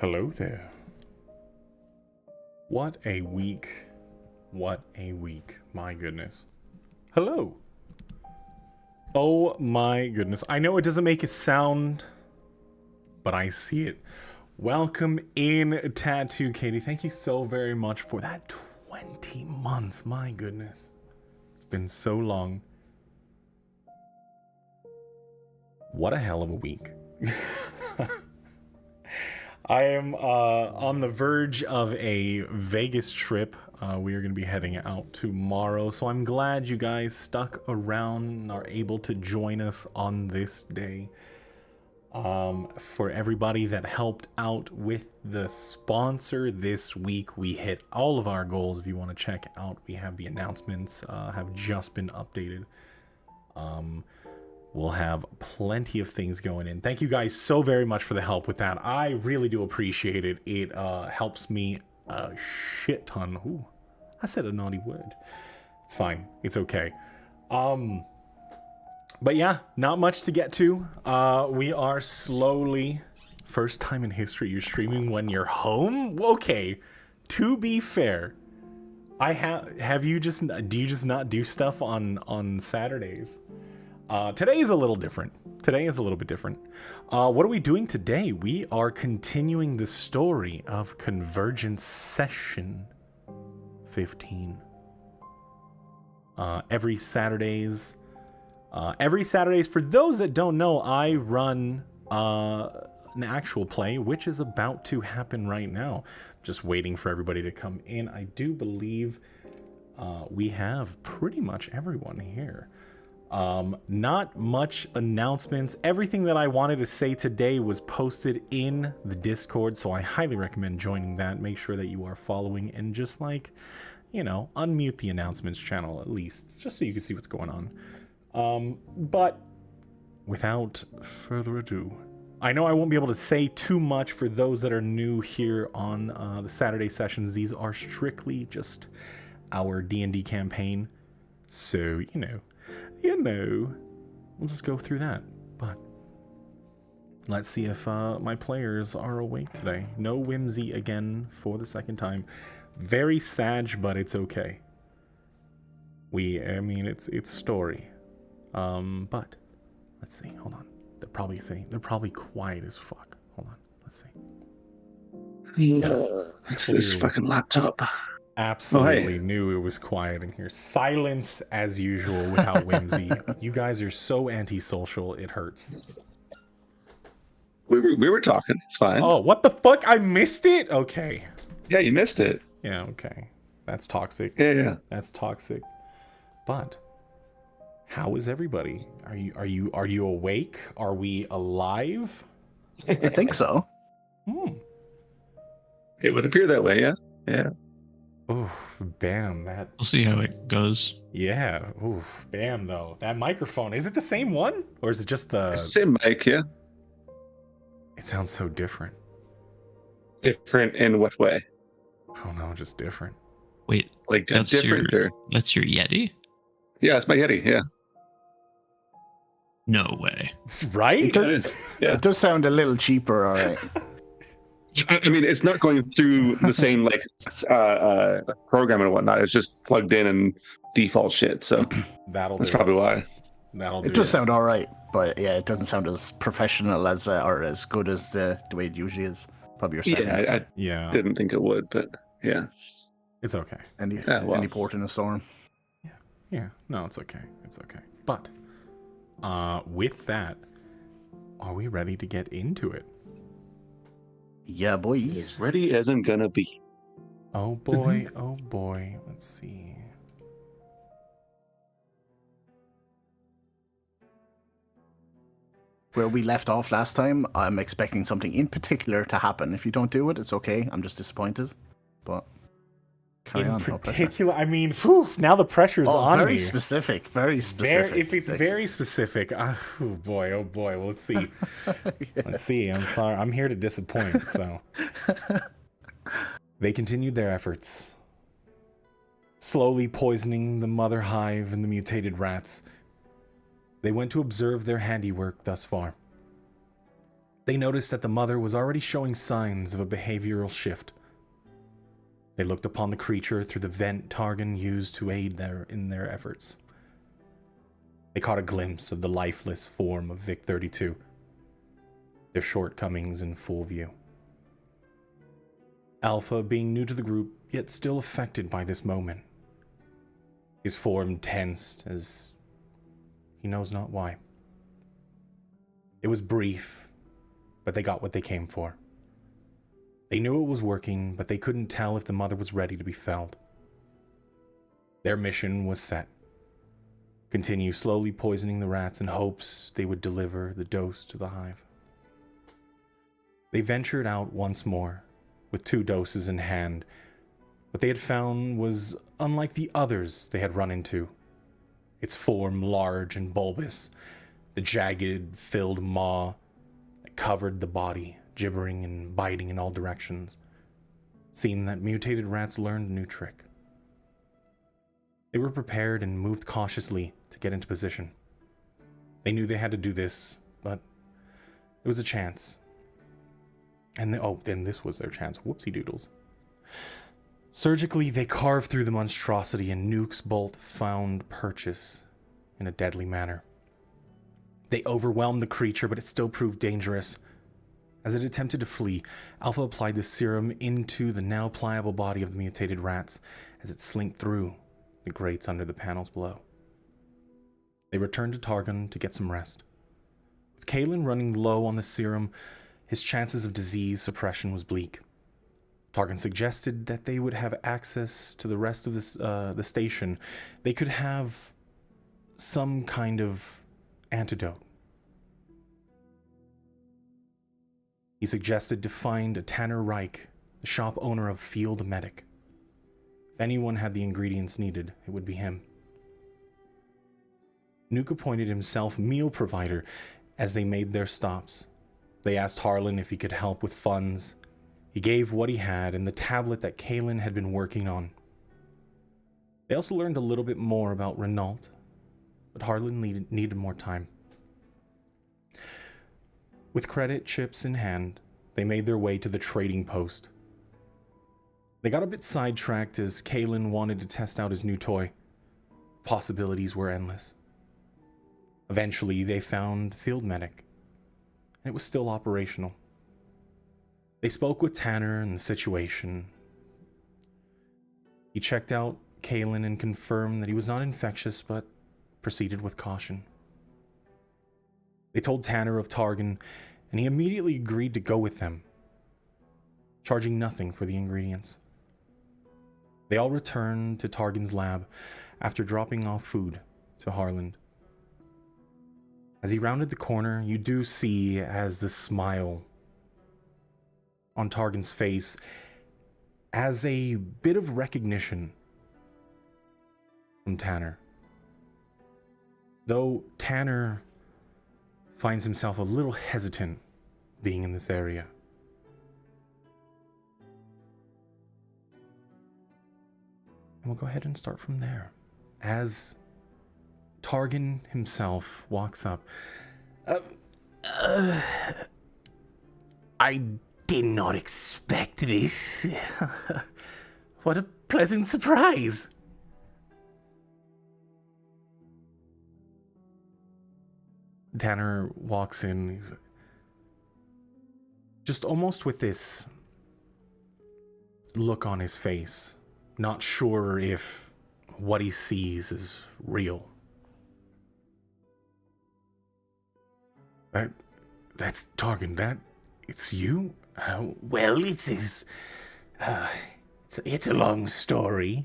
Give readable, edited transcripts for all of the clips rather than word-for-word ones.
Hello there. What a week. What a week. My goodness. Hello. Oh my goodness. I know it doesn't make a sound, but I see it. Welcome in, Tattoo Katie. Thank you so very much for that 20 months. My goodness. It's been so long. What a hell of a week. I am on the verge of a Vegas trip. We are going to be heading out tomorrow, so I'm glad you guys stuck around and are able to join us on this day. For everybody that helped out with the sponsor this week, we hit all of our goals. If you want to check out, we have the announcements have just been updated. We'll have plenty of things going in. Thank you guys so very much for the help with that. I really do appreciate it. It helps me a shit ton. Ooh, I said a naughty word. It's fine. It's okay. But yeah, not much to get to. We are slowly, first time in history, you're streaming when you're home? Okay, to be fair, do you just not do stuff on Saturdays? Today is a little different. Today is a little bit different. What are we doing today? We are continuing the story of Convergence Session 15. Every Saturdays, for those that don't know, I run an actual play, which is about to happen right now. Just waiting for everybody to come in. I do believe we have pretty much everyone here. Not much announcements. Everything that I wanted to say today was posted in the Discord, so I highly recommend joining that. Make sure that you are following and just unmute the announcements channel at least, just so you can see what's going on. But without further ado, I know I won't be able to say too much for those that are new here on the Saturday sessions. These are strictly just our D&D campaign, so we'll just go through that. But let's see if my players are awake today. No Whimsy again for the second time. Very sad, but it's okay. It's story. But let's see. Hold on. They're probably quiet as fuck. Hold on. Let's see. Yeah, it's this fucking laptop. Absolutely knew it was quiet in here. Silence as usual without Whimsy. You guys are so antisocial, it hurts. We were talking. It's fine. Oh, what the fuck? I missed it? Okay. Yeah, you missed it. Yeah, okay. That's toxic. Yeah. That's toxic. But how is everybody? Are you awake? Are we alive? I think so. It would appear that way, yeah. Yeah. Oh, bam, We'll see how it goes. Yeah. Ooh, bam, though. That microphone, is it the same one? Or is it just the... Same mic, yeah. It sounds so different. Different in what way? I don't know, just different. Wait, like that's different that's your Yeti? Yeah, it's my Yeti, yeah. No way. Right? It does sound a little cheaper, all right. I mean, it's not going through the same program and whatnot. It's just plugged in and default shit. So that's probably why. It does sound all right, but yeah, it doesn't sound as professional as or as good as the way it usually is. Probably your settings. I didn't think it would, but yeah, it's okay. Any port in a storm. Yeah. No, it's okay. It's okay. But with that, are we ready to get into it? Yeah, boy. As ready as I'm gonna be. Oh boy, oh boy. Let's see. Where we left off last time, I'm expecting something in particular to happen. If you don't do it, it's okay. I'm just disappointed. But carry on. In particular, I mean, now the pressure's on me. Very specific. If it's very specific, oh boy, well, let's see. Let's see. I'm sorry. I'm here to disappoint, so. They continued their efforts, slowly poisoning the mother hive and the mutated rats. They went to observe their handiwork thus far. They noticed that the mother was already showing signs of a behavioral shift. They looked upon the creature through the vent Targon used to aid in their efforts. They caught a glimpse of the lifeless form of Vic-32, their shortcomings in full view. Alpha, being new to the group, yet still affected by this moment. His form tensed as he knows not why. It was brief, but they got what they came for. They knew it was working, but they couldn't tell if the mother was ready to be felled. Their mission was set. Continue slowly poisoning the rats in hopes they would deliver the dose to the hive. They ventured out once more, with 2 doses in hand. What they had found was unlike the others they had run into. Its form large and bulbous, the jagged, filled maw that covered the body, gibbering and biting in all directions. Seemed that mutated rats learned a new trick. They were prepared and moved cautiously to get into position. They knew they had to do this, but there was a chance. And this was their chance. Whoopsie doodles. Surgically, they carved through the monstrosity, and Nuke's bolt found purchase in a deadly manner. They overwhelmed the creature, but it still proved dangerous. As it attempted to flee, Alpha applied the serum into the now pliable body of the mutated rats as it slinked through the grates under the panels below. They returned to Targon to get some rest. With Kalen running low on the serum, his chances of disease suppression was bleak. Targon suggested that they would have access to the rest of the station. They could have some kind of antidote. He suggested to find a Tanner Reich, the shop owner of Field Medic. If anyone had the ingredients needed, it would be him. Nuke appointed himself meal provider as they made their stops. They asked Harlan if he could help with funds. He gave what he had and the tablet that Kalen had been working on. They also learned a little bit more about Renault, but Harlan needed more time. With credit chips in hand, they made their way to the trading post. They got a bit sidetracked as Kalen wanted to test out his new toy. Possibilities were endless. Eventually, they found Field Medic, and it was still operational. They spoke with Tanner and the situation. He checked out Kalen and confirmed that he was not infectious, but proceeded with caution. They told Tanner of Targon, and he immediately agreed to go with them, charging nothing for the ingredients. They all returned to Targon's lab after dropping off food to Harlan. As he rounded the corner, you do see as the smile on Targon's face as a bit of recognition from Tanner. Though Tanner finds himself a little hesitant being in this area. And we'll go ahead and start from there. As Targon himself walks up. I did not expect this. What a pleasant surprise. Tanner walks in. He's just almost with this look on his face, not sure if what he sees is real. That's Targon. It's you? Well, it's a long story.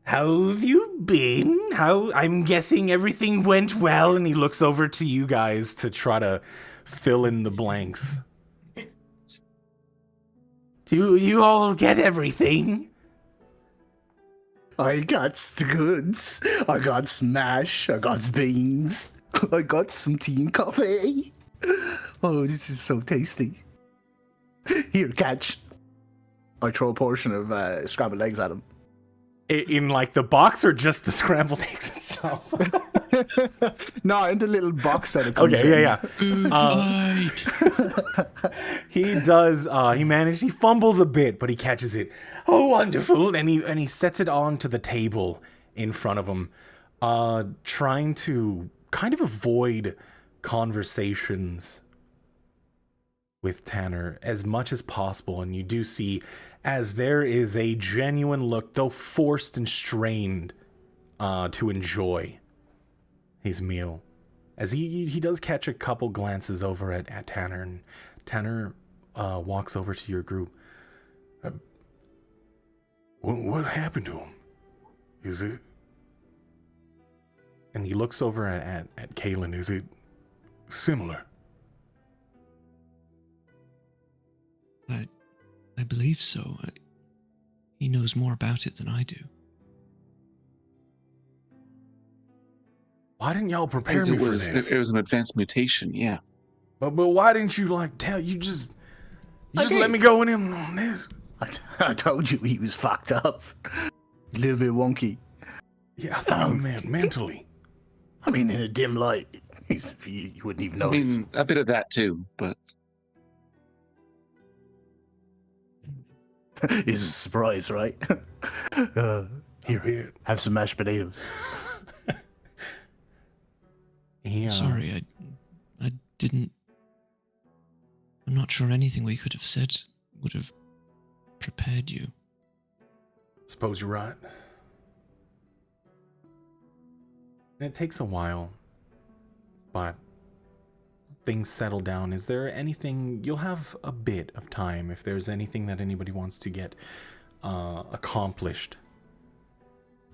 How have you been? I'm guessing everything went well. And he looks over to you guys to try to fill in the blanks. Do you all get everything? I got the goods. I got smash. I got beans. I got some tea and coffee. Oh, this is so tasty. Here, catch. I throw a portion of scrambled eggs at him. In like the box or just the scrambled eggs itself? No, in the little box that it comes in. Okay, yeah. Good fight. He does. He fumbles a bit, but he catches it. Oh, wonderful! And he sets it onto the table in front of him, trying to kind of avoid conversations with Tanner as much as possible. And you do see, as there is a genuine look, though forced and strained, to enjoy his meal. As he does catch a couple glances over at Tanner, and Tanner walks over to your group. What happened to him? Is it? And he looks over at Kaylin. Is it similar? I believe so. He knows more about it than I do. Why didn't y'all prepare me for this? It was an advanced mutation, yeah. But why didn't you tell? You just let me go in on this. I told you he was fucked up. A little bit wonky. Yeah, I thought you meant mentally. I mean, in a dim light, you wouldn't even notice. I mean, a bit of that too, but... It's a surprise, right? Here, have some mashed potatoes. Sorry, I didn't... I'm not sure anything we could have said would have prepared you. Suppose you're right. And it takes a while, but things settle down. Is there anything... You'll have a bit of time if there's anything that anybody wants to get accomplished.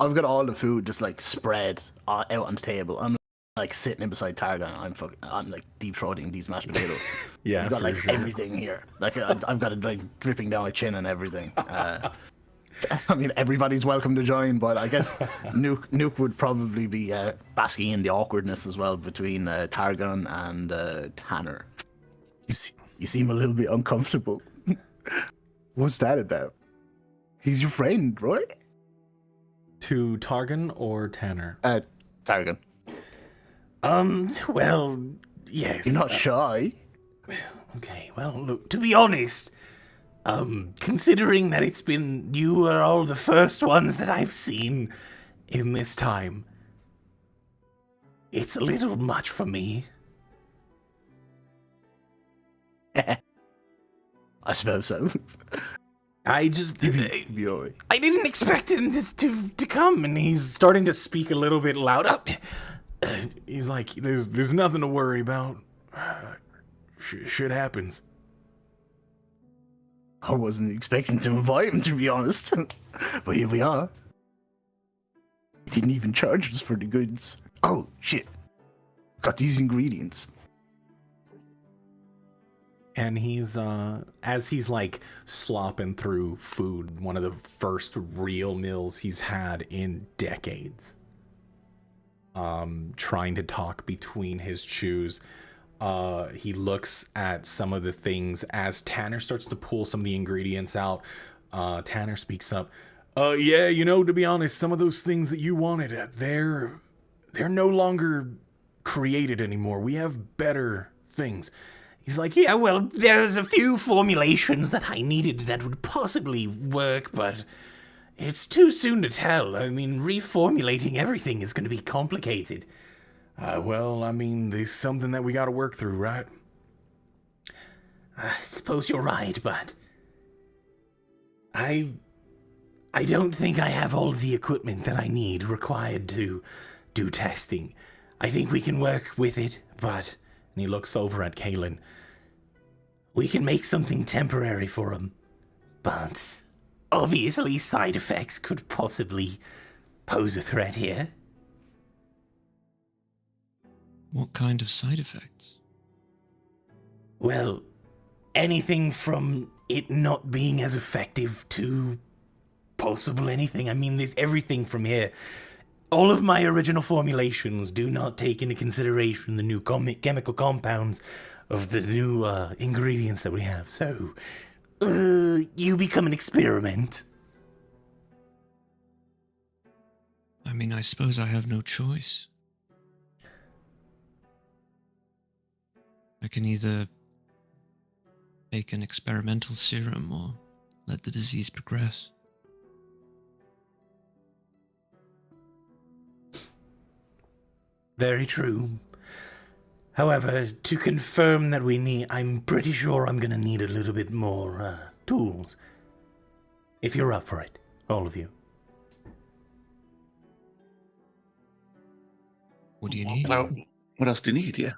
I've got all the food just like spread out on the table. I'm like sitting in beside Targon. I'm like deep throating these mashed potatoes. Yeah, I've got like sure. everything here. Like I've got it like dripping down my chin and everything. I mean, everybody's welcome to join, but I guess Nuke would probably be basking in the awkwardness as well between Targon and Tanner. You seem a little bit uncomfortable. What's that about? He's your friend, right? To Targon or Tanner? Targon. Well, yes. You're not shy. Okay, well, look, to be honest, considering that you are all the first ones that I've seen in this time, it's a little much for me. I suppose so. I didn't expect him to come, and he's starting to speak a little bit louder. He's like, there's nothing to worry about. Shit happens. I wasn't expecting to invite him, to be honest. But here we are. He didn't even charge us for the goods. Oh, shit. Got these ingredients. And he's, as he's like slopping through food, one of the first real meals he's had in decades. Trying to talk between his chews. He looks at some of the things as Tanner starts to pull some of the ingredients out. Tanner speaks up. Yeah, to be honest, some of those things that you wanted, they're no longer created anymore. We have better things. He's like, yeah, well, there's a few formulations that I needed that would possibly work, but it's too soon to tell. I mean, reformulating everything is going to be complicated. Well, I mean, there's something that we got to work through, right? I suppose you're right, but I don't think I have all of the equipment that I need required to do testing. I think we can work with it, but... And he looks over at Kaylin. We can make something temporary for him, but obviously side effects could possibly pose a threat here. What kind of side effects? Well, anything from it not being as effective to possible anything. I mean, there's everything from here. All of my original formulations do not take into consideration the new chemical compounds of the new ingredients that we have. So, you become an experiment. I mean, I suppose I have no choice. I can either take an experimental serum or let the disease progress. Very true. However, to confirm that I'm pretty sure I'm gonna need a little bit more tools. If you're up for it, all of you. What do you need? What else do you need? Yeah.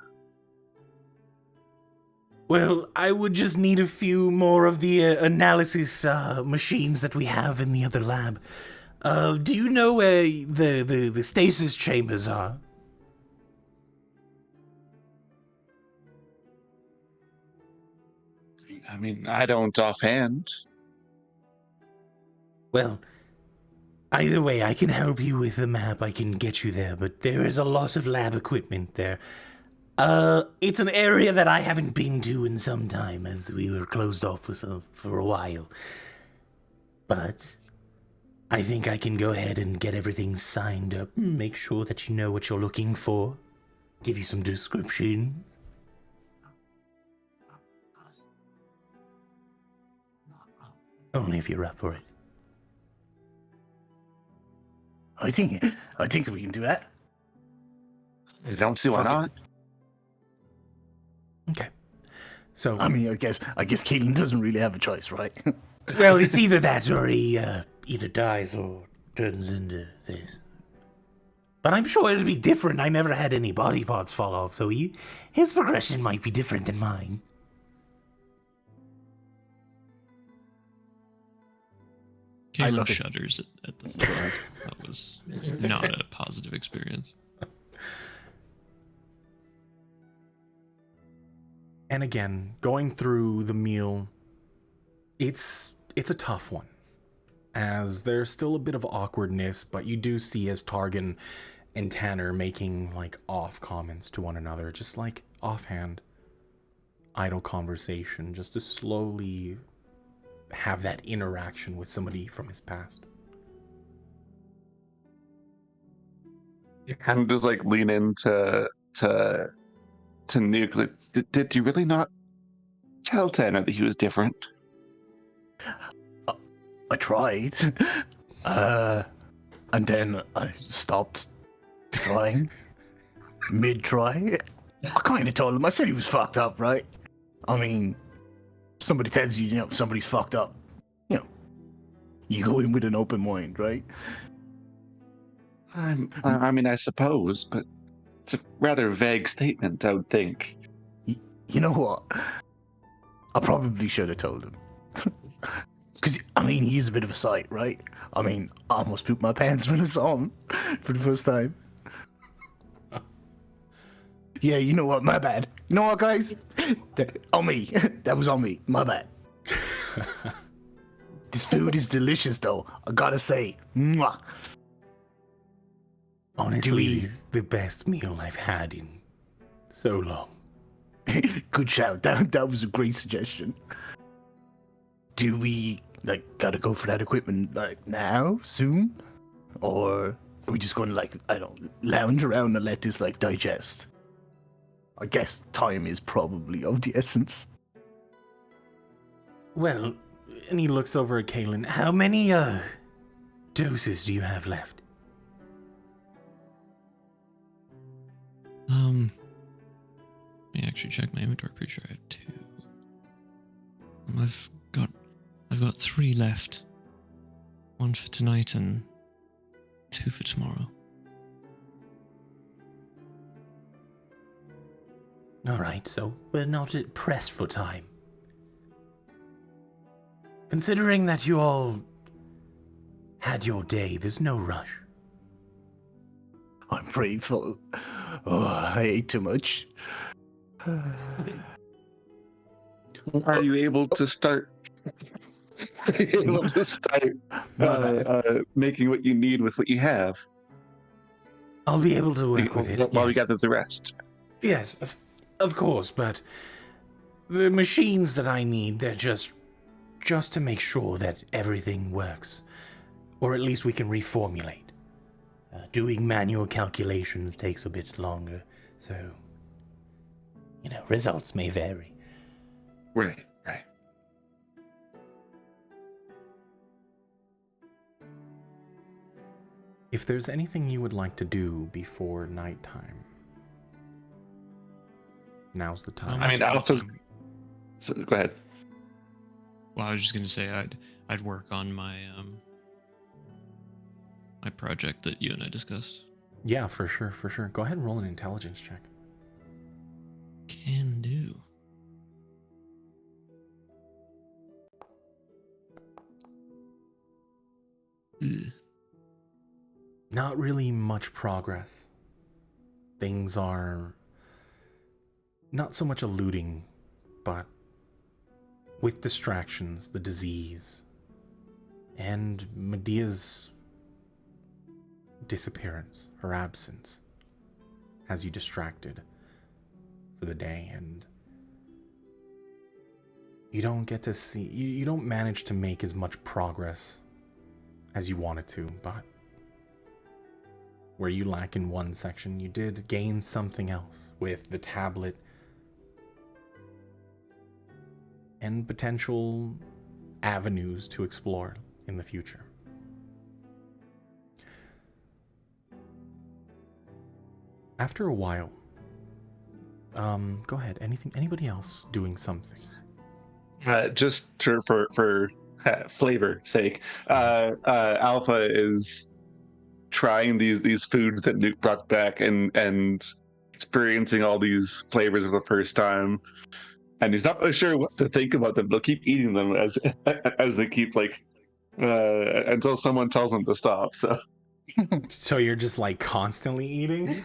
Well, I would just need a few more of the analysis machines that we have in the other lab. Do you know where the stasis chambers are? I mean, I don't offhand. Well, either way, I can help you with the map. I can get you there, but there is a lot of lab equipment there. It's an area that I haven't been to in some time, as we were closed off for a while. But I think I can go ahead and get everything signed up, make sure that you know what you're looking for, give you some description. Only if you're up for it. I think we can do that. I don't see why not. Okay. So I mean, I guess Caitlin doesn't really have a choice, right? well, it's either that or he either dies or turns into this. But I'm sure it'll be different. I never had any body parts fall off, so his progression might be different than mine. Caleb shudders at the thought. That was not a positive experience. And again, going through the meal, it's a tough one, as there's still a bit of awkwardness, but you do see as Targan and Tanner making like off comments to one another, just like offhand, idle conversation, just to slowly have that interaction with somebody from his past. You kind of just like lean into Nuke. Like, did you really not tell Tanner that he was different? I tried, and then I stopped trying mid-try. I kind of told him. I said he was fucked up, right? I mean, somebody tells you, somebody's fucked up. You go in with an open mind, right? I mean, I suppose, but it's a rather vague statement, I would think. You know what? I probably should have told him. Because, I mean, he's a bit of a sight, right? I mean, I almost pooped my pants when I saw him for the first time. Yeah, you know what? My bad. You know what, guys? On me. That was on me. My bad. This food is delicious, though. I gotta say. Mwah. Honestly, it's the best meal I've had in so long. Good shout. That was a great suggestion. Do we, gotta go for that equipment, now? Soon? Or are we just going to, lounge around and let this, digest? I guess time is probably of the essence. Well, and he looks over at Kaylin. How many, doses do you have left? Let me actually check my inventory. Pretty sure I have 2. I've got 3 left. 1 for tonight and 2 for tomorrow. Alright, so we're not pressed for time. Considering that you all had your day, there's no rush. I'm pretty full. Oh, I ate too much. Are you able to start? Making what you need with what you have? I'll be able to work with it. While we gather the rest. Yes, of course, but the machines that I need, they're just to make sure that everything works. Or at least we can reformulate. Doing manual calculations takes a bit longer, so, results may vary. Right. If there's anything you would like to do before nighttime, now's the time. I mean, Alpha's... So, go ahead. Well, I was just gonna say I'd work on my my project that you and I discussed. Yeah, for sure. Go ahead and roll an intelligence check. Can do. Ugh. Not really much progress. Things are not so much eluding, but with distractions, the disease, and Medea's disappearance, her absence, has you distracted for the day, and you don't get to see, you don't manage to make as much progress as you wanted to, but where you lack in one section, you did gain something else with the tablet and potential avenues to explore in the future. After a while, go ahead. Anybody else doing something? Just for flavor sake, Alpha is trying these foods that Nuke brought back and experiencing all these flavors for the first time, and he's not really sure what to think about them. They'll keep eating them as they keep until someone tells them to stop. So you're just like constantly eating?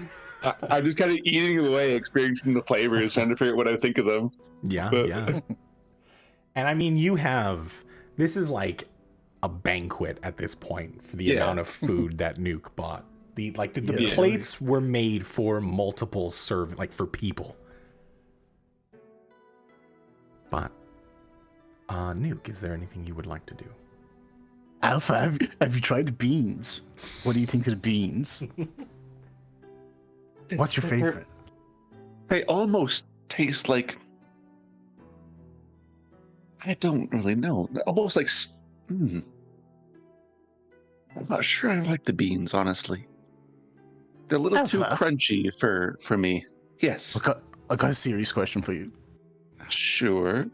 I'm just kind of eating away, experiencing the flavors, trying to figure out what I think of them. Yeah. And I mean, this is like a banquet at this point for the amount of food that Nuke bought. The plates were made for multiple for people. But Nuke, is there anything you would like to do? Alpha, have you tried the beans? What do you think of the beans? What's your favorite? They almost taste like... I don't really know. Almost like... I'm not sure I like the beans, honestly. They're a little Alpha. too crunchy for me. Yes. I got a serious question for you. Sure.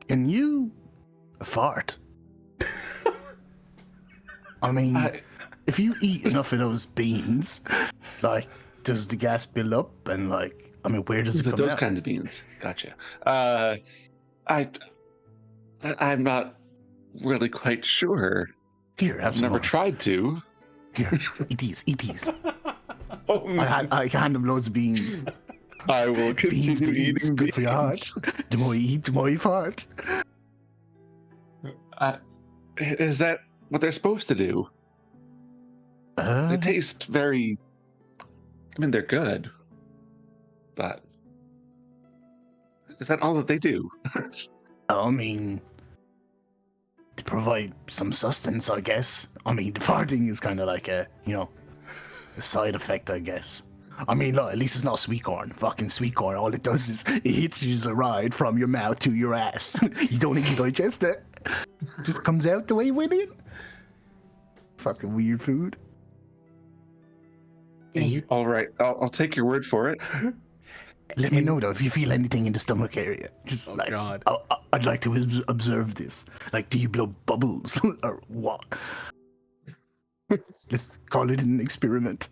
Can you fart? I mean, if you eat enough of those beans, does the gas build up? And where does it come those out? kinds of beans? Gotcha. I'm not really quite sure. Here, have I've some never more. tried to. Here, eat these. Oh, I hand him loads of beans. I will continue Beans, eating good for your heart. beans. The more you eat, the more you fart. Is that what they're supposed to do? They taste very... I mean, they're good. But... is that all that they do? I mean, to provide some sustenance, I guess. I mean, the farting is kind of like a side effect, I guess. I mean, look, at least it's not sweet corn. Fucking sweet corn, all it does is it hits you as a ride from your mouth to your ass. You don't need to digest it. It just comes out the way you went in. Fucking weird food. All right, I'll take your word for it. Let me know, though, if you feel anything in the stomach area. Just God. I'd like to observe this. Do you blow bubbles or what? Let's call it an experiment.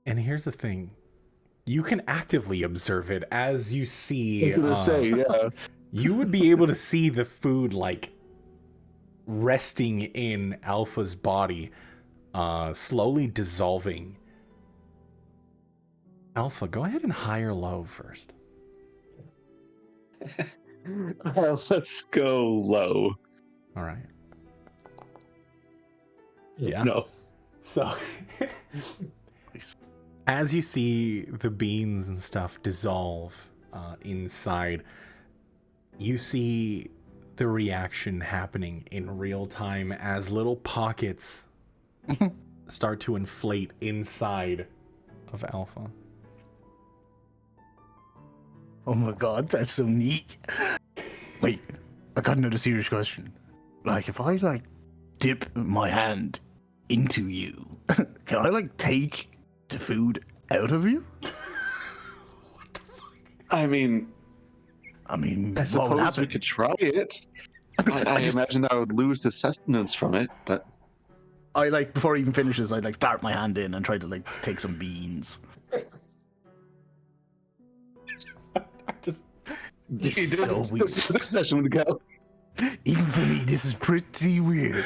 And here's the thing. You can actively observe it as you see... I was gonna say, yeah. You would be able to see the food, resting in Alpha's body, slowly dissolving. Alpha, go ahead and high or low first. Let's go low. All right. Yeah. No. So, as you see the beans and stuff dissolve inside, you see the reaction happening in real time as little pockets start to inflate inside of Alpha. Oh my god, that's so neat. Wait, I got another serious question. Like, if I, like, dip my hand into you, can I, like, take the food out of you? I mean, I I what would suppose happen? we could try it. I imagine I would lose the sustenance from it, but I, like, before he even finishes, I, like, dart my hand in and try to, like, take some beans. This is so weird. The session would go. Even for me, this is pretty weird.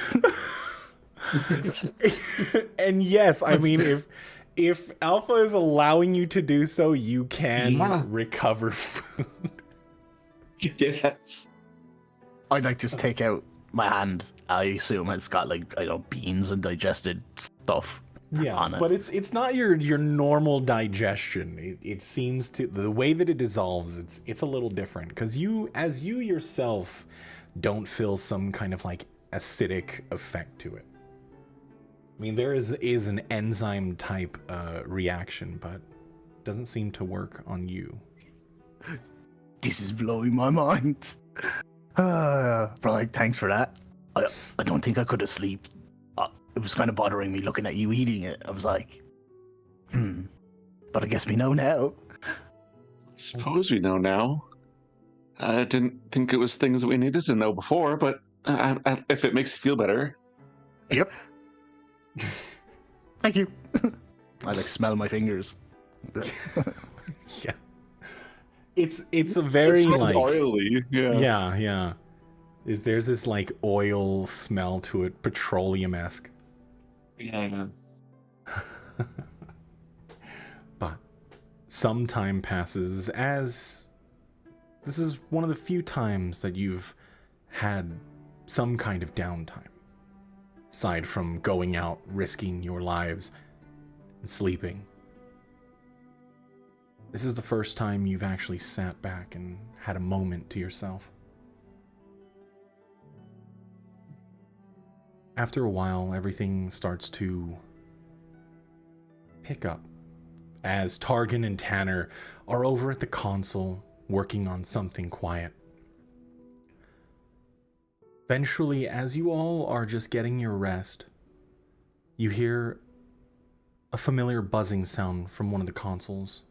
And yes, I mean, if Alpha is allowing you to do so, you can recover food. Yes. I'd like to just take out my hand. I assume it's got, like, I don't know, beans and digested stuff. Yeah, on it. but it's not your normal digestion. It seems to, the way that it dissolves, it's a little different because you yourself don't feel some kind of like acidic effect to it. I mean, there is an enzyme type reaction, but it doesn't seem to work on you. This is blowing my mind. Right, thanks for that. I don't think I could have slept. It was kind of bothering me looking at you eating it. I was like, but I guess we know now. Suppose we know now. I didn't think it was things that we needed to know before, but if it makes you feel better. Yep. Thank you. I like smell my fingers. Yeah. It's a very it smells like oily. Yeah. Yeah. There's this like oil smell to it, petroleum-esque. Yeah. But some time passes as this is one of the few times that you've had some kind of downtime. Aside from going out, risking your lives, and sleeping. This is the first time you've actually sat back and had a moment to yourself. After a while, everything starts to pick up as Targan and Tanner are over at the console working on something quiet. Eventually, as you all are just getting your rest, you hear a familiar buzzing sound from one of the consoles.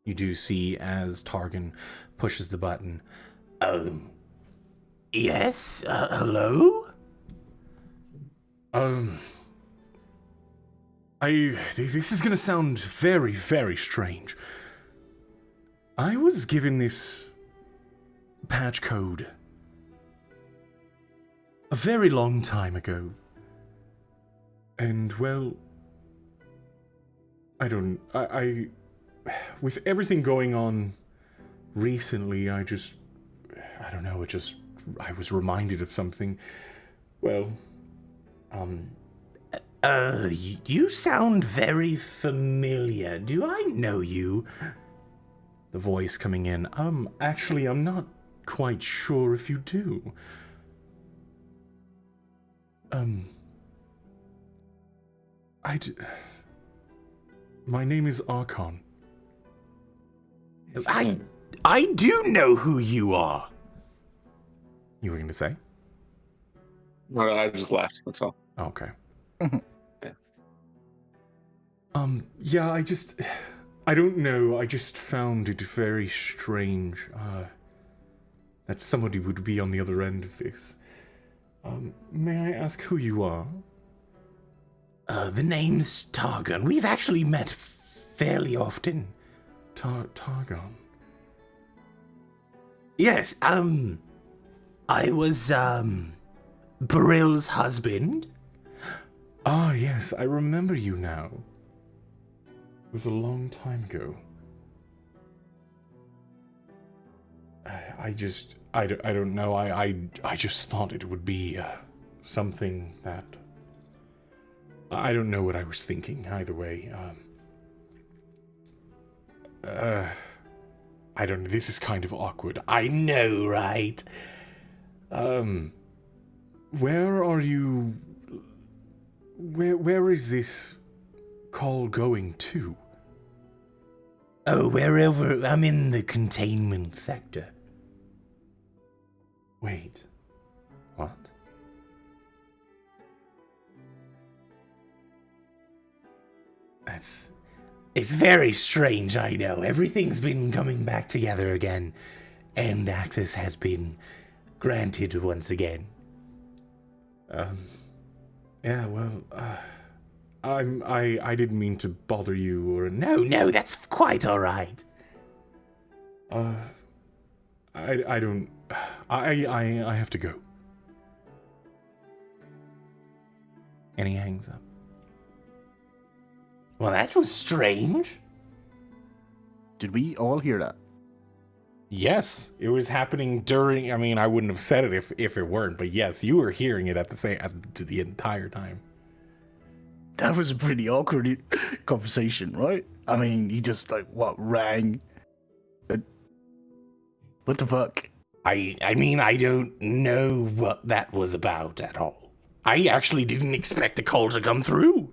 You do see as Targan pushes the button. Yes? Hello? This is gonna sound very, very strange. I was given this patch code a very long time ago. And, well, I with everything going on recently, I don't know, I was reminded of something. Well, You sound very familiar. Do I know you? The voice coming in. Actually, I'm not quite sure if you do. My name is Archon. I do know who you are. You were going to say? No, I just laughed. That's all. Okay. Yeah. Yeah, I don't know. I just found it very strange that somebody would be on the other end of this. May I ask who you are? The name's Targon. We've actually met fairly often. Targon. Yes, I was, Barill's husband. Ah, yes, I remember you now. It was a long time ago. I don't know. I just thought it would be something that I don't know what I was thinking. Either way, I don't know. This is kind of awkward. I know, right? Where are you? Where is this call going to? Oh, wherever. I'm in the containment sector. Wait. What? It's very strange, I know. Everything's been coming back together again, and access has been granted once again. Yeah, well, I didn't mean to bother you or... No, that's quite all right. I don't... I have to go. And he hangs up. Well, that was strange. Did we all hear that? Yes, it was happening during... I mean, I wouldn't have said it if it weren't, but yes, you were hearing it at the entire time. That was a pretty awkward conversation, right? I mean, he just, like, rang? What the fuck? I mean, I don't know what that was about at all. I actually didn't expect a call to come through.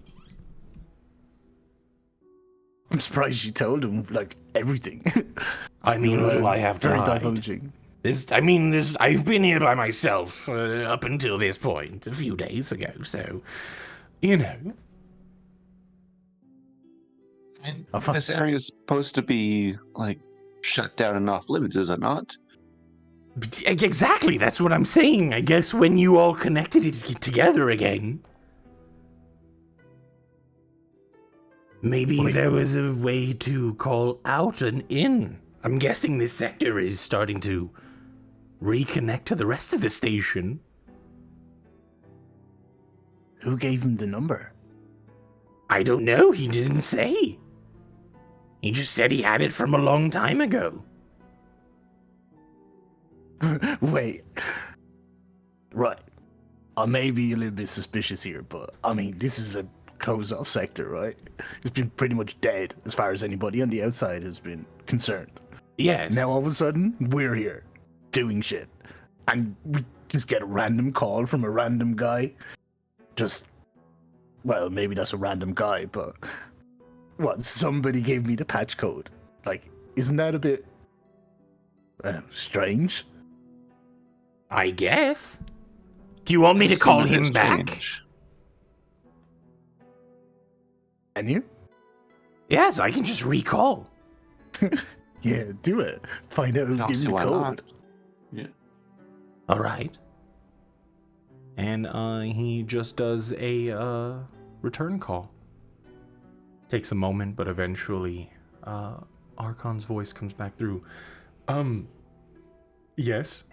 I'm surprised you told him, like, everything. I mean, what do I have to very hide? divulging. I've been here by myself up until this point, a few days ago, so, you know. And this area is supposed to be, like, shut down and off limits, is it not? Exactly, that's what I'm saying. I guess when you all connected it together again, maybe there was a way to call out and in. I'm guessing this sector is starting to reconnect to the rest of the station. Who gave him the number? I don't know, he didn't say. He just said he had it from a long time ago. Wait. Right. I may be a little bit suspicious here, but I mean, this is a closed-off sector, right? It's been pretty much dead as far as anybody on the outside has been concerned. Yes. Now all of a sudden, we're here doing shit, and we just get a random call from a random guy. Well, maybe that's a random guy, but what? Somebody gave me the patch code. Like, isn't that a bit strange? I guess. Do you want me to call him back? Can you? Yes, I can just recall. Yeah, do it. Find out who gave you the code. Yeah. All right. And he just does a return call. Takes a moment, but eventually Archon's voice comes back through. Yes.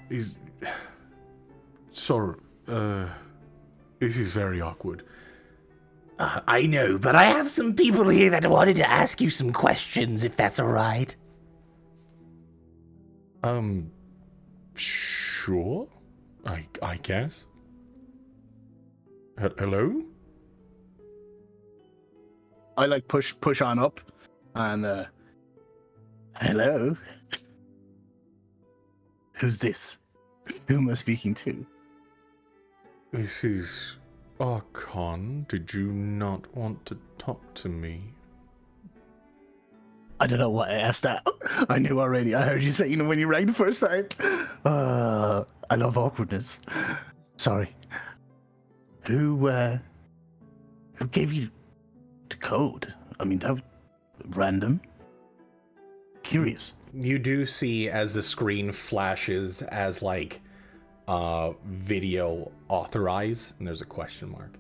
Sorry. This is very awkward. I know, but I have some people here that wanted to ask you some questions, if that's all right. Sure. I guess. Hello? I like push on up, and hello. Who's this? Who am I speaking to? This is Archon. Did you not want to talk to me? I don't know why I asked that. I knew already. I heard you say, when you rang the first time. I love awkwardness. Sorry. Who gave you the code? I mean, that was random. Curious. You do see as the screen flashes as like video authorize, and there's a question mark.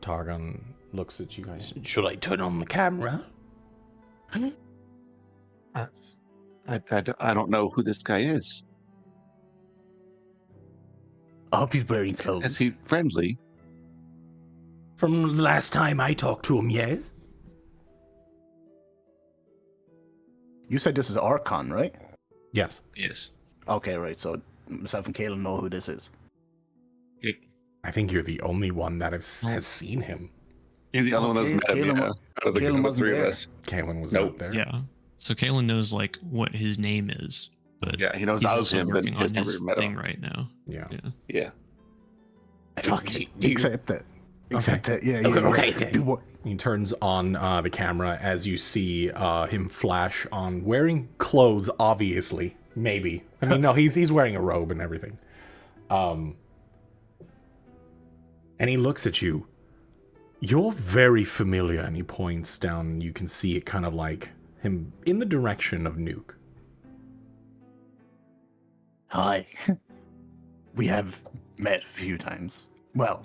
Targon looks at you guys. Should I turn on the camera? I don't know who this guy is. I hope he's wearing clothes. Is he friendly? From the last time I talked to him, yes? You said this is Archon, right? Yes. Yes. Okay, right. So myself and Kayla know who this is. I think you're the only one that has seen him. You're the only one that's met him, out of the three of us. Kaylin was Nope. not there. Yeah. So Kalen knows like what his name is, but Yeah, he knows he's of also him, but working he's on never his met thing him. right now. Yeah. Yeah. Fuck it. Accept it. Except, yeah. Okay. Do what? He turns on the camera as you see him flash on wearing clothes, obviously. Maybe. I mean, no, he's wearing a robe and everything. And he looks at you. You're very familiar, and he points down. You can see it kind of like him in the direction of Nuke. Hi. We have met a few times. Well,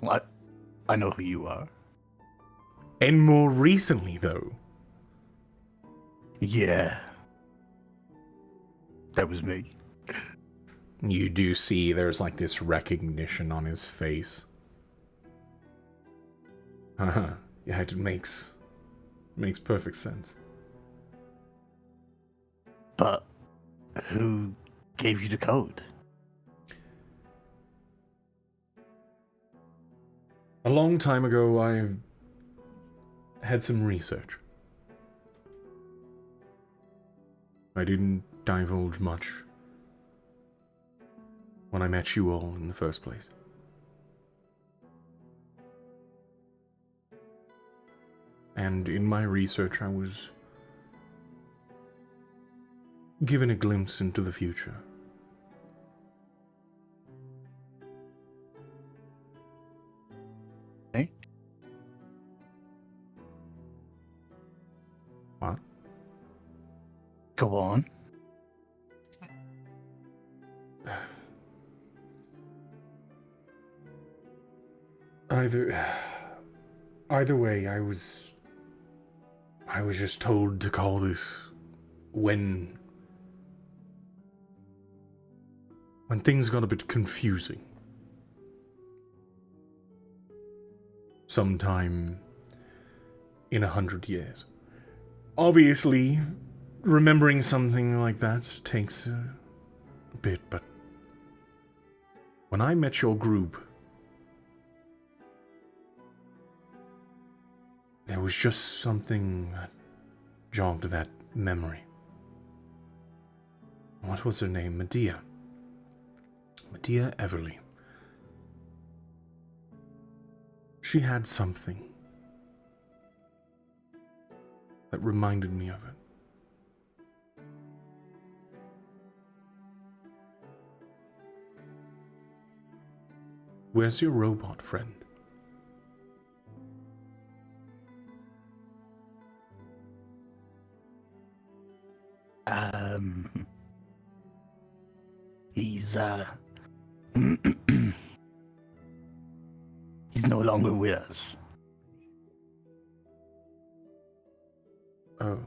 I know who you are. And more recently, though. Yeah. That was me. You do see there's like this recognition on his face. Yeah, it makes perfect sense. But who gave you the code? A long time ago, I had some research. I didn't divulge much when I met you all in the first place. And in my research, I was given a glimpse into the future. Eh? What? Go on. Either way, I was just told to call this when things got a bit confusing. Sometime in 100 years. Obviously, remembering something like that takes a bit, but when I met your group, there was just something that jogged that memory. What was her name? Medea. Medea Everly. She had something that reminded me of it. Where's your robot friend? He's he's no longer with us. Oh.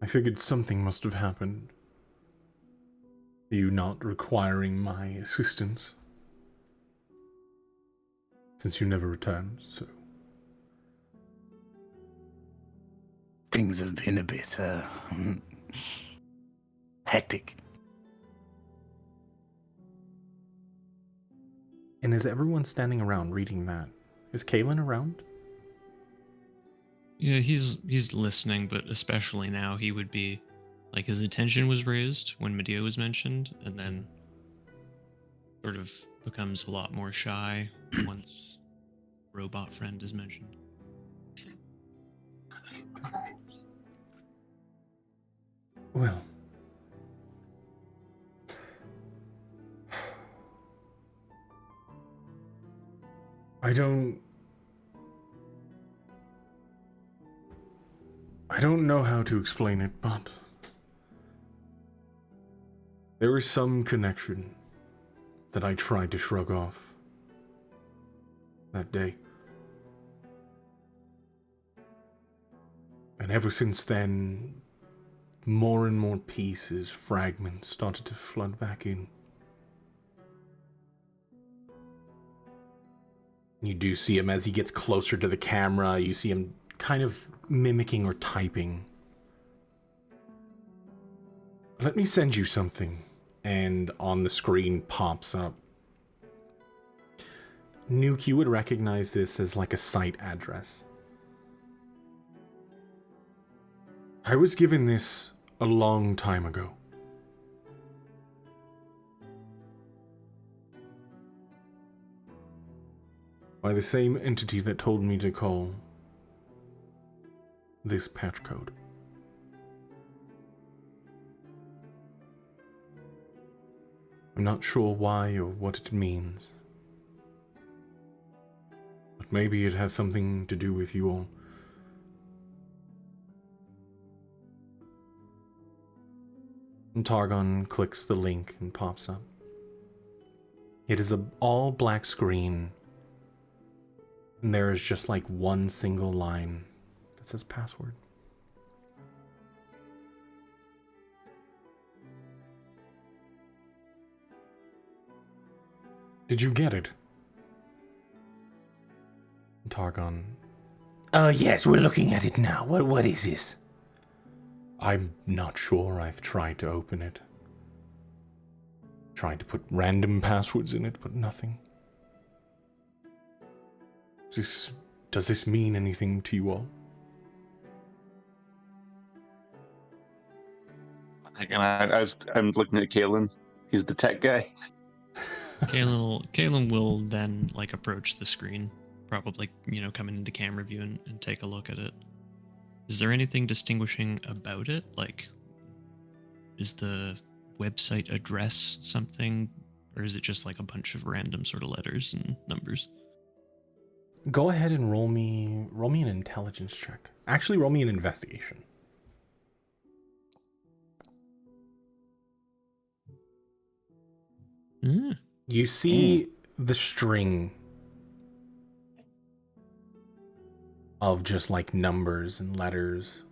I figured something must have happened. You not requiring my assistance. Since you never returned, so. Things have been a bit, hectic. And is everyone standing around reading that? Is Kalen around? Yeah, he's listening, but especially now he would be like his attention was raised when Medea was mentioned, and then sort of becomes a lot more shy once robot friend is mentioned. Well. I don't know how to explain it, but there is some connection that I tried to shrug off that day. And ever since then, more and more pieces, fragments started to flood back in. You do see him as he gets closer to the camera, you see him kind of mimicking or typing. Let me send you something. And on the screen pops up. Nuke, you would recognize this as like a site address. I was given this a long time ago. by the same entity that told me to call this patch code. I'm not sure why or what it means, but maybe it has something to do with you all. And Targon clicks the link and pops up. It is an all-black screen, and there is just like one single line that says password. Did you get it? Targon. Yes, we're looking at it now. What is this? I'm not sure. I've tried to open it. Tried to put random passwords in it, but nothing. Does this mean anything to you all? And I'm looking at Kalen. He's the tech guy. Kalen will then like approach the screen, probably coming into camera view and take a look at it. Is there anything distinguishing about it? Like, is the website address something, or is it just like a bunch of random sort of letters and numbers? Go ahead and roll me an intelligence check. Actually, roll me an investigation. You see the string of just like numbers and letters.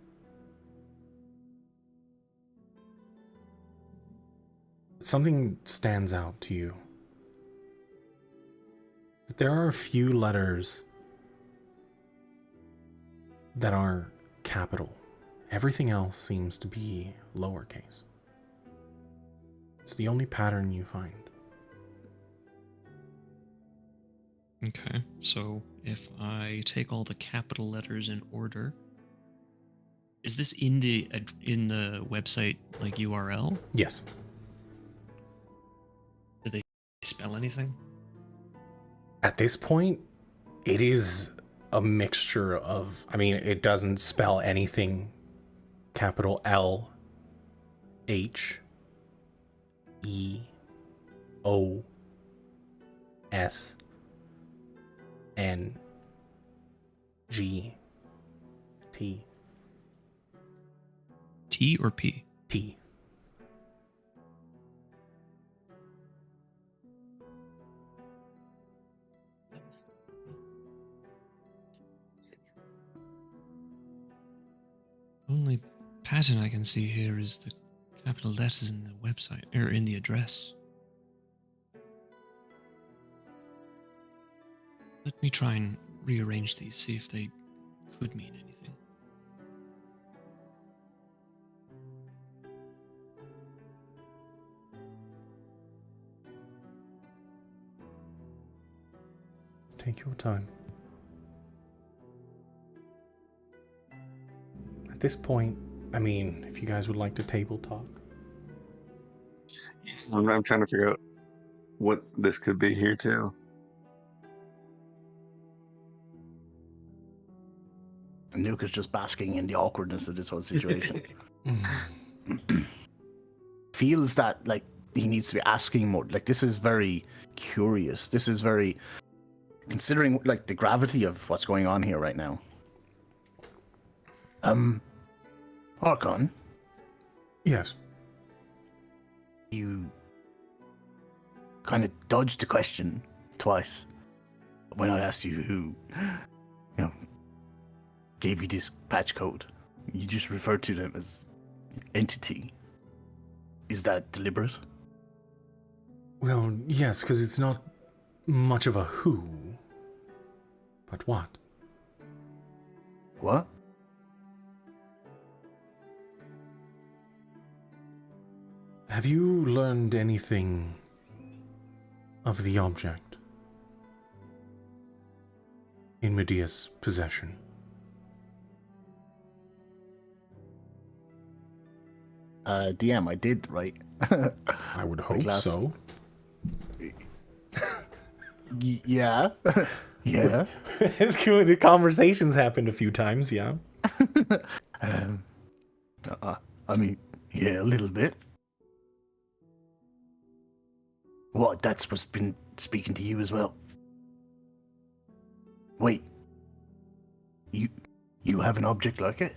Something stands out to you. There are a few letters that are capital. Everything else seems to be lowercase. It's the only pattern you find. Okay, so if I take all the capital letters in order, is this in the website like URL? Yes. Do they spell anything? At this point, it is a mixture of, it doesn't spell anything. Capital L, H, E, O, S, N, G, T. T or P? T. Only pattern I can see here is the capital letters in the website, or in the address. Let me try and rearrange these, see if they could mean anything. Take your time. At this point, if you guys would like to table talk. I'm trying to figure out what this could be here too. Nuke is just basking in the awkwardness of this whole situation. Feels that like he needs to be asking more. Like, this is very curious. This is very, considering like the gravity of what's going on here right now. Archon, Yes. you kind of dodged the question twice when I asked you who, gave you this patch code. You just referred to them as entity. Is that deliberate? Well, yes, because it's not much of a who, but what. What? Have you learned anything of the object in Medea's possession? DM, I did, right? I would hope Glass. so. Yeah. Yeah. It's cool. The conversations happened a few times, yeah. I mean, yeah, a little bit. What? That's what's been speaking to you as well. Wait. You have an object like it?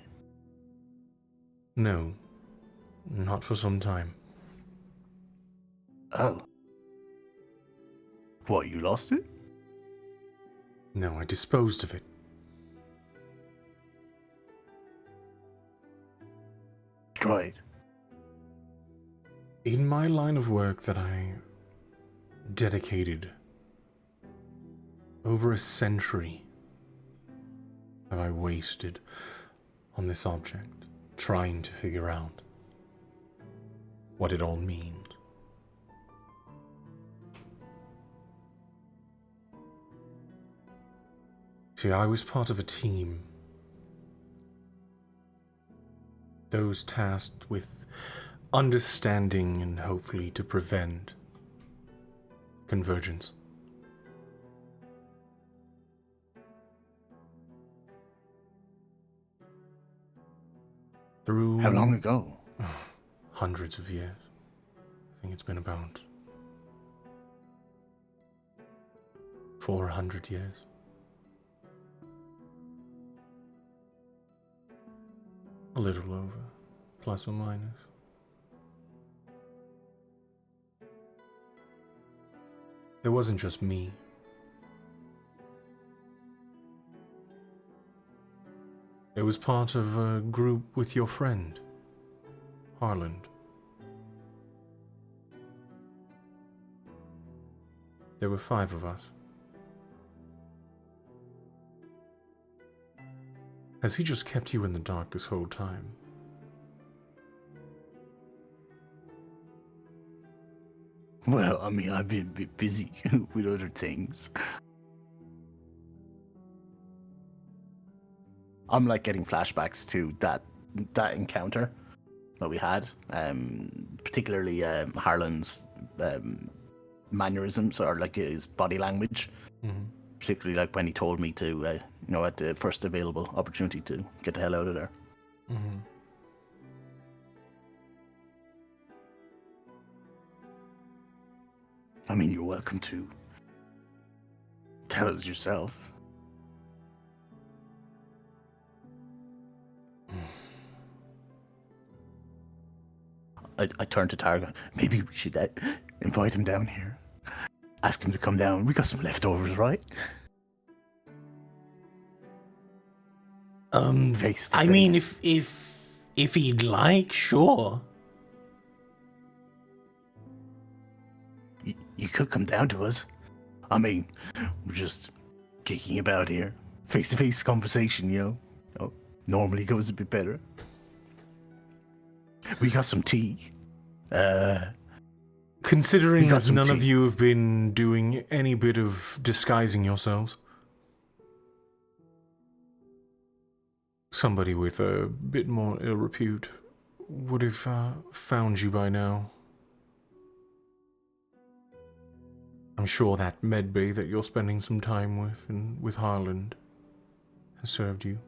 No, not for some time. Oh. What, you lost it? No, I disposed of it. Destroyed. In my line of work that I dedicated over a century have I wasted on this object, trying to figure out what it all means. See, I was part of a team, those tasked with understanding and hopefully to prevent convergence. Through How long ago? hundreds of years. I think it's been about 400 years. A little over, plus or minus. It wasn't just me. It was part of a group with your friend, Harland. There were 5 of us. Has he just kept you in the dark this whole time? Well, I mean, I've been a bit busy with other things. I'm like getting flashbacks to that encounter that we had, particularly Harlan's mannerisms or like his body language. Mm-hmm. Particularly like when he told me to, at the first available opportunity to get the hell out of there. Mm-hmm. I mean, you're welcome to tell us yourself. I turned to Targon. Maybe we should invite him down here. Ask him to come down. We got some leftovers, right? Face to I mean, face. if he'd like, sure. You could come down to us. I mean, we're just kicking about here. Face-to-face conversation, normally goes a bit better. We got some tea. Considering We got that some none of tea. you have been doing any bit of disguising yourselves, somebody with a bit more ill repute would have found you by now. I'm sure that medbay that you're spending some time with and with Harland has served you.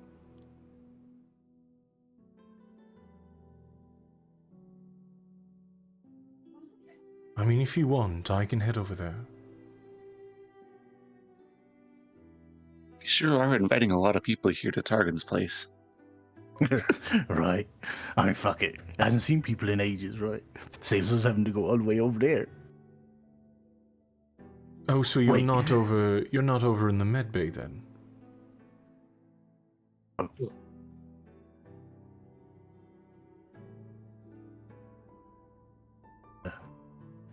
I mean, if you want, I can head over there. You sure are inviting a lot of people here to Targon's place. Right. I mean, fuck it. Hasn't seen people in ages, right? Saves us having to go all the way over there. Oh, so you're Wait. not over in the medbay then? Oh.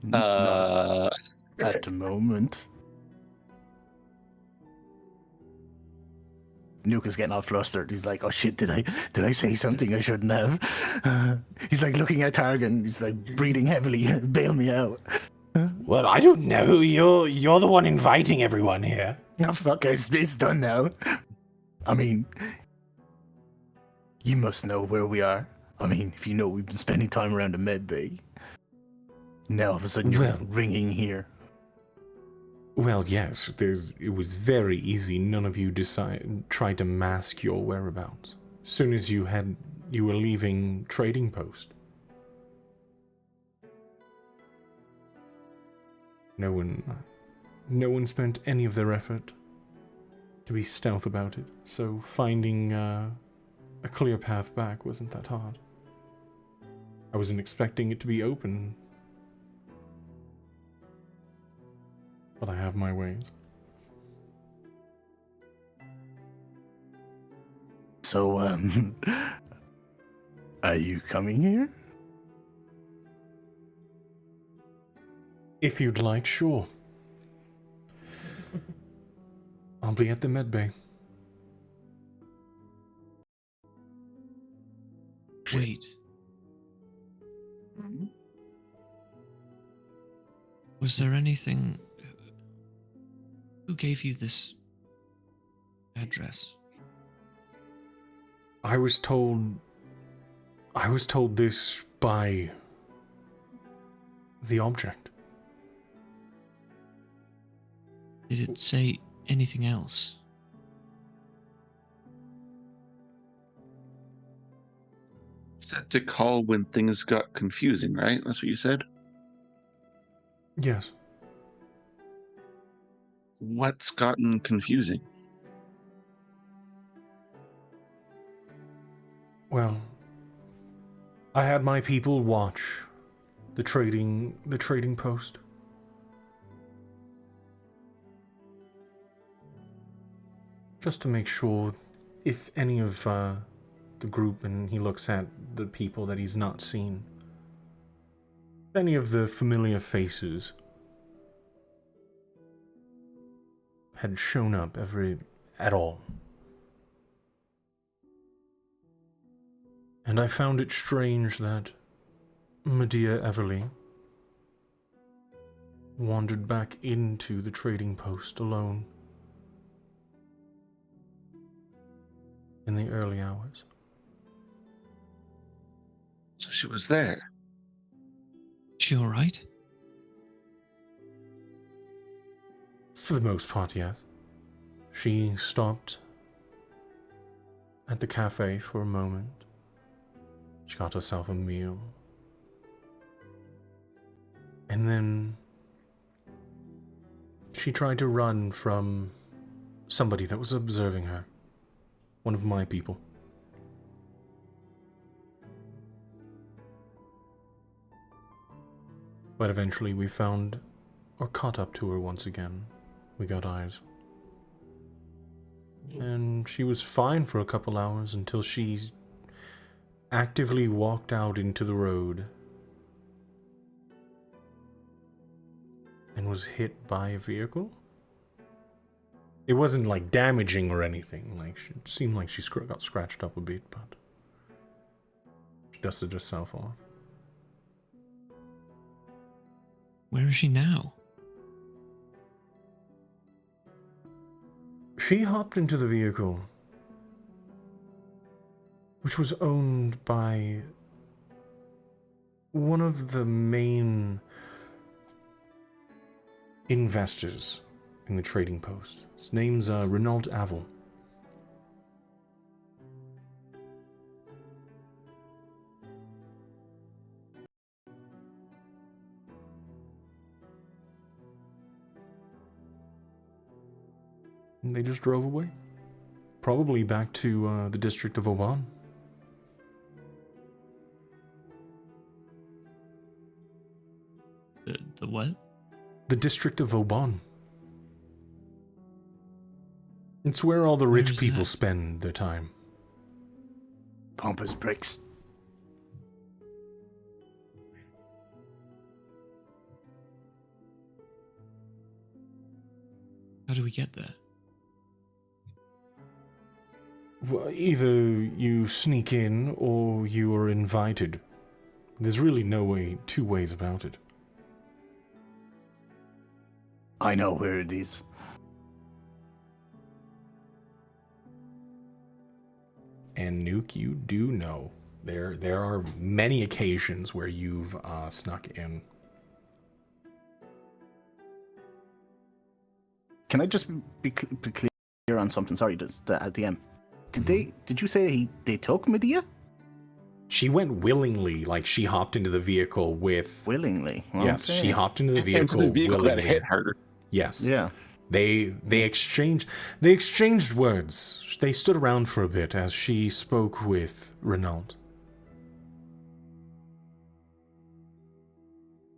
Not at the moment. Nuke is getting all flustered. He's like, "Oh shit! Did I say something I shouldn't have?" He's like looking at Targon. He's like breathing heavily. Bail me out. Well, I don't know. You're the one inviting everyone here. Oh fuck! It's done now. I mean, you must know where we are. I mean, if you know we've been spending time around the med bay. Now all of a sudden you're Well- ringing here. Well, yes, it was very easy. None of you tried to mask your whereabouts. As soon as you were leaving Trading Post. No one spent any of their effort to be stealth about it, so finding a clear path back wasn't that hard. I wasn't expecting it to be open, but I have my ways. So, are you coming here? If you'd like, sure. I'll be at the medbay. Wait. Was there anything... Who gave you this address? I was told this by the object. Did it say anything else? Set to call when things got confusing, right? That's what you said? Yes. What's gotten confusing? Well, I had my people watch the trading post. Just to make sure if any of the group, and he looks at the people that he's not seen, any of the familiar faces had shown up at all. And I found it strange that Medea Everly wandered back into the trading post alone in the early hours. So she was there. She all right? For the most part, yes. She stopped at the cafe for a moment. She got herself a meal. And then she tried to run from somebody that was observing her. One of my people. But eventually we found, or caught up to her once again. We got eyes. And she was fine for a couple hours until she actively walked out into the road and was hit by a vehicle. It wasn't like damaging or anything. Like, it seemed like she got scratched up a bit, but she dusted herself off. Where is she now? She hopped into the vehicle, which was owned by one of the main investors in the trading post. His name's Renault Avel. And they just drove away. Probably back to the district of Oban. The what? The district of Oban. It's where all the rich Where's people that? spend their time. Pompous bricks. How do we get there? Well, either you sneak in or you are invited. There's really two ways about it. I know where it is. And Nuke, you do know. There are many occasions where you've snuck in. can I just be clear on something? Sorry, just at the end. Did you say they took Medea? She went willingly, like she hopped into the vehicle with. Willingly. Yes, Okay. she hopped into the vehicle. Into the vehicle willingly. that hit her. Yes. Yeah. They exchanged words. They stood around for a bit as she spoke with Renault.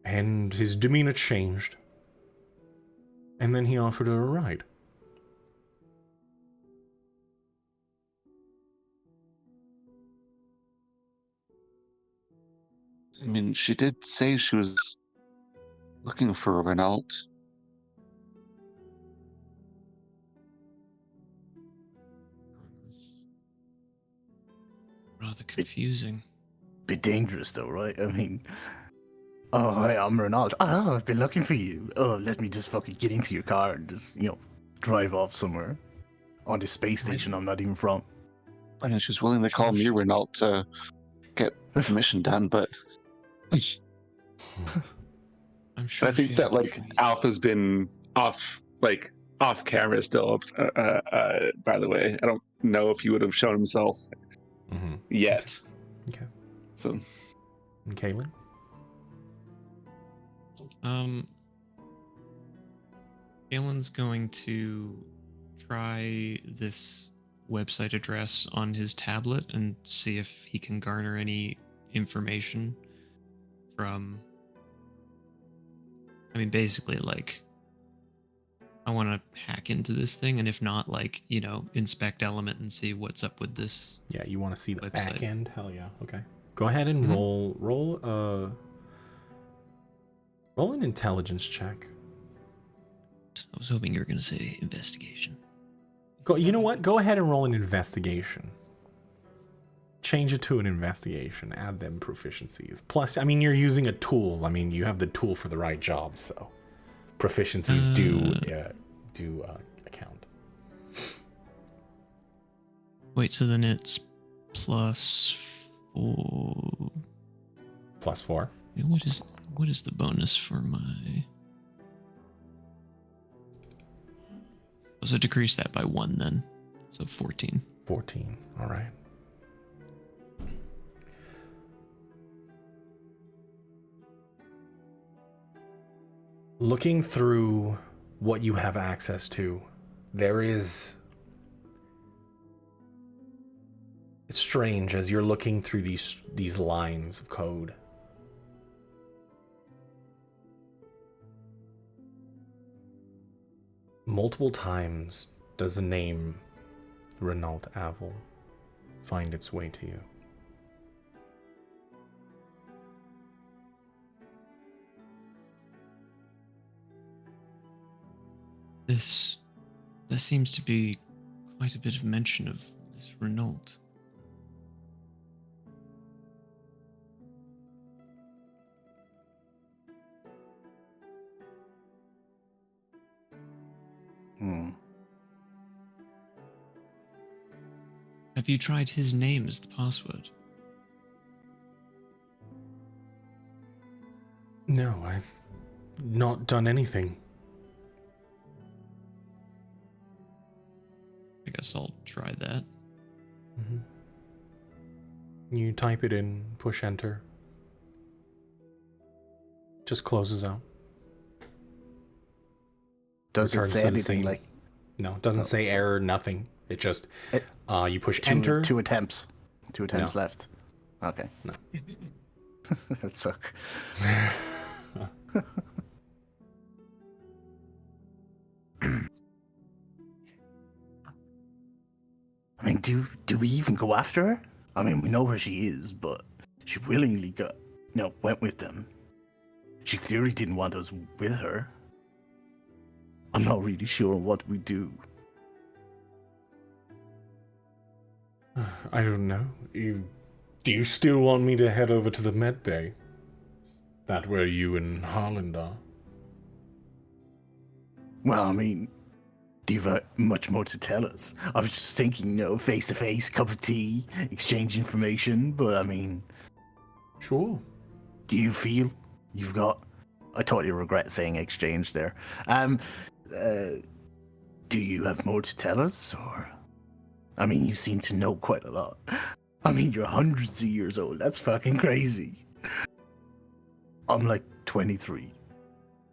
And his demeanor changed. And then he offered her a ride. I mean, she did say she was looking for Renault. Rather confusing. Bit dangerous though, right? I mean, oh, hi, I'm Ronald. Oh, I've been looking for you. Oh, let me just fucking get into your car and just, drive off somewhere on this space station I'm not even from. I mean, she was willing to call me Renault to get the mission done, but I'm sure. I think that Alpha's been off camera still. By the way, I don't know if he would have shown himself yet. Okay. So, And Kaylin? Galen's going to try this website address on his tablet and see if he can garner any information from. I mean, basically, I want to hack into this thing, and if not, inspect Element and see what's up with this. Yeah, you want to see the website. back end? Hell yeah. Okay. Go ahead and roll an intelligence check. I was hoping you were going to say investigation. You know what? Go ahead and roll an investigation. Change it to an investigation. Add them proficiencies. Plus, I mean, you're using a tool. I mean, you have the tool for the right job, so proficiencies do account. Wait, so then it's +4. +4. Yeah, what is the bonus for my? So decrease that by 1 then. So 14. 14. All right. Looking through what you have access to, it's strange as you're looking through these lines of code. Multiple times does the name Renault Avel find its way to you. There seems to be quite a bit of mention of this Renault. Have you tried his name as the password? No, I've not done anything. I guess I'll try that. You type it in, push enter. Just closes out. Does it Returns say to the anything same- like No, it doesn't say error, nothing. It just, you push two, enter. two attempts? Two attempts No. left. Okay. No. That suck. I mean, do we even go after her? I mean, we know where she is, but she willingly went with them. She clearly didn't want us with her. I'm not really sure what we do. I don't know. Do you still want me to head over to the med bay? Is that where you and Harland are? Well, I mean, do you have much more to tell us? I was just thinking, face to face, cup of tea, exchange information, but I mean... Sure. Do you feel you've got... I totally regret saying exchange there. do you have more to tell us, or? I mean, you seem to know quite a lot. I mean, you're hundreds of years old. That's fucking crazy. I'm like 23.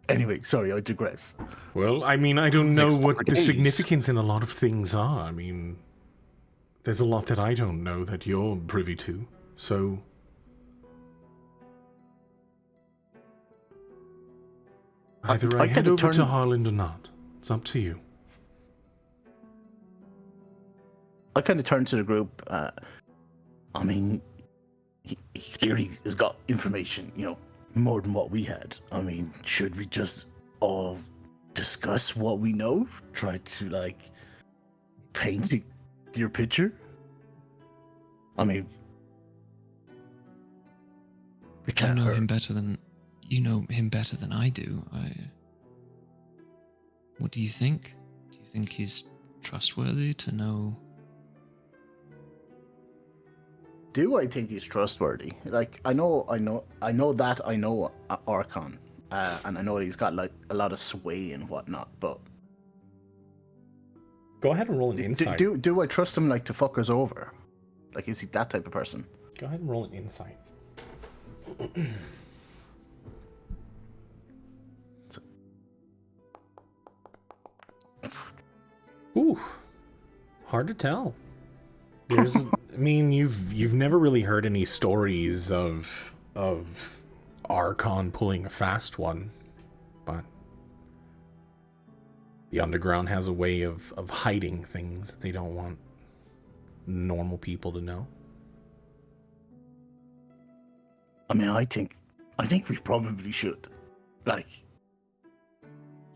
Anyway, sorry, I digress. Well, I mean, I don't know Like 4 what the days. significance in a lot of things are. I mean, there's a lot that I don't know that you're privy to. So, either I head kinda over to turn- Harland or not. It's up to you. I kind of turned to the group. I mean, he clearly has got information, more than what we had. I mean, should we just all discuss what we know? Try to, paint your picture? I mean, it You can't know hurt. him better than I do. What do you think? Do you think he's trustworthy to know? Do I think he's trustworthy? I know Archon, and I know that he's got a lot of sway and whatnot. But Go ahead and roll an insight. do I trust him to fuck us over? Is he that type of person? Go ahead and roll an insight. Ooh, hard to tell. There's, I mean, you've never really heard any stories of Archon pulling a fast one, but the underground has a way of hiding things that they don't want normal people to know. I mean, I think we probably should.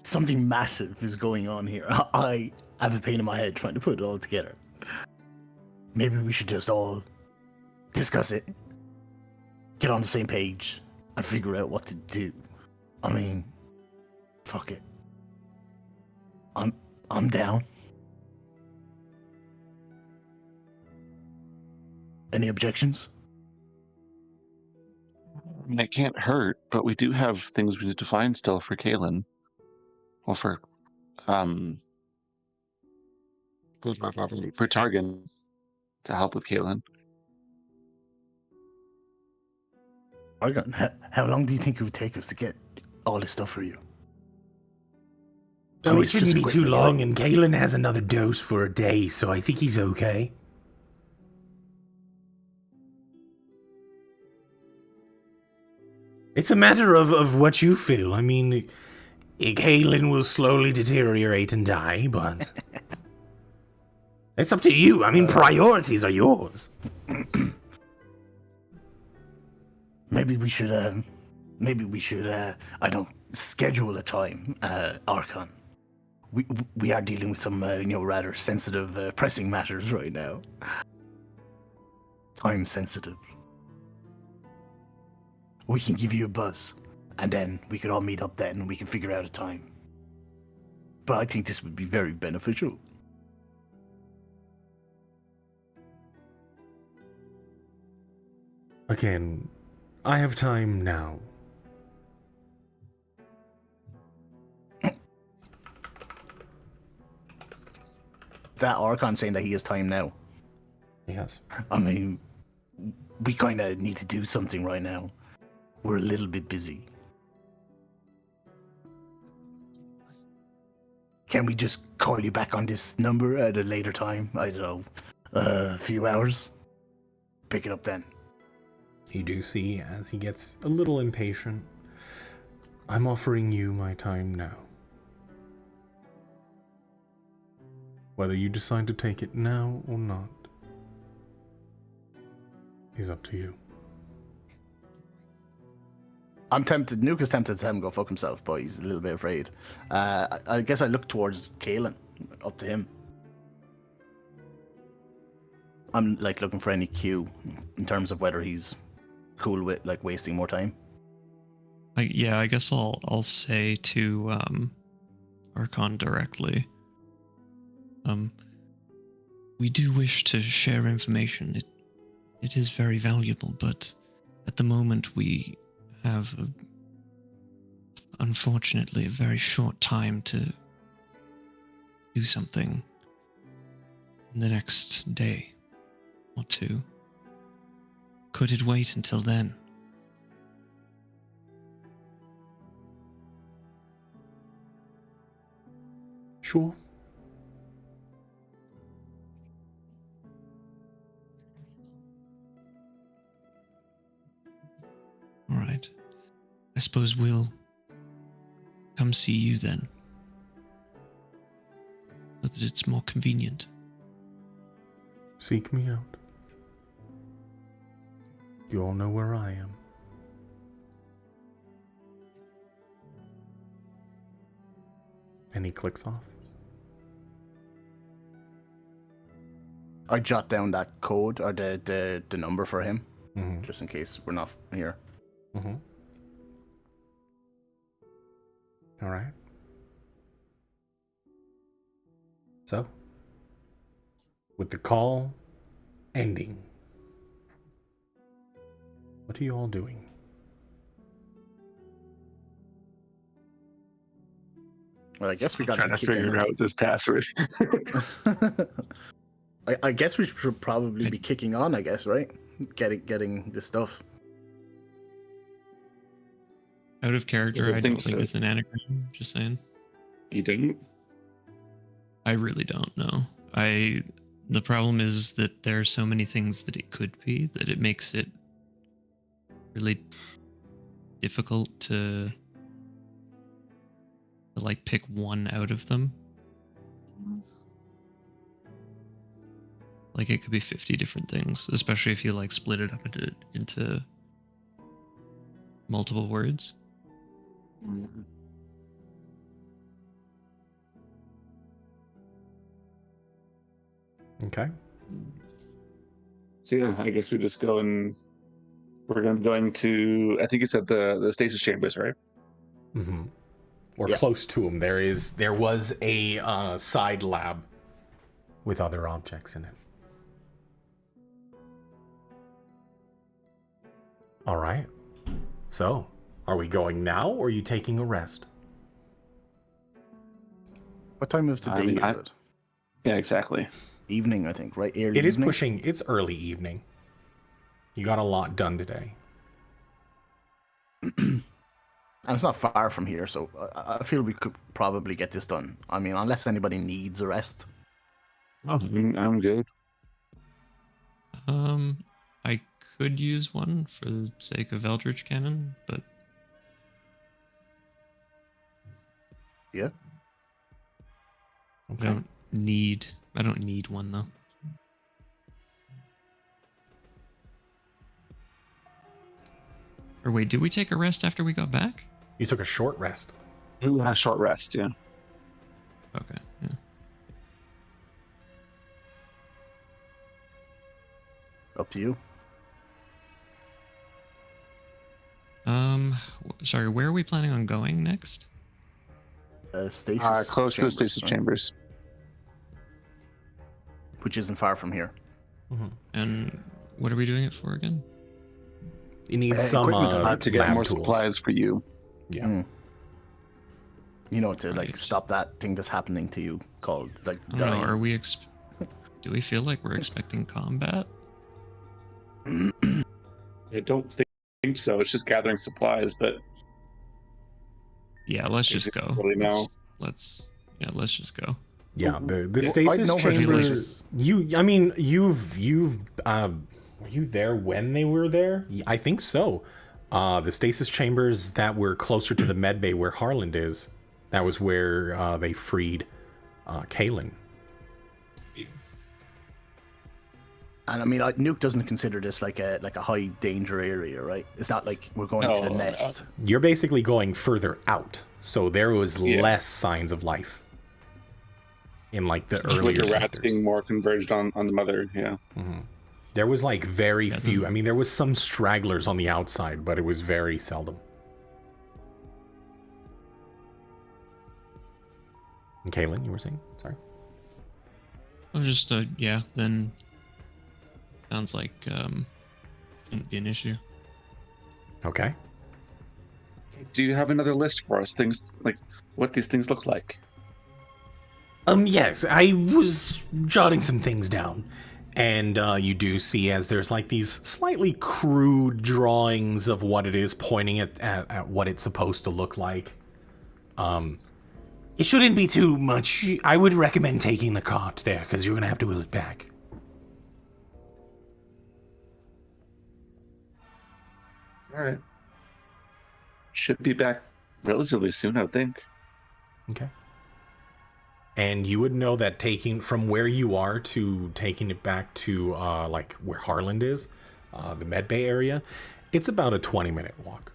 Something massive is going on here. I have a pain in my head trying to put it all together. Maybe we should just all discuss it, get on the same page, and figure out what to do. I mean, fuck it. I'm down. Any objections? I mean, it can't hurt, but we do have things we need to find still for Kaelin. Well, for Targan to help with Kaelin. Argon, how long do you think it would take us to get all this stuff for you? I Oh, mean, it it's shouldn't just be too equipment, long, right? and Galen has another dose for a day, so I think he's okay. It's a matter of what you feel. I mean, Galen will slowly deteriorate and die, but it's up to you. I mean, priorities are yours. Maybe we should, I don't schedule a time, Archon. We are dealing with some, rather sensitive, pressing matters right now. Time sensitive. We can give you a buzz, and then we could all meet up then, and we can figure out a time. But I think this would be very beneficial. Again, I have time now. That Archon saying that he has time now. Yes. I mean, we kind of need to do something right now. We're a little bit busy. Can we just call you back on this number at a later time? I don't know, a few hours? Pick it up then. You do see, as he gets a little impatient, I'm offering you my time now. Whether you decide to take it now or not is up to you. I'm tempted. Nuke is tempted to have him go fuck himself, but he's a little bit afraid. I guess I look towards Kaelin, up to him. I'm looking for any cue in terms of whether he's cool with wasting more time. I guess I'll say to Archon directly. We do wish to share information. It is very valuable, but at the moment we have, unfortunately, a very short time to do something in the next day or two. Could it wait until then? Sure. All right. I suppose we'll come see you then, so that it's more convenient. Seek me out. You all know where I am. And he clicks off. I jot down that code or the number for him, Mm-hmm. just in case we're not here. Mm-hmm. All right. So, with the call ending, what are you all doing? Well, I guess we I'm got trying to figure out this password. I guess we should probably be kicking on. I guess, right? Getting the stuff. Out of character, I don't think so. it's an anagram. Just saying. You didn't? I really don't know. The problem is that there are so many things that it could be that it makes it really difficult to like pick one out of them. Like it could be 50 different things, especially if you like split it up into multiple words. Okay. So yeah, I guess we just go and we're going to. I think you said the stasis chambers, right? Mm-hmm. Or Yeah. close to him. There was a side lab with other objects in it. All right. So, are we going now, or are you taking a rest? What time of the I day mean, is it? Yeah, exactly. Evening, I think, right? Early It is evening? pushing. It's early evening. You got a lot done today. And it's not far from here, so I feel we could probably get this done. I mean, unless anybody needs a rest. Oh, I'm good. I could use one for the sake of Eldritch Cannon, but Yeah. I don't need one though. Or wait, did we take a rest after we got back? You took a short rest. We had a short rest, yeah. Okay, yeah. Up to you. Sorry, where are we planning on going next? Stasis. Close to the chambers, stasis right? chambers. Which isn't far from here. Mm-hmm. And what are we doing it for again? It needs some equipment To get lab more tools. supplies for you. Yeah. Mm. You know, to like Right. stop that thing that's happening to you called like I don't know, dying. are we do we feel like we're expecting combat? I don't think so. It's just gathering supplies, but Yeah, let's just go. Really now. Let's just go. Yeah, the Well, stasis I'd know where chamber. stasis- You've were you there when they were there? I think so. The stasis chambers that were closer to the med bay where Harland is, that was where they freed Kalen. And I mean, Nuke doesn't consider this like a high danger area, right? It's not like we're going to the No, nest. You're basically going further out, so there was Yeah. less signs of life in like the like earlier the rats sectors. being more converged on the mother, yeah. Mhm. There was like very Yeah, few. then- I mean, there was some stragglers on the outside, but it was very seldom. And Kaylin, you were saying? Sorry. Oh, just yeah. Then sounds like shouldn't be an issue. Okay. Do you have another list for us? Things like what these things look like? Yes, I was jotting some things down. And you do see as there's like these slightly crude drawings of what it is, pointing at what it's supposed to look like. It shouldn't be too much. I would recommend taking the cart there, because you're going to have to wheel it back. All right. Should be back relatively soon, I would think. Okay. And you would know that taking from where you are to taking it back to like where Harland is, the Med Bay area, it's about a 20-minute walk.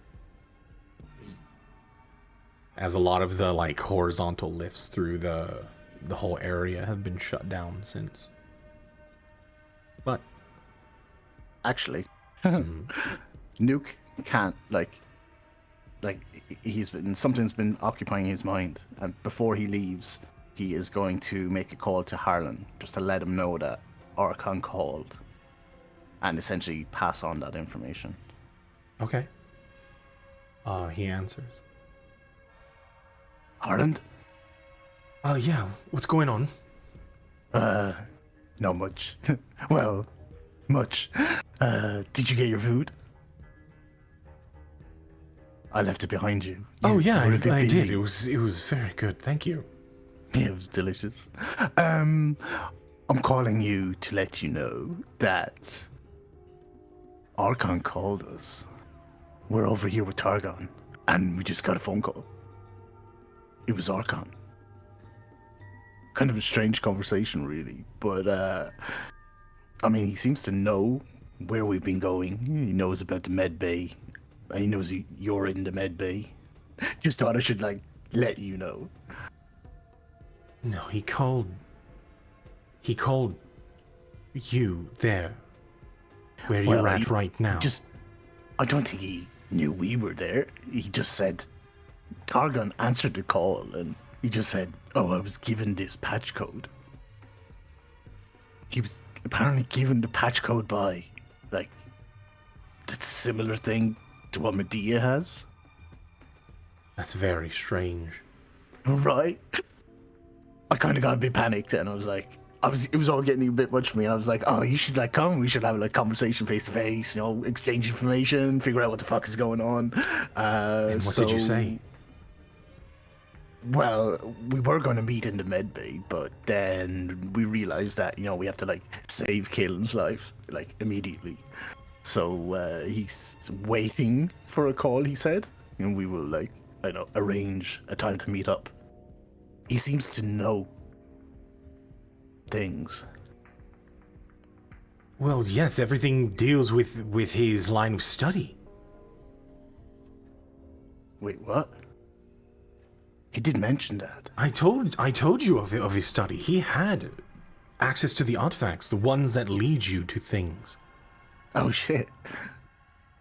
As a lot of the like horizontal lifts through the whole area have been shut down since. But Actually, Nuke can't something's been occupying his mind, and before he leaves, he is going to make a call to Harlan just to let him know that Archon called, and essentially pass on that information. okay. He answers. Harlan? Yeah, what's going on? Not much. Well, much. Did you get your food? I left it behind you. Oh yeah, were a bit I busy. did. It was very good. Thank you. Yeah, it was delicious. I'm calling you to let you know that Archon called us. We're over here with Targon, and we just got a phone call. It was Archon. Kind of a strange conversation, really, but I mean, he seems to know where we've been going. He knows about the Med Bay. He knows you're in the Med Bay. Just thought I should, let you know. No, he called you there, where Well, you're at right now. I don't think he knew we were there. He just said, Targon answered the call, and he just said, oh, I was given this patch code. He was apparently given the patch code by, that similar thing to what Medea has. That's very strange. Right? I kind of got a bit panicked, and I was like, it was all getting a bit much for me, and I was like, oh, you should come, we should have a conversation face to face, exchange information, figure out what the fuck is going on. And what did you say? Well, we were going to meet in the Med Bay, but then we realized that, we have to save Kaelin's life, immediately. So he's waiting for a call, he said, and we will arrange a time to meet up. He seems to know things. Well, yes, everything deals with his line of study. Wait, what? He did mention that. I told you of his study. He had access to the artifacts, the ones that lead you to things. Oh shit.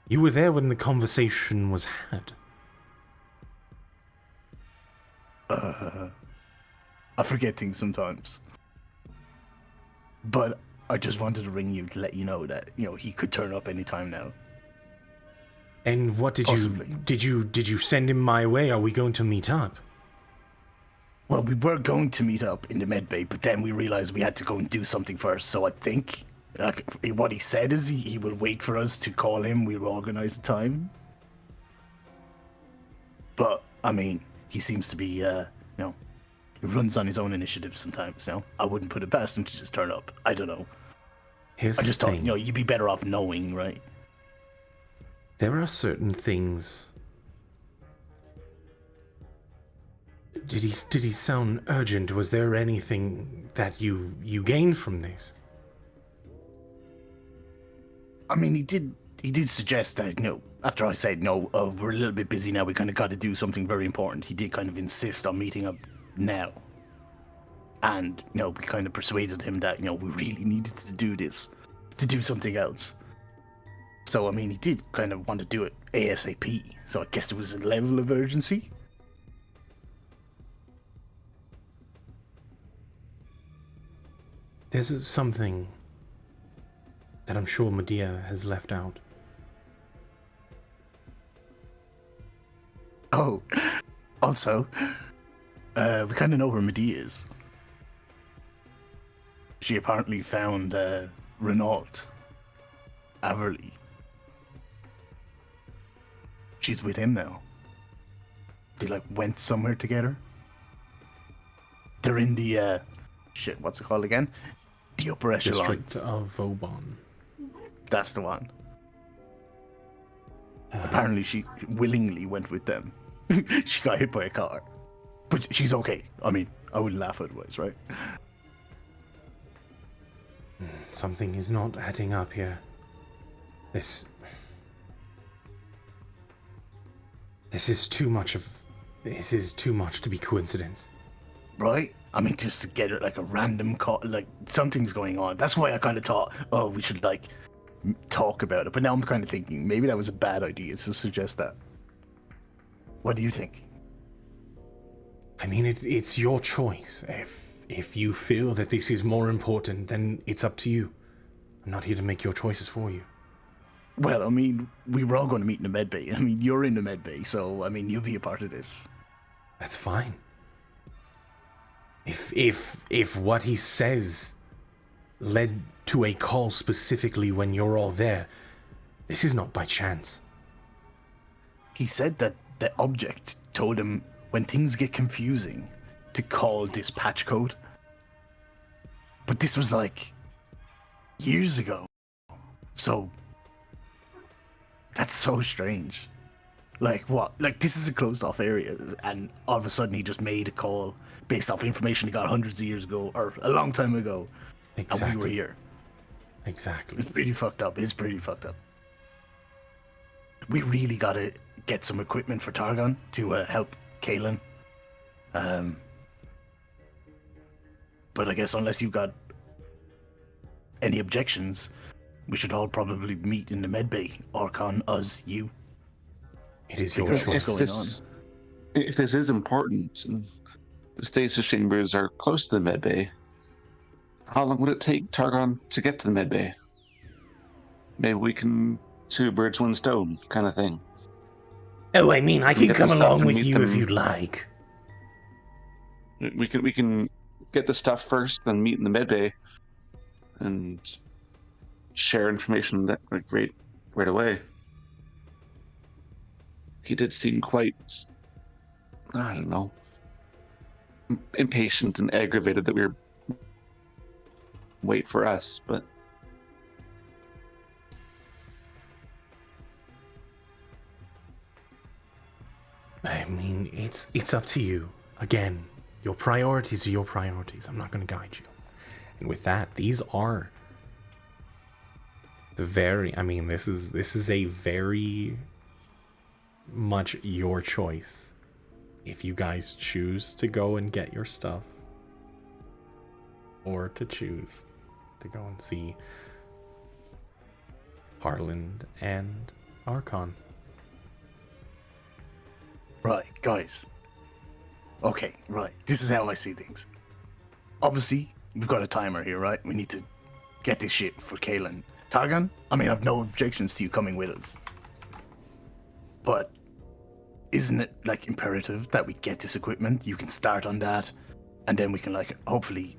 You were there when the conversation was had. I forget things sometimes. But I just wanted to ring you to let you know that, he could turn up anytime now. And what did Possibly. did you send him my way? Are we going to meet up? Well, we were going to meet up in the Med Bay, but then we realized we had to go and do something first. So I think what he said is he will wait for us to call him. We'll organize the time. But I mean, he seems to be, he runs on his own initiative sometimes. I wouldn't put it past him to just turn up. I don't know. Here's I the just thing. thought, you'd be better off knowing, right? There are certain things. Did he sound urgent? Was there anything that you gained from this? I mean, he did suggest that, after I said, no, we're a little bit busy now, we kind of got to do something very important. He did kind of insist on meeting up now. And, we kind of persuaded him that, we really needed to do this, to do something else. So, I mean, he did kind of want to do it ASAP. So I guess there was a level of urgency. There's something that I'm sure Medea has left out. Oh, also, we kind of know where Medea is. she apparently found Renault Averly. She's with him now. They like went somewhere together. They're in the shit. What's it called again? The upper echelons. District of Vauban. That's the one. Apparently, she willingly went with them. She got hit by a car, but she's okay. I mean, I wouldn't laugh otherwise, right? Something is not adding up here. This is too much of... This is too much to be coincidence. Right? I mean, just to get it like a random call, like something's going on. That's why I kind of thought, oh, we should like talk about it. But now I'm kind of thinking maybe that was a bad idea to suggest that. What do you think? I mean, it's your choice. If you feel that this is more important, then it's up to you. I'm not here to make your choices for you. Well, I mean, we were all going to meet in the med bay. I mean, you're in the med bay, so I mean, you'll be a part of this. That's fine. If what he says led to a call specifically when you're all there, this is not by chance. He said that the object told him when things get confusing to call this patch code. But this was like years ago. So that's so strange. Like what? Like this is a closed off area and all of a sudden he just made a call based off information he got hundreds of years ago or a long time ago. Exactly. And we were here. Exactly. It's pretty fucked up. It's pretty fucked up. We really gotta get some equipment for Targon to help Kaelin. But I guess unless you've got any objections, we should all probably meet in the medbay. Orcon, us, you. It is your Figure out choice. what's going on. If this is important, and the stasis chambers are close to the medbay, how long would it take Targon to get to the medbay? Maybe we can two birds, one stone kind of thing. Oh, I mean, I can Get come the stuff along and with meet you if them. you'd like. We can get the stuff first, then meet in the medbay, and share information that like right away. He did seem quite, I don't know, impatient and aggravated that we were wait for us, but I mean, it's up to you. Again, your priorities are your priorities. I'm not going to guide you. And with that, these are the very... I mean, this is a very much your choice. If you guys choose to go and get your stuff, or to choose to go and see Harland and Archon. Right, guys. Okay, right. This is how I see things. Obviously, we've got a timer here, right? We need to get this shit for Kaelin. Targon, I mean, I've no objections to you coming with us. But isn't it, like, imperative that we get this equipment? You can start on that, and then we can, like, hopefully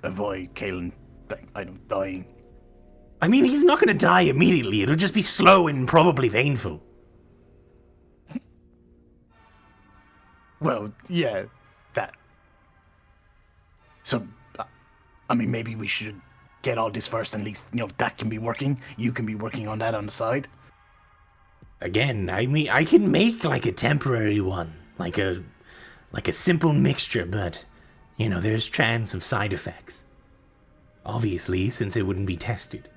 avoid Kaelin, like, I don't know, dying. I mean, he's not going to die immediately. It'll just be slow and probably painful. Well, yeah, that. So, I mean, maybe we should get all this first, and at least, you know, that can be working. You can be working on that on the side. Again, I mean, I can make like a temporary one, like a simple mixture, but you know, there's chance of side effects. Obviously, since it wouldn't be tested.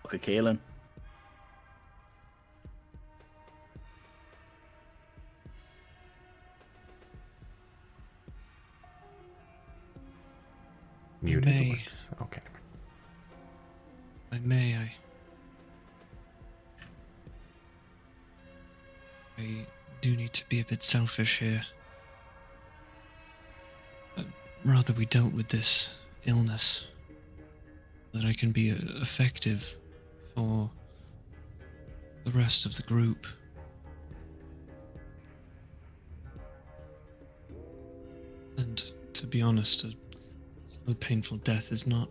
Okay, Kaelin. Muted. may. or just- Okay. I may, I do need to be a bit selfish here. Rather we dealt with this illness, that I can be effective for the rest of the group. And To be honest, a slow, painful death is not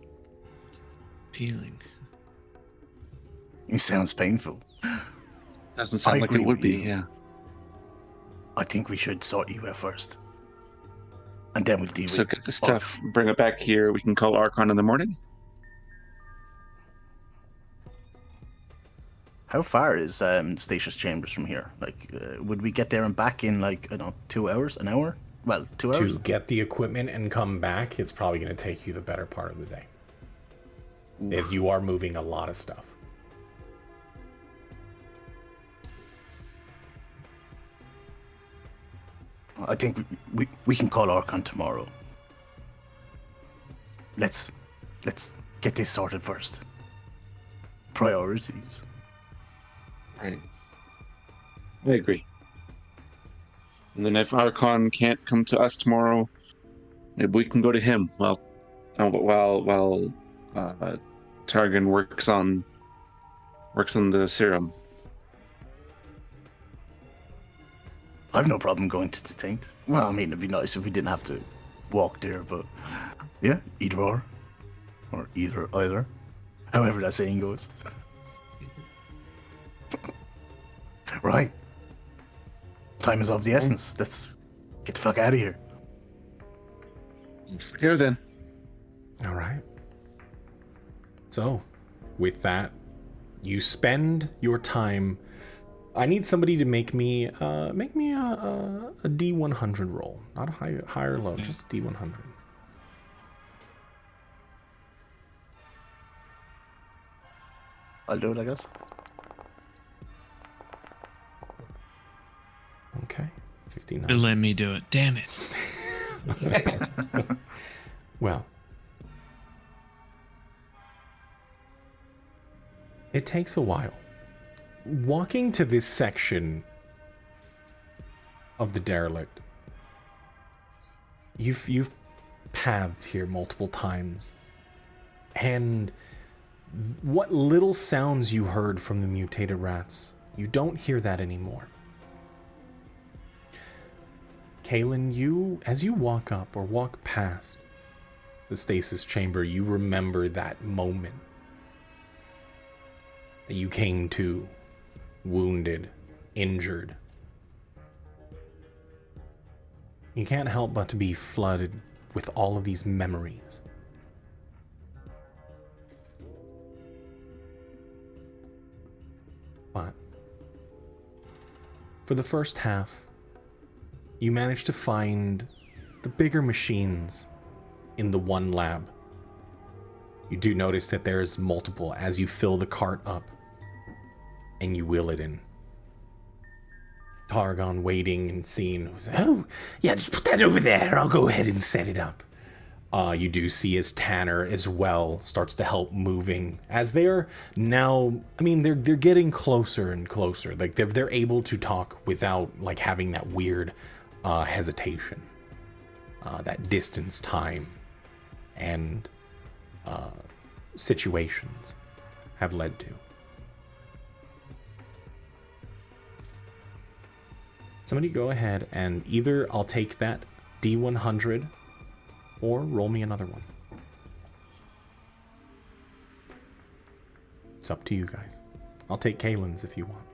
appealing. It sounds painful. Doesn't sound like it agree would with be. you. Yeah. I think we should sort you out first. And then we'll deal So with get the stuff, bring it back here. We can call Archon in the morning. How far is Stasis Chambers from here? Like, would we get there and back in, like, I don't know, 2 hours? An hour? Well, 2 hours? To get the equipment and come back, it's probably going to take you the better part of the day. As you are moving a lot of stuff. I think we can call Archon tomorrow. Let's get this sorted first. Priorities. Right. I agree. And then if Archon can't come to us tomorrow, maybe we can go to him while Targan works on the serum. I've no problem going to the taint. Well, I mean, it'd be nice if we didn't have to walk there, but yeah, either or either. However that saying goes. Right. Time is of the essence. Let's get the fuck out of here. Here then. All right. So, with that, you spend your time. I need somebody to make me a D100 roll, not a high or low, just a D100. I'll do it, I guess. Okay, 59. But let me do it. Damn it. Well, it takes a while. Walking to this section of the derelict, you've pathed here multiple times, and what little sounds you heard from the mutated rats, you don't hear that anymore. Kaylin, as you walk up or walk past the stasis chamber, you remember that moment that you came to, wounded, injured. You can't help but to be flooded with all of these memories. But for the first half, you managed to find the bigger machines in the one lab. You do notice that there's multiple as you fill the cart up and you wheel it in. Targon waiting and seeing, oh, yeah, just put that over there. I'll go ahead and set it up. You do see as Tanner as well starts to help moving as they're now, I mean, they're getting closer and closer. Like they're able to talk without like having that weird hesitation, that distance, time, and situations have led to. Somebody go ahead and either I'll take that D100 or roll me another one. It's up to you guys. I'll take Kaylin's if you want.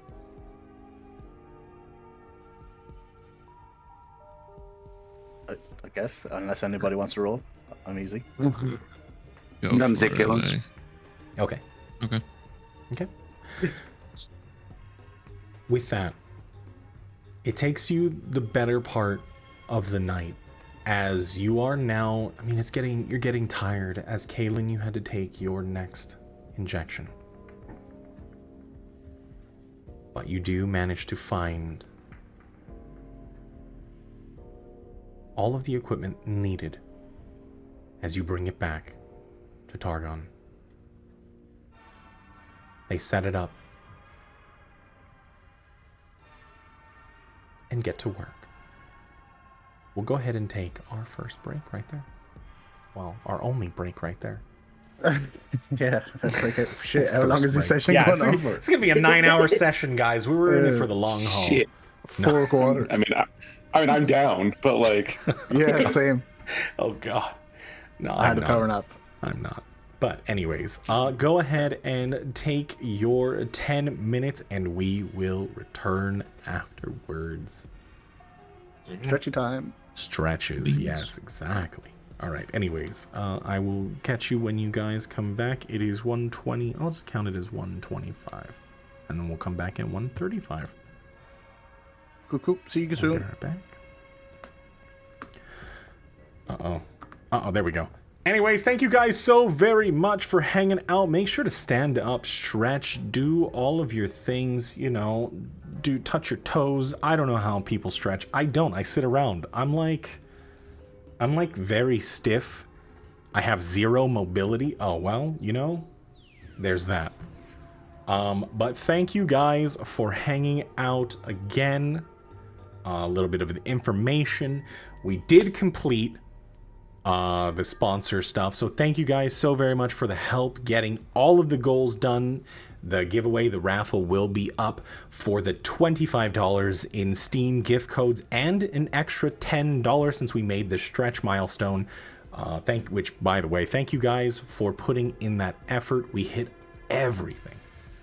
I guess, unless anybody wants to roll. I'm easy. Go None for take it, Kaylin's. Okay. Okay. Okay. With that, it takes you the better part of the night as you are now, I mean, you're getting tired as Kaylin, you had to take your next injection. But you do manage to find all of the equipment needed as you bring it back to Targon. They set it up and get to work. We'll go ahead and take our first break right there. Well, our only break right there. Yeah, that's like shit. How long is this session Yeah, going on it's, for? it's gonna be a 9-hour session, guys. We were in it for the long haul. Shit. 4 quarters. I mean, I'm down, but like, Yeah, same. Oh God. No, I had I'm to not. power nap. I'm not. But anyways, go ahead and take your 10 minutes, and we will return afterwards. Stretchy time. Stretches, Please. yes, exactly. All right. Anyways, I will catch you when you guys come back. It is 1:20. I'll just count it as 1:25, and then we'll come back at 1:35. Cool. See you We'll soon. be right back. Uh-oh, there we go. Anyways, thank you guys so very much for hanging out. Make sure to stand up, stretch, do all of your things, touch your toes. I don't know how people stretch. I don't. I sit around. I'm like very stiff. I have zero mobility. Oh, well, there's that. But thank you guys for hanging out again. A little bit of the information. We did complete the sponsor stuff. So thank you guys so very much for the help getting all of the goals done. The giveaway, the raffle will be up for the $25 in Steam gift codes and an extra $10 since we made the stretch milestone. Which, by the way, thank you guys for putting in that effort. We hit everything.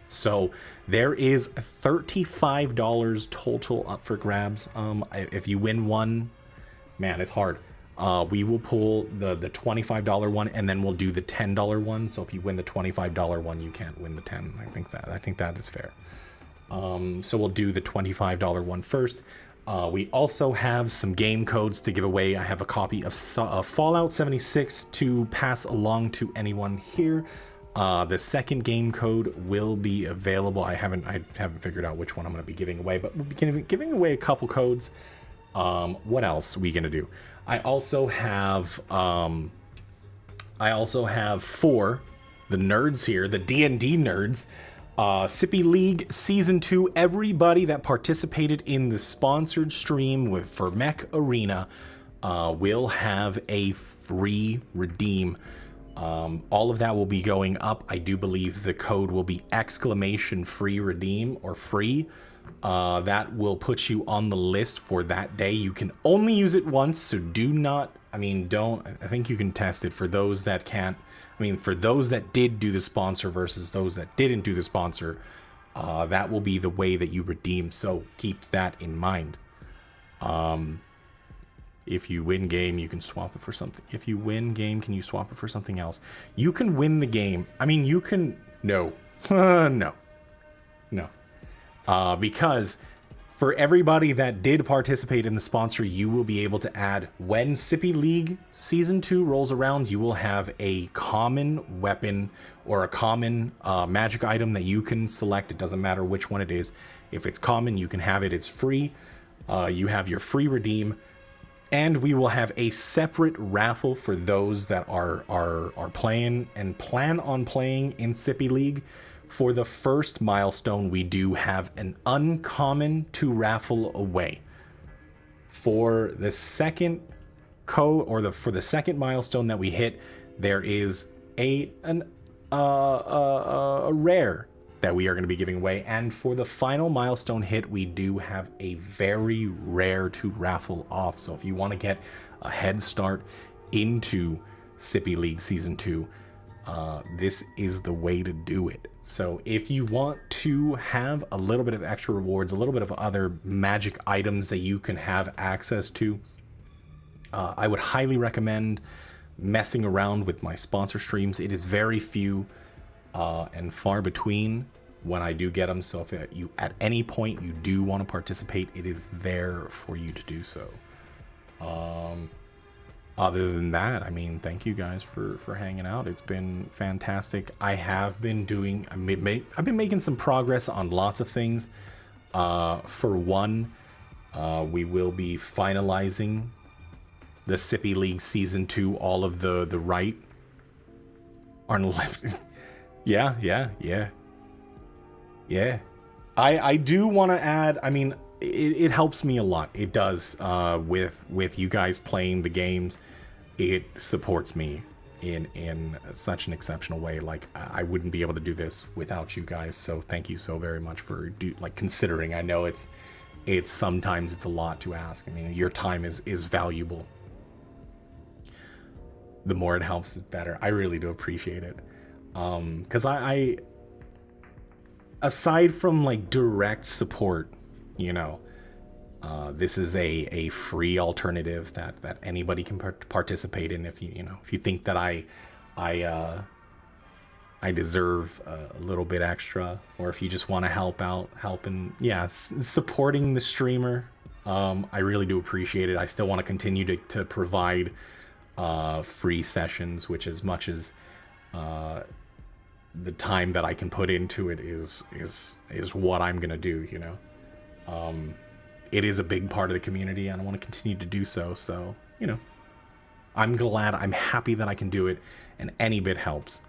So there is $35 total up for grabs. If you win one, man, it's hard. We will pull the $25 one, and then we'll do the $10 one. So if you win the $25 one, you can't win the 10. I think that is fair. So we'll do the $25 one first. We also have some game codes to give away. I have a copy of Fallout 76 to pass along to anyone here. The second game code will be available. I haven't figured out which one I'm going to be giving away, but we'll be giving away a couple codes. What else are we gonna do? I also have for the nerds here, the D&D nerds, Sippy League Season 2. Everybody that participated in the sponsored stream for Mech Arena will have a free redeem. All of that will be going up. I do believe the code will be !free redeem or free. That will put you on the list for that day. You can only use it once, so I think you can test it for those that can't. For those that did do the sponsor versus those that didn't do the sponsor, that will be the way that you redeem, so keep that in mind. If you win game, you can swap it for something. If you win game, can you swap it for something else? You can win the game. No. No. Because for everybody that did participate in the sponsor, you will be able to add, when Sippy League Season 2 rolls around, you will have a common weapon or a common magic item that you can select. It doesn't matter which one it is. If it's common, you can have it. It's free. You have your free redeem. And we will have a separate raffle for those that are playing and plan on playing in Sippy League. For the first milestone, we do have an uncommon to raffle away. For the second for the second milestone that we hit, there is a rare that we are going to be giving away. And for the final milestone hit, we do have a very rare to raffle off. So if you want to get a head start into Sippy League Season 2, this is the way to do it. So if you want to have a little bit of extra rewards, a little bit of other magic items that you can have access to, I would highly recommend messing around with my sponsor streams. It is very few and far between when I do get them. So if you at any point you do want to participate, it is there for you to do so. Other than that, thank you guys for hanging out. It's been fantastic. I've been making some progress on lots of things. For one, we will be finalizing the Sippy League Season 2, all of the right on left. Yeah. I do want to add, it helps me a lot. It does, with you guys playing the games. It supports me in such an exceptional way. Like, I wouldn't be able to do this without you guys. So thank you so very much for considering. I know it's sometimes it's a lot to ask. Your time is valuable. the more it helps, the better. I really do appreciate it. Because I aside from like direct support, you know, this is a free alternative that anybody can participate in. If you think that I deserve a little bit extra, or if you just want to help and supporting the streamer, I really do appreciate it. I still want to continue to provide free sessions, which as much as the time that I can put into it is what I'm gonna do, you know. It is a big part of the community, and I want to continue to do so. So, you know, I'm happy that I can do it, and any bit helps.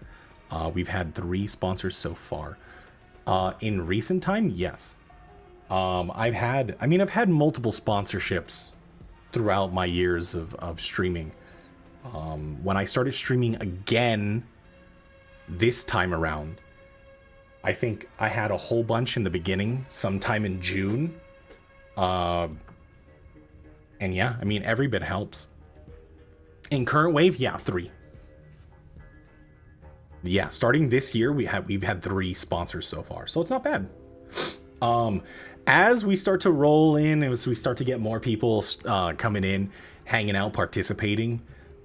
We've had 3 sponsors so far. In recent time, yes. I've had multiple sponsorships throughout my years of streaming. When I started streaming again this time around, I think I had a whole bunch in the beginning, sometime in June. And yeah, I mean, every bit helps. In current wave, 3. Yeah, starting this year, we've had 3 sponsors so far, so it's not bad. As we start to roll in, as we start to get more people coming in, hanging out, participating,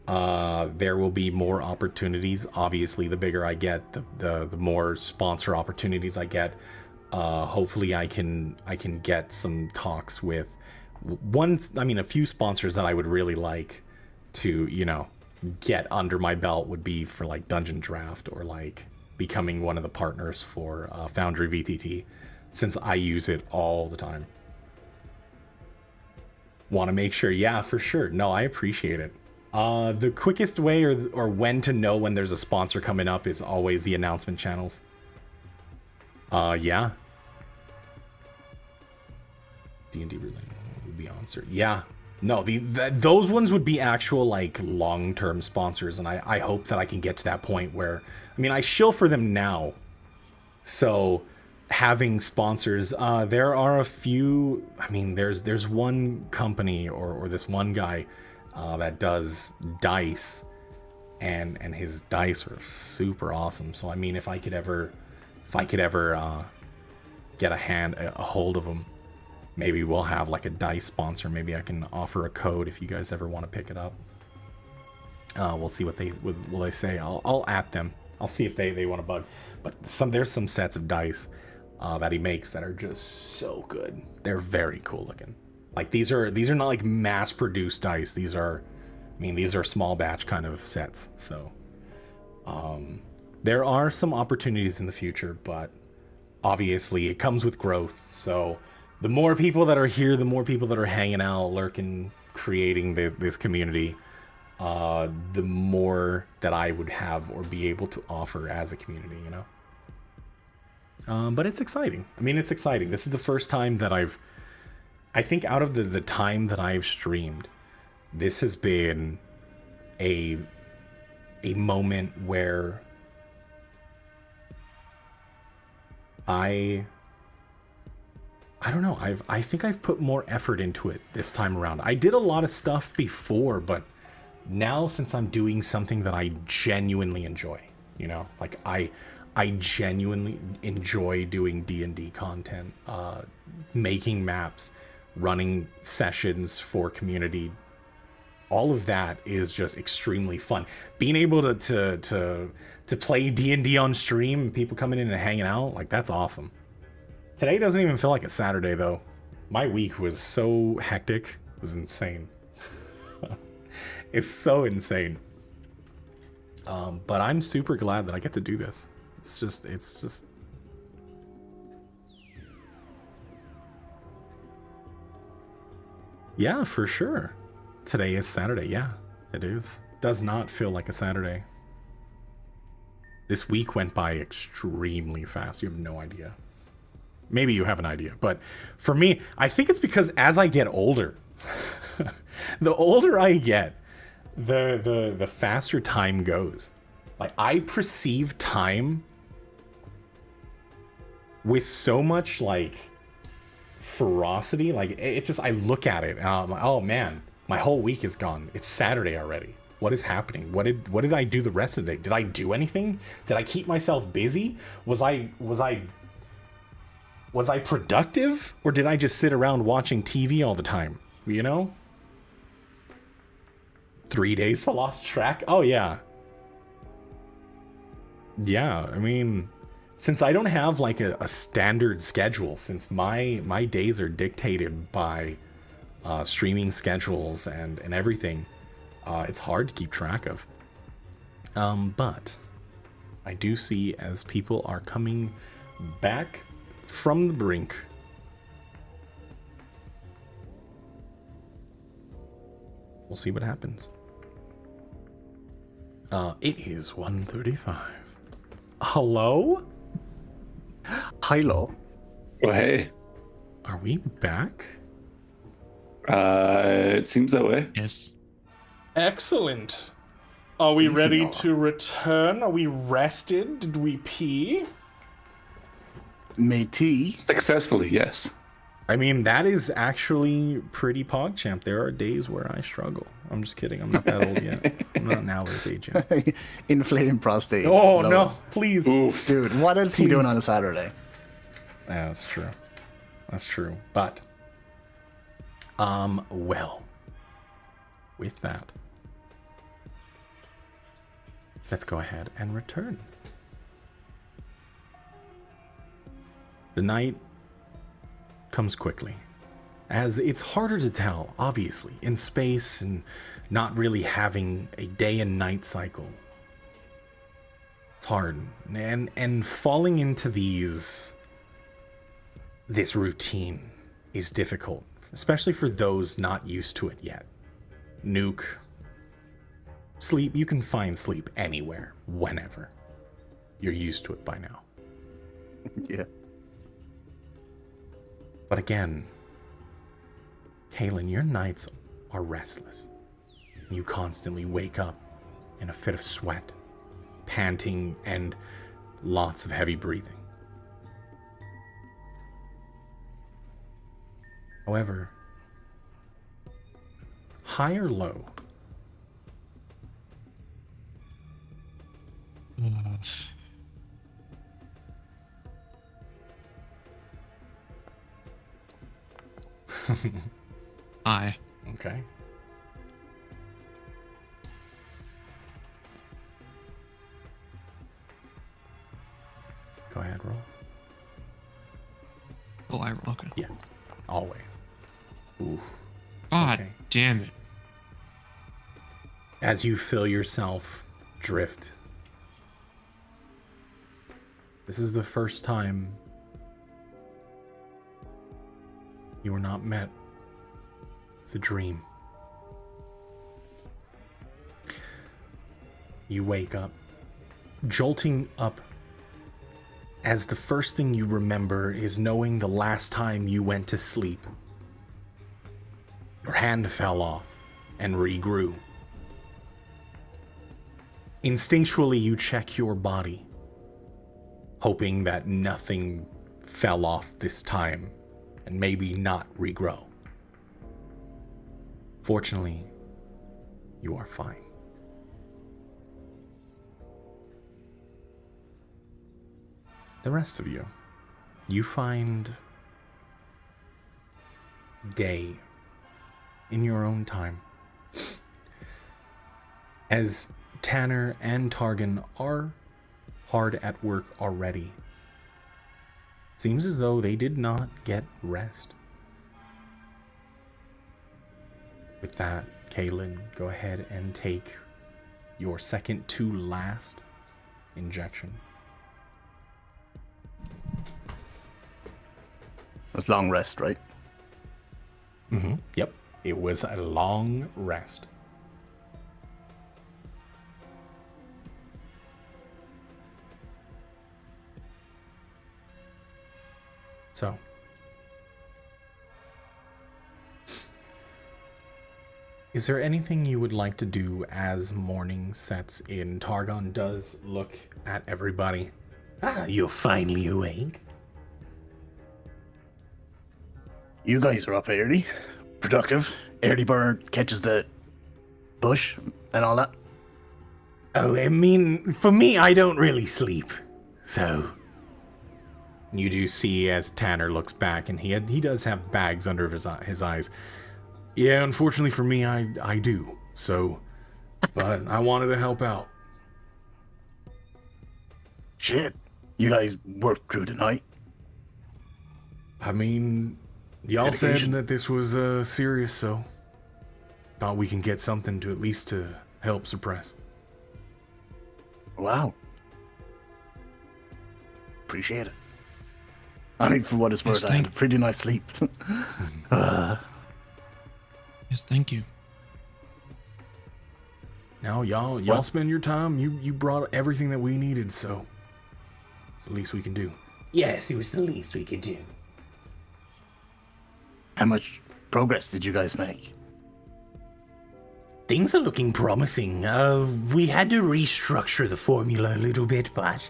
there will be more opportunities. Obviously, the bigger I get, the more sponsor opportunities I get. Hopefully I can get some talks with a few sponsors that I would really like to, you know, get under my belt would be for like Dungeon Draft, or like becoming one of the partners for Foundry VTT, since I use it all the time. Want to make sure, yeah, for sure. No, I appreciate it. The quickest way or when to know when there's a sponsor coming up is always the announcement channels. Yeah. D&D related would be answered. Yeah. No, those ones would be actual like long-term sponsors, and I hope that I can get to that point where, I mean, I shill for them now. So having sponsors, there are a few. I mean, there's one company or this one guy that does dice, and his dice are super awesome. So I mean, if I could ever get a hold of them, maybe we'll have like a dice sponsor. Maybe I can offer a code if you guys ever want to pick it up. We'll see what will they say. I'll at them. I'll see if they want to bug. But there's some sets of dice that he makes that are just so good. They're very cool looking. Like these are not like mass produced dice. These are small batch kind of sets. So there are some opportunities in the future, but obviously it comes with growth. So the more people that are here, the more people that are hanging out, lurking, creating this community, the more that I would have or be able to offer as a community, you know? But it's exciting. I mean, it's exciting. This is the first time that I think out of the time that I've streamed, this has been a moment where I don't know. I think I've put more effort into it this time around. I did a lot of stuff before, but now since I'm doing something that I genuinely enjoy, you know, like I genuinely enjoy doing D&D content, making maps, running sessions for community. All of that is just extremely fun. Being able to play D&D on stream, people coming in and hanging out, like that's awesome. Today doesn't even feel like a Saturday though. My week was so hectic. It was insane. It's so insane. But I'm super glad that I get to do this. It's just yeah, for sure. Today is Saturday. Yeah, it is. Does not feel like a Saturday. This week went by extremely fast. You have no idea. Maybe you have an idea, but for me, I think it's because as I get older, the older I get, the faster time goes. Like I perceive time with so much like ferocity. Like it just, I look at it and I'm like, oh man, my whole week is gone. It's Saturday already. What is happening? What did I do the rest of the day? Did I do anything? Did I keep myself busy? Was I productive, or did I just sit around watching TV all the time? You know? 3 days to lost track? Oh yeah. Yeah, I mean, since I don't have like a standard schedule, since my days are dictated by streaming schedules and everything, it's hard to keep track of. But I do see as people are coming back from the brink, we'll see what happens. It is 1:35. Hello? Hilo. Oh, hey. Are we back? It seems that way. Yes. Excellent. Are we Decent ready dollar. to return? Are we rested? Did we pee? Matey. Successfully, yes. I mean, that is actually pretty PogChamp. There are days where I struggle. I'm just kidding. I'm not that old yet. I'm not an Owler's age yet. Inflating prostate. Oh, Love no. it. Please. Oof. Dude, what else are you doing on a Saturday? Yeah, that's true. That's true. But, well, with that, let's go ahead and return. The night comes quickly, as it's harder to tell, obviously, in space and not really having a day and night cycle. It's hard, and falling into this routine is difficult, especially for those not used to it yet. Nuke. Sleep, you can find sleep anywhere, whenever. You're used to it by now. Yeah. But again, Kaylin, your nights are restless. You constantly wake up in a fit of sweat, panting, and lots of heavy breathing. However, high or low, Aye. okay. Go ahead, roll. Oh, I okay. Yeah, always. Ooh. God okay. damn it. As you feel yourself drift. This is the first time you were not met with a dream. You wake up, jolting up, as the first thing you remember is knowing the last time you went to sleep. Your hand fell off and regrew. Instinctually, you check your body, hoping that nothing fell off this time and maybe not regrow. Fortunately, you are fine. The rest of you, you find day in your own time. As Tanner and Targan are hard at work already. Seems as though they did not get rest. With that, Kaylin, go ahead and take your second to last injection. It was long rest, right? Mm-hmm. Yep. It was a long rest. So, is there anything you would like to do as morning sets in? Targon does look at everybody. Ah, you're finally awake. You guys are up early. Productive. Early bird catches the bush and all that? Oh, I mean, for me, I don't really sleep. So, You do see as Tanner looks back, and he does have bags under his eyes. Yeah, unfortunately for me, I do. So, but I wanted to help out. Shit. You guys worked through the night? I mean, y'all said Dedication. that this was serious, so thought we can get something to at least to help suppress. Wow. Appreciate it. I mean, for what it's worth, I had a pretty nice sleep. Yes, thank you. Now, y'all What? spend your time. You brought everything that we needed, so it's the least we can do. yes, it was the least we could do. How much progress did you guys make? Things are looking promising. We had to restructure the formula a little bit, but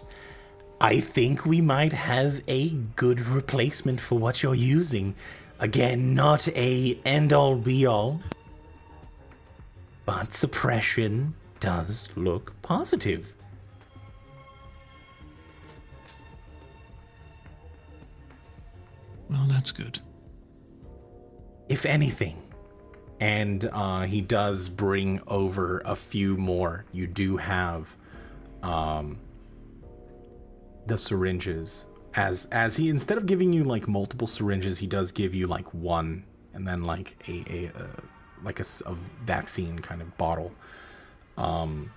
I think we might have a good replacement for what you're using. Again, not a end-all be-all, but suppression does look positive. Well, that's good. If anything, And he does bring over a few more. You do have the syringes. As he, instead of giving you like multiple syringes, he does give you like one, and then like a vaccine kind of bottle. I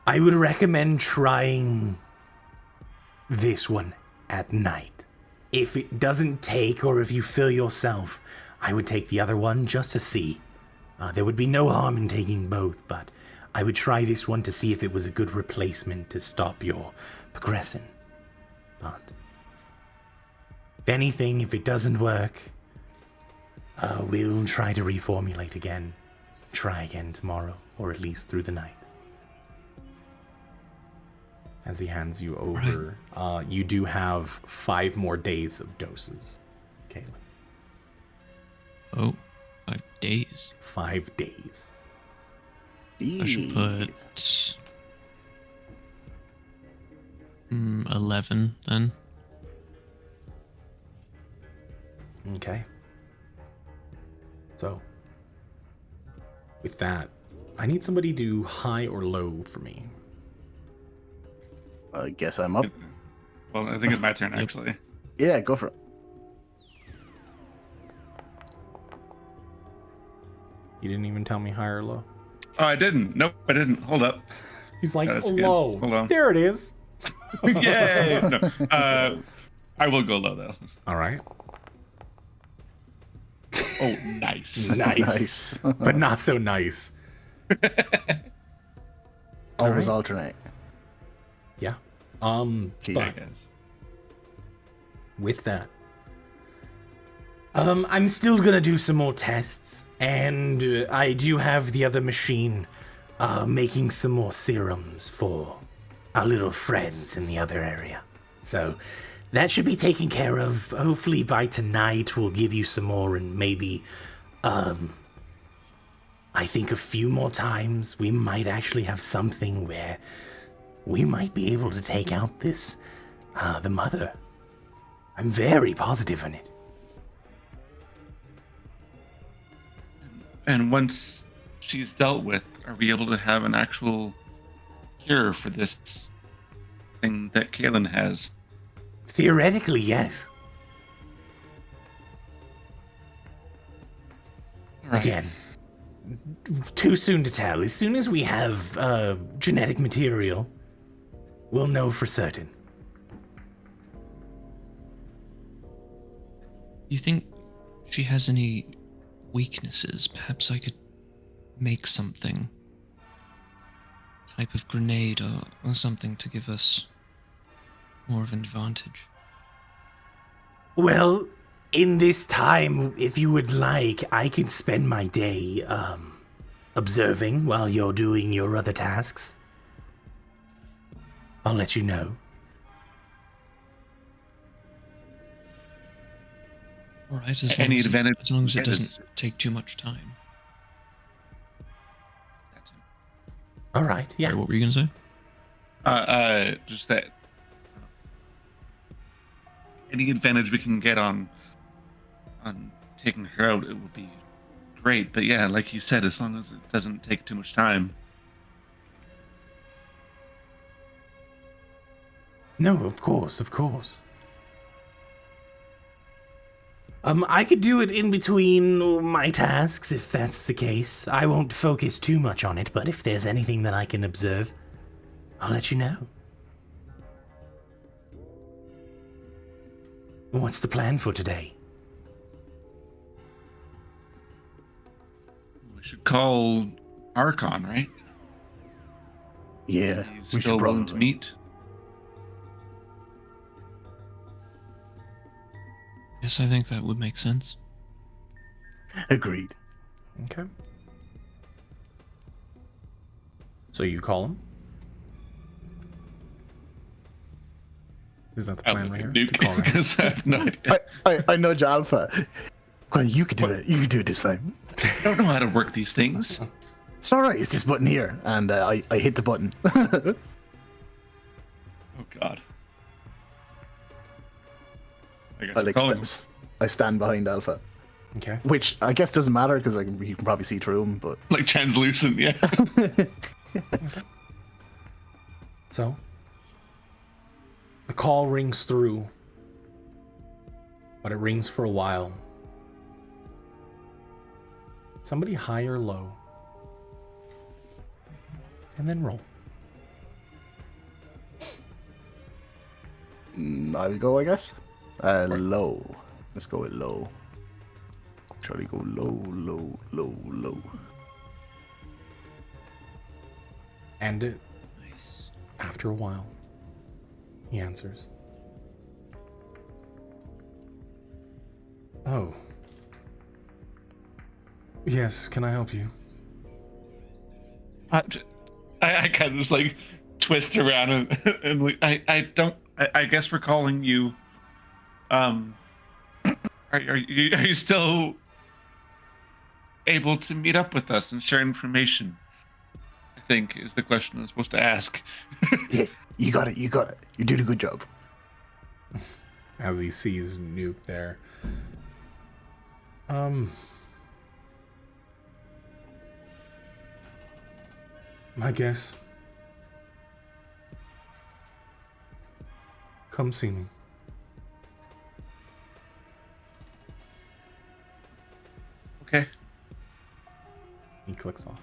would recommend trying this one at night. If it doesn't take, or if you feel yourself, I would take the other one just to see. There would be no harm in taking both, but I would try this one to see if it was a good replacement to stop your progressing. But if anything, if it doesn't work, we'll try to reformulate again. Try again tomorrow, or at least through the night. As he hands you over, you do have 5 more days of doses, Caitlin. Oh, 5 days. 5 days. I should put 11 then. Okay. So, with that, I need somebody to do high or low for me. I guess I'm up. Well, I think it's my turn actually. Yeah, go for it. You didn't even tell me high or low. Oh, I didn't. Nope, I didn't. Hold up. He's like, That's good. low. Hold on. There it is. Yay! No, I will go low though. All right. Oh, nice. Nice. But not so nice. Always Alright. alternate. Yeah. Okay. I But guess. with that, I'm still gonna do some more tests, and I do have the other machine making some more serums for our little friends in the other area. So that should be taken care of. Hopefully by tonight we'll give you some more, and maybe, I think a few more times we might actually have something where we might be able to take out this, the mother. I'm very positive on it. And once she's dealt with, are we able to have an actual cure for this thing that Kaylin has? Theoretically, yes. All right. Again, too soon to tell. As soon as we have genetic material, we'll know for certain. Do you think she has any weaknesses? Perhaps I could make something. Type of grenade or something to give us more of an advantage. Well, in this time, if you would like, I could spend my day observing while you're doing your other tasks. I'll let you know. Alright. right, as any long as advantage as long as it that is- doesn't take too much time. All right. Yeah. Sorry, what were you gonna say? Just that any advantage we can get on taking her out, it would be great. But yeah, like you said, as long as it doesn't take too much time. No, of course, of course. I could do it in between my tasks if that's the case. I won't focus too much on it, but if there's anything that I can observe, I'll let you know. What's the plan for today? We should call Archon, right? Yeah, He's we still should willing to probably. meet. Yes, I think that would make sense. Agreed. Okay. So you call him? Is that the plan right here? To call him? Because I have no idea. I nudge Alpha. Well, you could do it. You could do it this time. I don't know how to work these things. It's all right. It's this button here, and I hit the button. Oh God. I guess I I'm like calling him. I stand behind Alpha, Okay. which I guess doesn't matter because you can probably see through him. But Like translucent, yeah. So the call rings through, but it rings for a while. Somebody high or low, and then roll. I'll go, I guess. Low. Let's go with low. Try to go low. And Nice. after a while, he answers. Oh. Yes, can I help you? I kind of just like twist around and like, I guess we're calling you. Are you still able to meet up with us and share information? I think is the question I'm supposed to ask. Yeah, you got it. You did a good job. As he sees Nuke there. I guess. Come see me. Okay. He clicks off.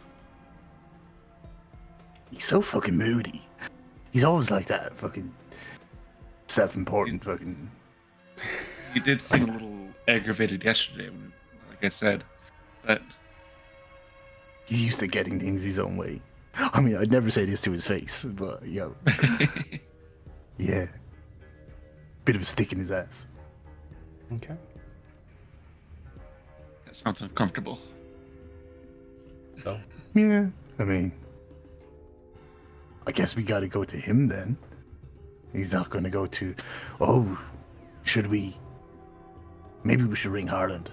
He's so fucking moody. He's always like that. Fucking self-important. Fucking. You did seem a little aggravated yesterday, like I said, but He's used to getting things his own way. I mean, I'd never say this to his face, but yeah, bit of a stick in his ass. Okay. that sounds uncomfortable. So, Yeah, I mean, I guess we gotta go to him then. He's not gonna go to. Oh, should we? Maybe we should ring Harland.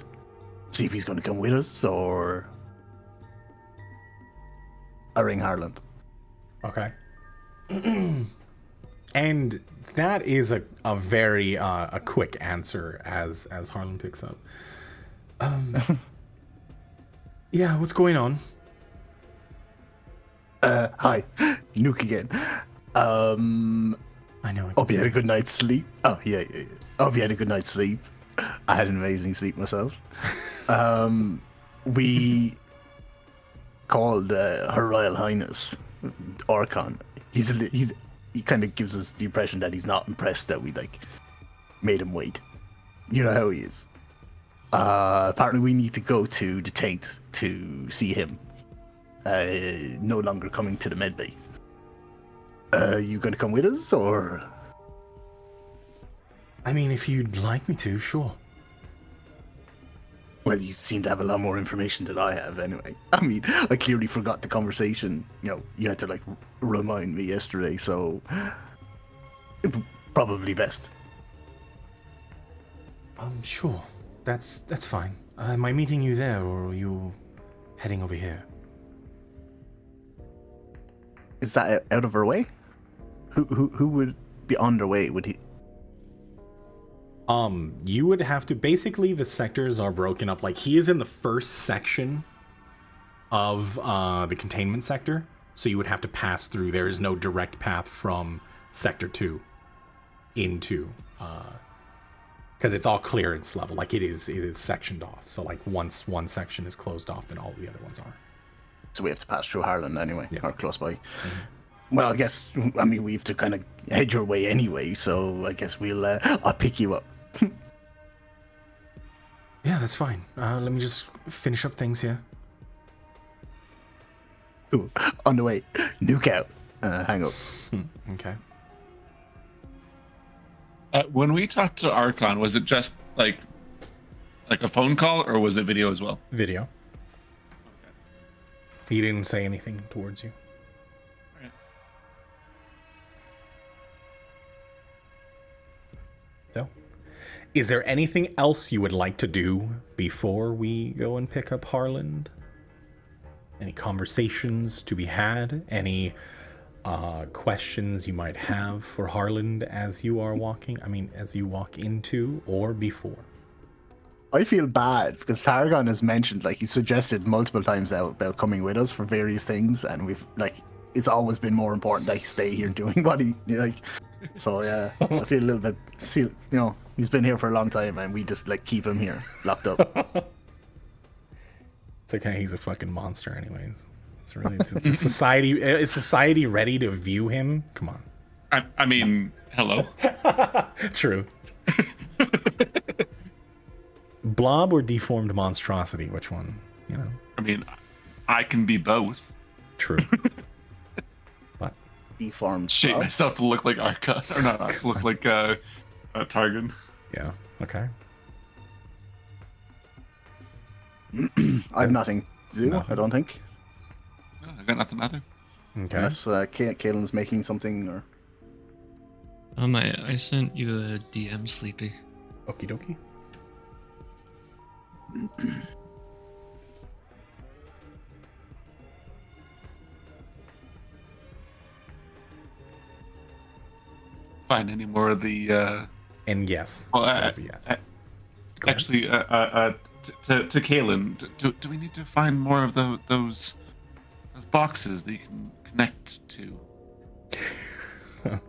See if he's gonna come with us, or I ring Harland. okay. And that is a very a quick answer as Harlan picks up. Yeah, what's going on? Hi, Nuke again. I know. Hope you had a good night's sleep. Oh yeah. Hope you had a good night's sleep. I had an amazing sleep myself. We called Her Royal Highness Archon. He kind of gives us the impression that he's not impressed that we like made him wait. You know how he is. Apparently we need to go to the Tate to see him. No longer coming to the medbay. You gonna come with us, or? I mean, if you'd like me to, sure. Well, you seem to have a lot more information than I have, anyway. I mean, I clearly forgot the conversation. You know, you had to like remind me yesterday, so probably best. Sure. that's fine. Am I meeting you there, or are you heading over here? Is that out of our way? Who would be on their way? Would he? You would have to, basically the sectors are broken up. Like, he is in the first section of the containment sector, so you would have to pass through. There is no direct path from sector 2 into because it's all clearance level. Like, it is sectioned off. So like once one section is closed off, then all the other ones are. So we have to pass through Harlan anyway, Yeah. or close by. Well, I guess, I mean, we have to kind of head your way anyway, so I guess I'll pick you up. Yeah, that's fine. Let me just finish up things here. Ooh, on the way, nuke out, hang up. Okay. When we talked to Archon, was it just like a phone call, or was it video as well? Video. Okay. He didn't say anything towards you. Alright. So, is there anything else you would like to do before we go and pick up Harland? Any conversations to be had? Any questions you might have for Harland as you are walking? I mean, as you walk into or before? I feel bad because Targon has mentioned, like, he suggested multiple times now about coming with us for various things, and we've, like, it's always been more important that he stay here doing what he, like, so yeah, I feel a little bit, you know, he's been here for a long time and we just, like, keep him here, locked up. It's okay, he's a fucking monster anyways. It's really, is society ready to view him? Come on. I mean, hello. True. Blob or deformed monstrosity? Which one? You know. I mean, I can be both. True. What? Deformed. Shape Oh, myself to look like Arca, or not, look like Targon. Yeah. Okay. I have nothing to do, Nothing. I don't think. No, I got nothing either. Okay. Unless Caitlin's making something, or... I sent you a DM, Sleepy. Okie dokie. Find any more of the And yes. Well, that is a yes. Go ahead. actually to Kaylin, do we need to find more of those boxes that you can connect to? Do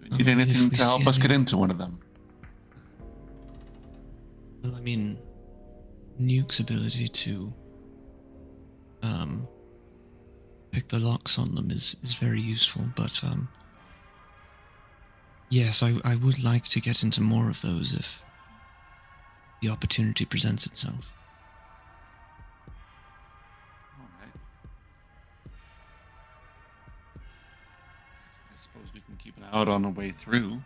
we need I mean, if anything we to help see us get any- into one of them? Well, I mean, Nuke's ability to pick the locks on them is very useful, but yes, I would like to get into more of those if the opportunity presents itself. All right. I suppose we can keep an eye out on the way through.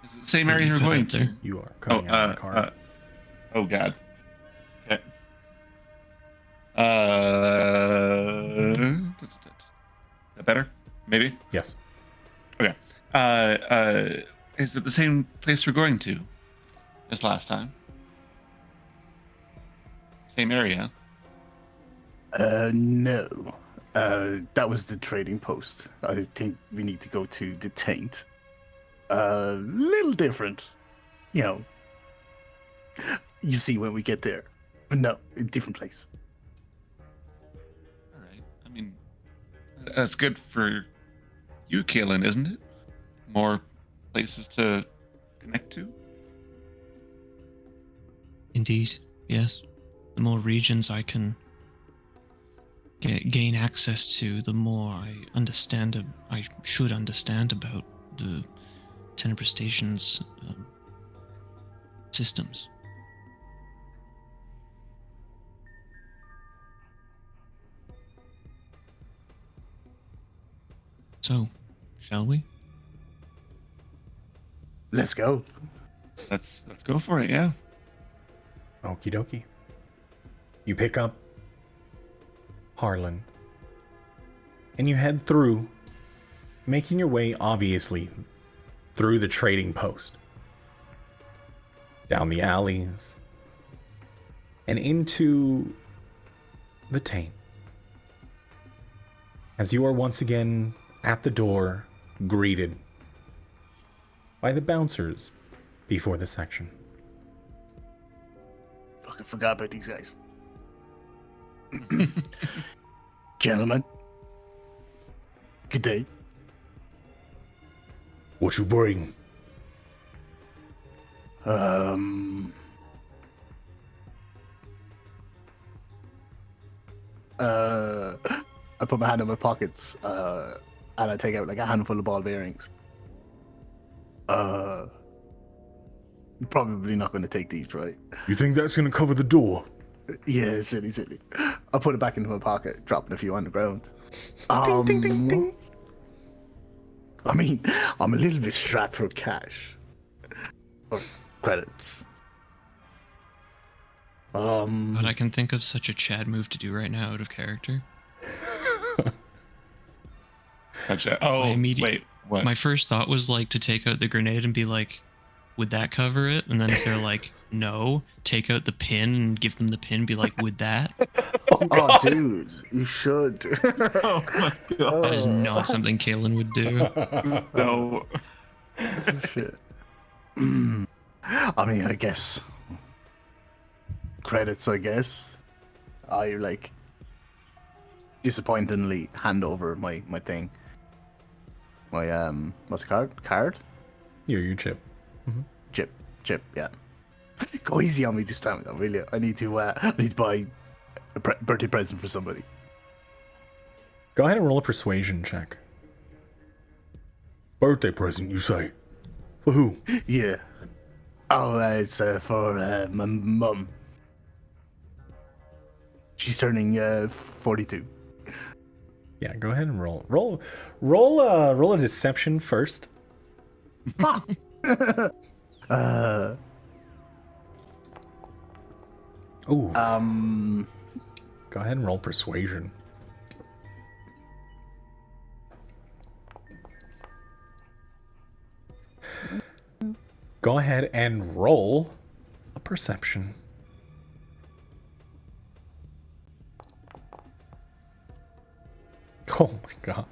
Is it the same area You you're cut going out to? there. You are cutting out the card. Oh god. Okay. That better? Maybe? Yes. Okay. Is it the same place we're going to as last time? Same area? No. That was the trading post. I think we need to go to the Taint. Little different. You know. You see when we get there. But no, a different place. All right. I mean, that's good for you, Kaylin, isn't it? More places to connect to? Indeed, yes. The more regions I can gain access to, the more I should understand about the Tenebris Station's systems. So, shall we? Let's go. Let's go for it, yeah. Okie dokie. You pick up Harlan and you head through, making your way, obviously, through the trading post. down the alleys, and into the taint. As you are once again at the door, greeted by the bouncers before the section. Fucking forgot about these guys. Gentlemen, good day. What you bring? I put my hand in my pockets, and I take out like a handful of ball bearings. Probably not going to take these, right? You think that's gonna cover the door? Yeah, silly. I put it back into my pocket, dropping a few on the ground. Ding, ding, ding, ding. I mean, I'm a little bit strapped for cash. Or credits. But I can think of such a Chad move to do right now out of character. Wait, what? My first thought was like to take out the grenade and be like, would that cover it? And then if they're like, no, take out the pin and give them the pin, be like, would that? Oh, dude, you should. Oh my god. That is not something Kalen would do. No. Shit. I mean, I guess. Credits, I guess. I like disappointingly hand over my thing. My what's it called? Card? Your chip. Chip, yeah. Go easy on me this time, though. Really, I need to buy a birthday present for somebody. Go ahead and roll a persuasion check. Birthday present, you say? For who? Yeah. Oh, it's for my mum. She's turning 42. Yeah, go ahead and roll a deception first. Ooh. Go ahead and roll persuasion. Go ahead and roll a perception. Oh my god.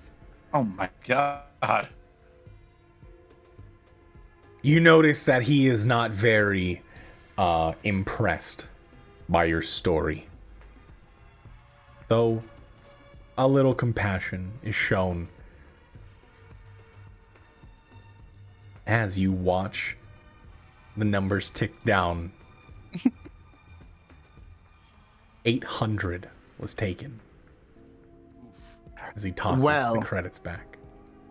Oh my god. You notice that he is not very impressed by your story. Though a little compassion is shown as you watch the numbers tick down. 800 was taken. As he tosses the credits back.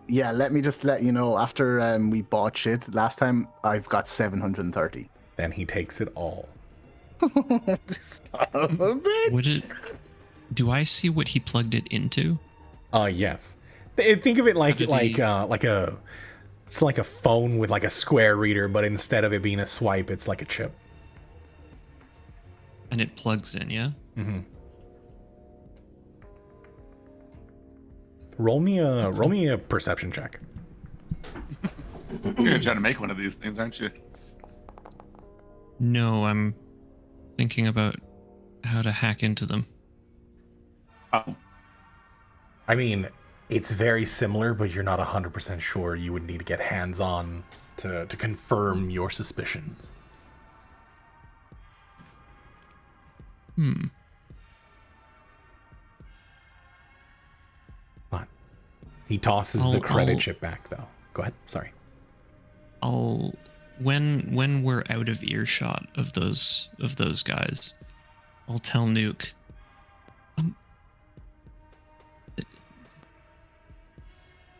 Yeah, let me just let you know, after we bought shit last time, I've got 730. Then he takes it all. Son of a bitch. Would it? Do I see what he plugged it into? Yes. Think of it like a it's like a phone with like a square reader, but instead of it being a swipe, it's like a chip. And it plugs in, yeah? Mm-hmm. Roll me a perception check. You're gonna try to make one of these things, aren't you? No, I'm thinking about how to hack into them. Oh. I mean, it's very similar, but you're not 100% sure. You would need to get hands-on to confirm your suspicions. But he tosses the credit chip back, though. Go ahead. Sorry. When we're out of earshot of those guys, I'll tell Nuke.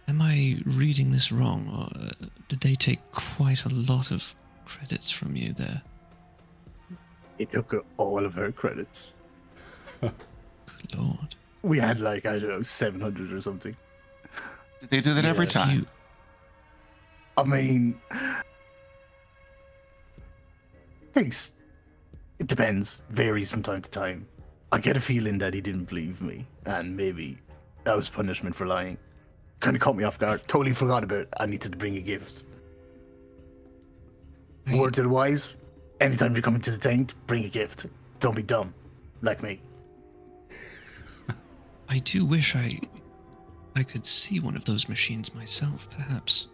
Am I reading this wrong, or did they take quite a lot of credits from you there? He took all of her credits. Good lord. We had like, I don't know, 700 or something. Did they do that every time? I mean, it depends. Varies from time to time. I get a feeling that he didn't believe me, and maybe that was punishment for lying. Kind of caught me off guard. Totally forgot about it. I needed to bring a gift. Word to the wise, Anytime you come into the thing, bring a gift. Don't be dumb, like me. I do wish I could see one of those machines myself, perhaps.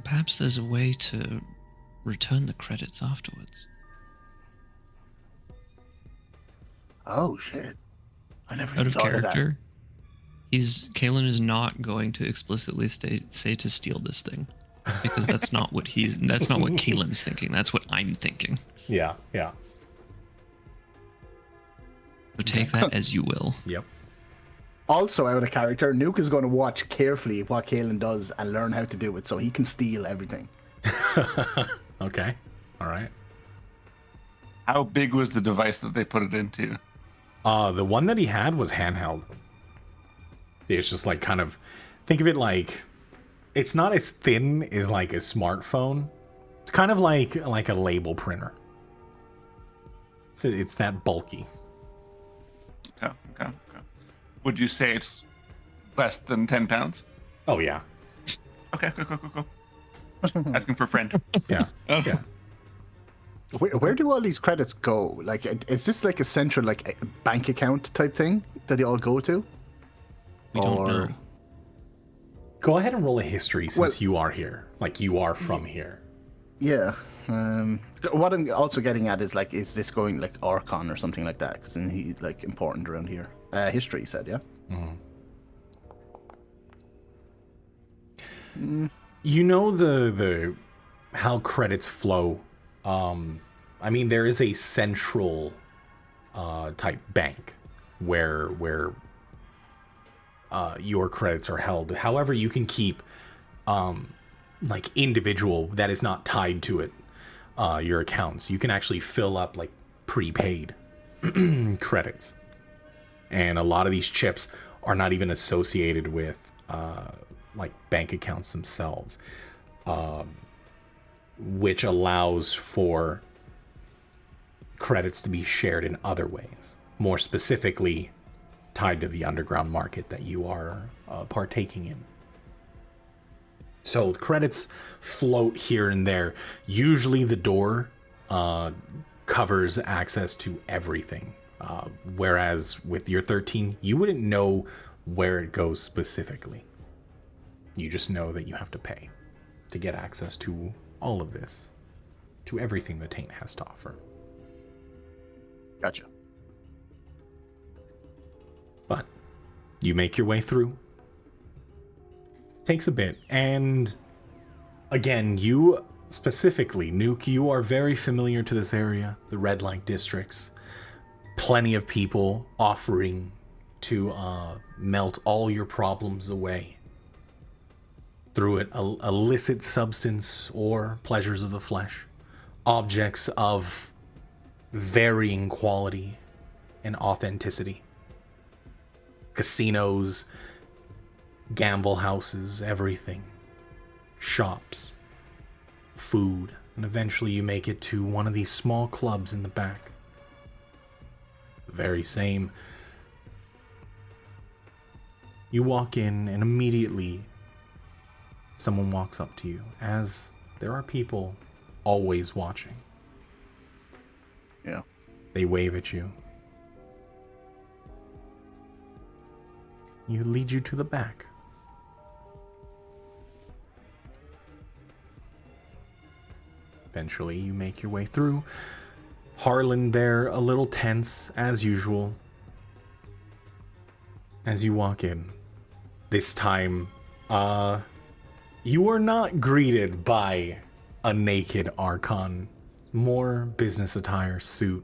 Perhaps there's a way to return the credits afterwards. Oh shit! I never Out even of thought of that. character, Kalen is not going to explicitly say to steal this thing, because that's not what Kalen's thinking. That's what I'm thinking. Yeah. So take that as you will. Yep. Also, out of character, Nuke is going to watch carefully what Kalen does and learn how to do it, so he can steal everything. Okay. All right. How big was the device that they put it into? The one that he had was handheld. It's just like kind of, think of it like, it's not as thin as like a smartphone. It's kind of like a label printer. So it's that bulky. Okay. Would you say it's less than 10 pounds? Oh yeah. Okay, cool. Asking for a friend. Yeah. Okay. Yeah. Where do all these credits go? Like, is this like a central like a bank account type thing that they all go to? We don't know. Go ahead and roll a history since you are here. Like you are from here. Yeah. What I'm also getting at is like, is this going like Archon or something like that? Because he's like important around here. History, you said, yeah. You know the how credits flow. I mean, there is a central type bank where your credits are held. However, you can keep like individual that is not tied to it your accounts. You can actually fill up like prepaid credits, and a lot of these chips are not even associated with like bank accounts themselves, which allows for credits to be shared in other ways, more specifically tied to the underground market that you are partaking in. So credits float here and there. Usually the door covers access to everything, whereas with your 13, you wouldn't know where it goes specifically. You just know that you have to pay to get access to all of this, to everything the Taint has to offer. Gotcha. But you make your way through. Takes a bit, and again, you specifically, Nuke, you are very familiar to this area, the red light districts. Plenty of people offering to melt all your problems away through it, illicit substance or pleasures of the flesh, objects of varying quality and authenticity, casinos, gamble houses, everything, shops, food, and eventually you make it to one of these small clubs in the back. The very same. You walk in and immediately someone walks up to you, as there are people always watching. Yeah. They wave at you. You lead you to the back. Eventually, you make your way through. Harlan there, a little tense, as usual. As you walk in. This time, you are not greeted by a naked Archon. More business attire, suit,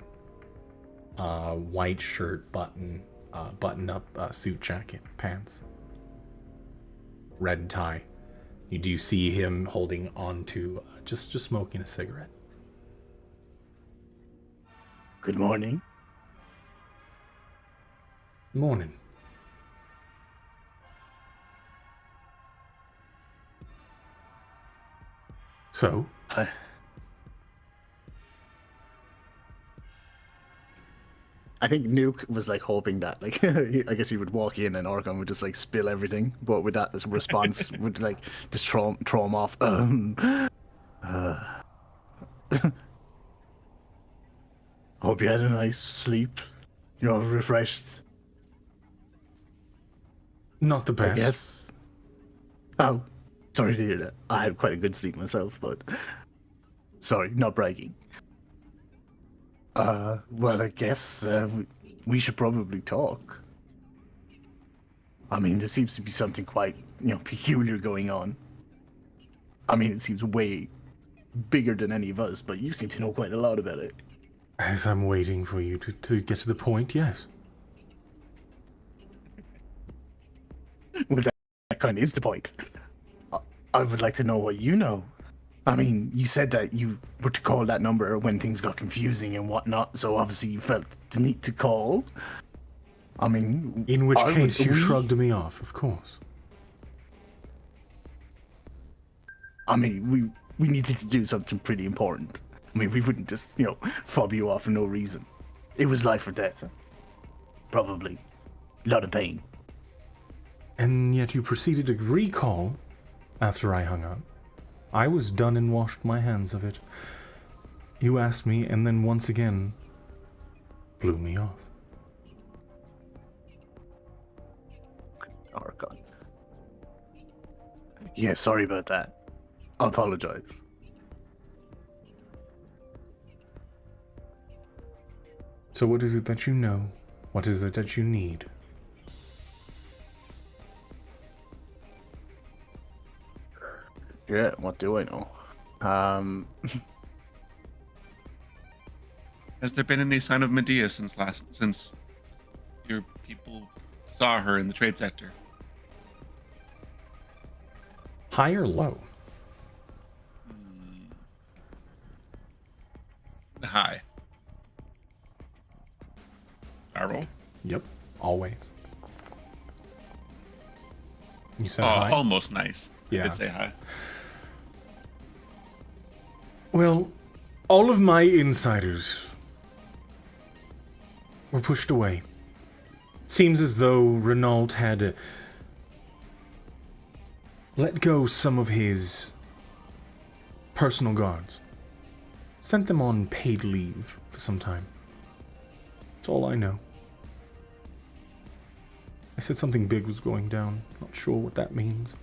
white shirt, button-up suit jacket, pants, red tie. You do see him holding on to just smoking a cigarette. Good morning. Morning. So, Hi. I think Nuke was like hoping that, like, I guess he would walk in and Orcon would just like spill everything, but with that response would like just throw him off. Hope you had a nice sleep. You're refreshed, Not the I best. guess. Oh, sorry to hear that. I had quite a good sleep myself, but sorry, not bragging. Well, I guess we should probably talk. I mean, there seems to be something quite, peculiar going on. I mean, it seems way bigger than any of us, but you seem to know quite a lot about it. As I'm waiting for you to get to the point, yes. Well, that kind of is the point. I would like to know what you know. I mean, you said that you were to call that number when things got confusing and whatnot, so obviously you felt the need to call. I mean... In which case you shrugged me off, of course. I mean, we needed to do something pretty important. I mean, we wouldn't just, fob you off for no reason. It was life or death. Probably. A lot of pain. And yet you proceeded to recall after I hung up. I was done and washed my hands of it. You asked me and then once again blew me off. Archon. Yeah, sorry about that. I apologize. So what is it that you know? What is it that you need? Yeah, what do I know? Has there been any sign of Medea since your people saw her in the trade sector? High or low? High. Roll. Yep, always. You said high? Almost nice. Yeah. You could say high. Well, all of my insiders were pushed away. Seems as though Renault had let go some of his personal guards. Sent them on paid leave for some time. That's all I know. I said something big was going down. Not sure what that means.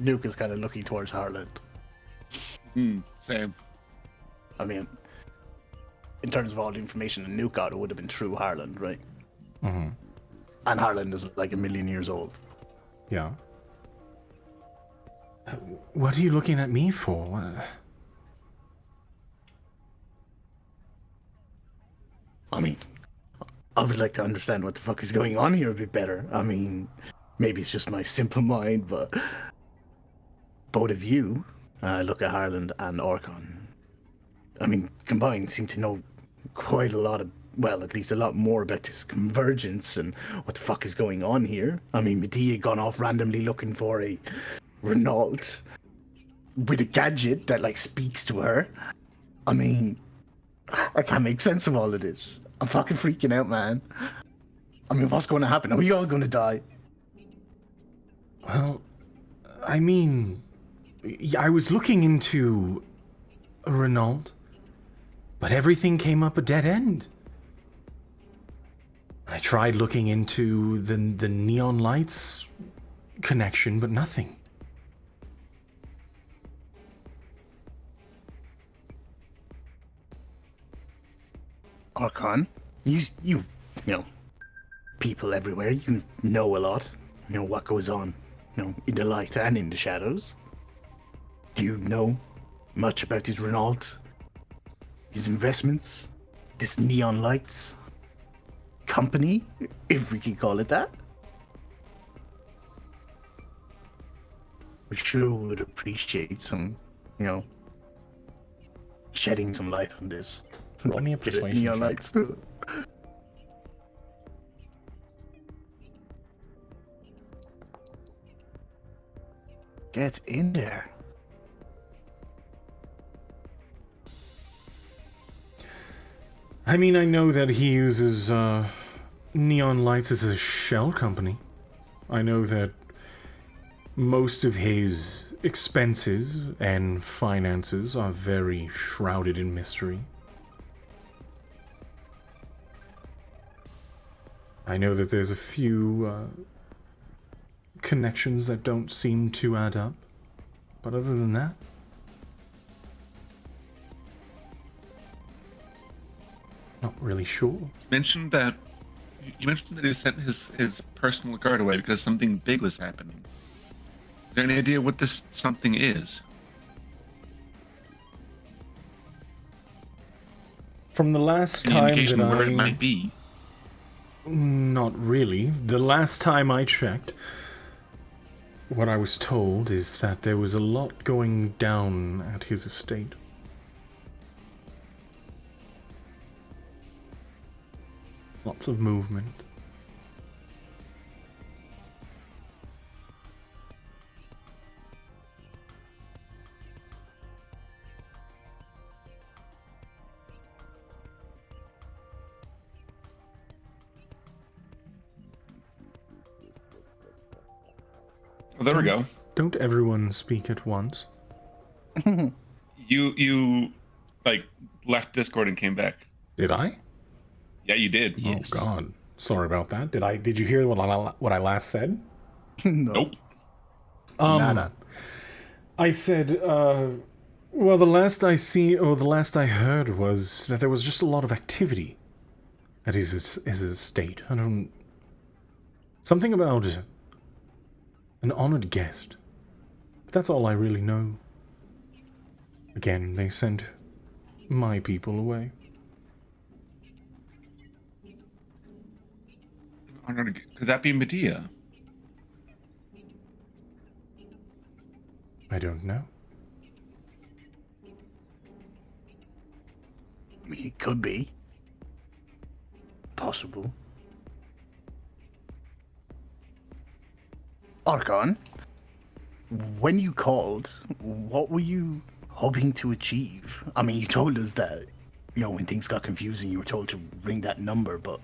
Nuke is kind of looking towards Harland. Same. I mean, in terms of all the information that Nuke got, it would have been true Harland, right? Mm-hmm. And Harland is like 1,000,000 years old. Yeah. What are you looking at me for? I mean, I would like to understand what the fuck is going on here a bit better. I mean, maybe it's just my simple mind, but both of you, look at Harland and Orcon. I mean, combined seem to know quite a lot of, well, at least a lot more about this convergence and what the fuck is going on here. I mean, Medea gone off randomly looking for a Renault with a gadget that, like, speaks to her. I mean, I can't make sense of all of this. I'm fucking freaking out, man. I mean, what's going to happen? Are we all going to die? Well, I mean, I was looking into Renault, but everything came up a dead end. I tried looking into the neon lights connection, but nothing. Archon, you know, people everywhere, you know a lot. You know what goes on, in the light and in the shadows. Do you know much about his Renault, his investments, this neon lights company, if we can call it that? We sure would appreciate some, shedding some light on this. Roll me a persuasion Neon check. lights. Get in there. I mean, I know that he uses neon lights as a shell company. I know that most of his expenses and finances are very shrouded in mystery. I know that there's a few connections that don't seem to add up, but other than that, not really sure. You mentioned that he sent his personal guard away because something big was happening. Is there any idea what this something is? From the last Any time indication that where it might be? Not really. The last time I checked, what I was told is that there was a lot going down at his estate. Lots of movement. Well, there we go. Don't everyone speak at once? You like left Discord and came back. Did I? Yeah, you did. Yes. Oh God, sorry about that. Did you hear what I last said? No. Nope. Nada. I said, well, the last I heard was that there was just a lot of activity at his estate. Something about an honored guest. But that's all I really know. Again, they sent my people away. Could that be Medea? I don't know. I mean, it could be. Possible. Archon, when you called, what were you hoping to achieve? I mean, you told us that, when things got confusing, you were told to ring that number, but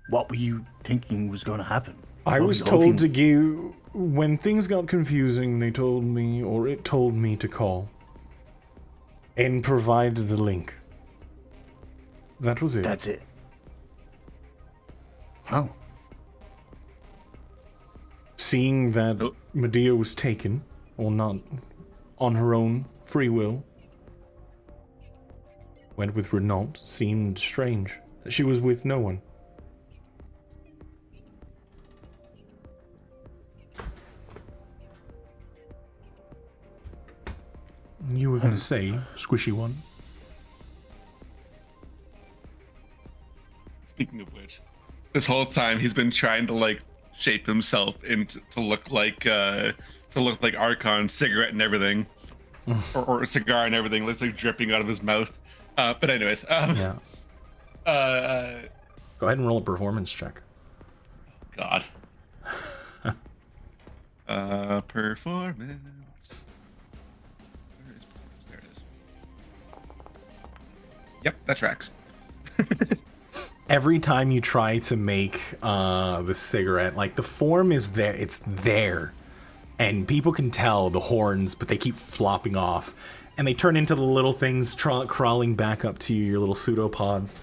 what were you thinking was going to happen? I was told to give... When things got confusing, it told me to call. And provide the link. That was it. That's it. Oh. Seeing that Oh. Medea was taken, or not, on her own free will, went with Renault, seemed strange. That she was with no one. You were going to say, squishy one? Speaking of which, this whole time he's been trying to shape himself into to look like Archon, cigarette and everything, or cigar and everything. Looks like dripping out of his mouth. But anyways, Yeah. Go ahead and roll a performance check. God. Performance. Where is performance? There it is. Yep, that tracks. Every time you try to make the cigarette, the form is there, it's there. And people can tell the horns, but they keep flopping off. And they turn into the little things crawling back up to you, your little pseudopods.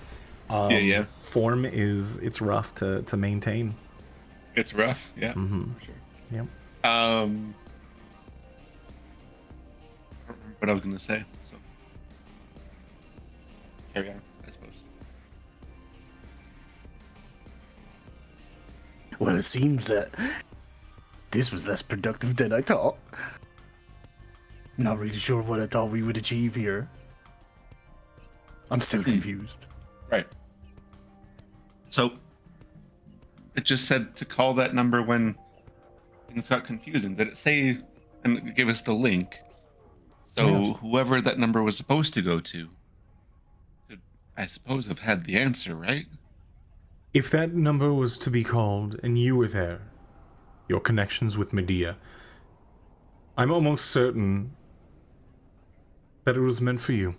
Yeah. Form it's rough to maintain. It's rough, yeah. Mm-hmm. For sure. Yep. I don't remember what I was gonna say, so carry on, I suppose. Well, it seems that this was less productive than I thought. Not really sure what I thought we would achieve here. I'm still confused. Right. So it just said to call that number when things got confusing. Did it say and give us the link? So Yes. whoever that number was supposed to go to could, I suppose, have had the answer, right? If that number was to be called and you were there, your connections with Medea, I'm almost certain that it was meant for you.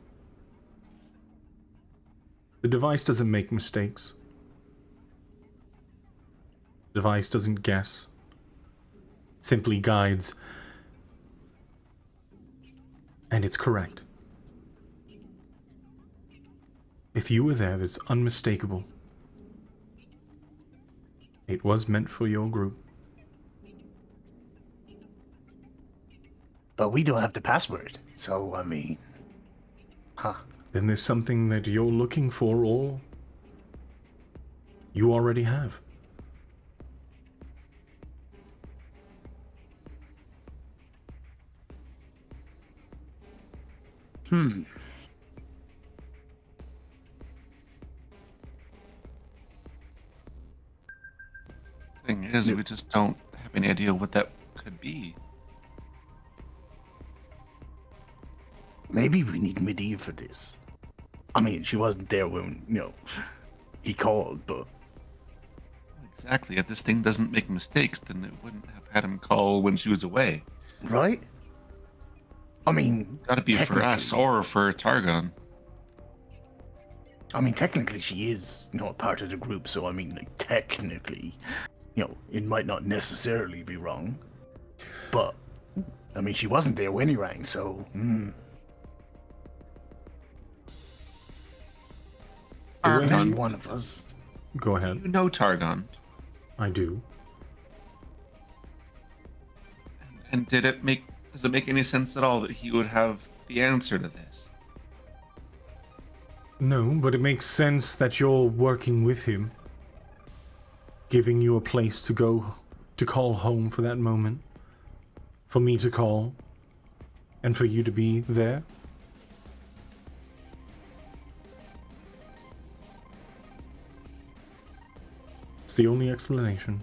The device doesn't make mistakes. Device doesn't guess, simply guides. And it's correct. If you were there, that's unmistakable. It was meant for your group. But we don't have the password, so I mean... Huh. Then there's something that you're looking for, or you already have. Thing is, we just don't have any idea what that could be. Maybe we need Medea for this. I mean, she wasn't there when, he called, but... Exactly. If this thing doesn't make mistakes, then it wouldn't have had him call when she was away. Right? I mean... Gotta be for us or for Targon. I mean, technically she is, a part of the group, so I mean, like, technically, it might not necessarily be wrong. But, I mean, she wasn't there when he rang, so... Unless one of us... Go ahead. You know Targon. I do. And does it make any sense at all that he would have the answer to this? No, but it makes sense that you're working with him, giving you a place to go, to call home for that moment, for me to call, and for you to be there. It's the only explanation.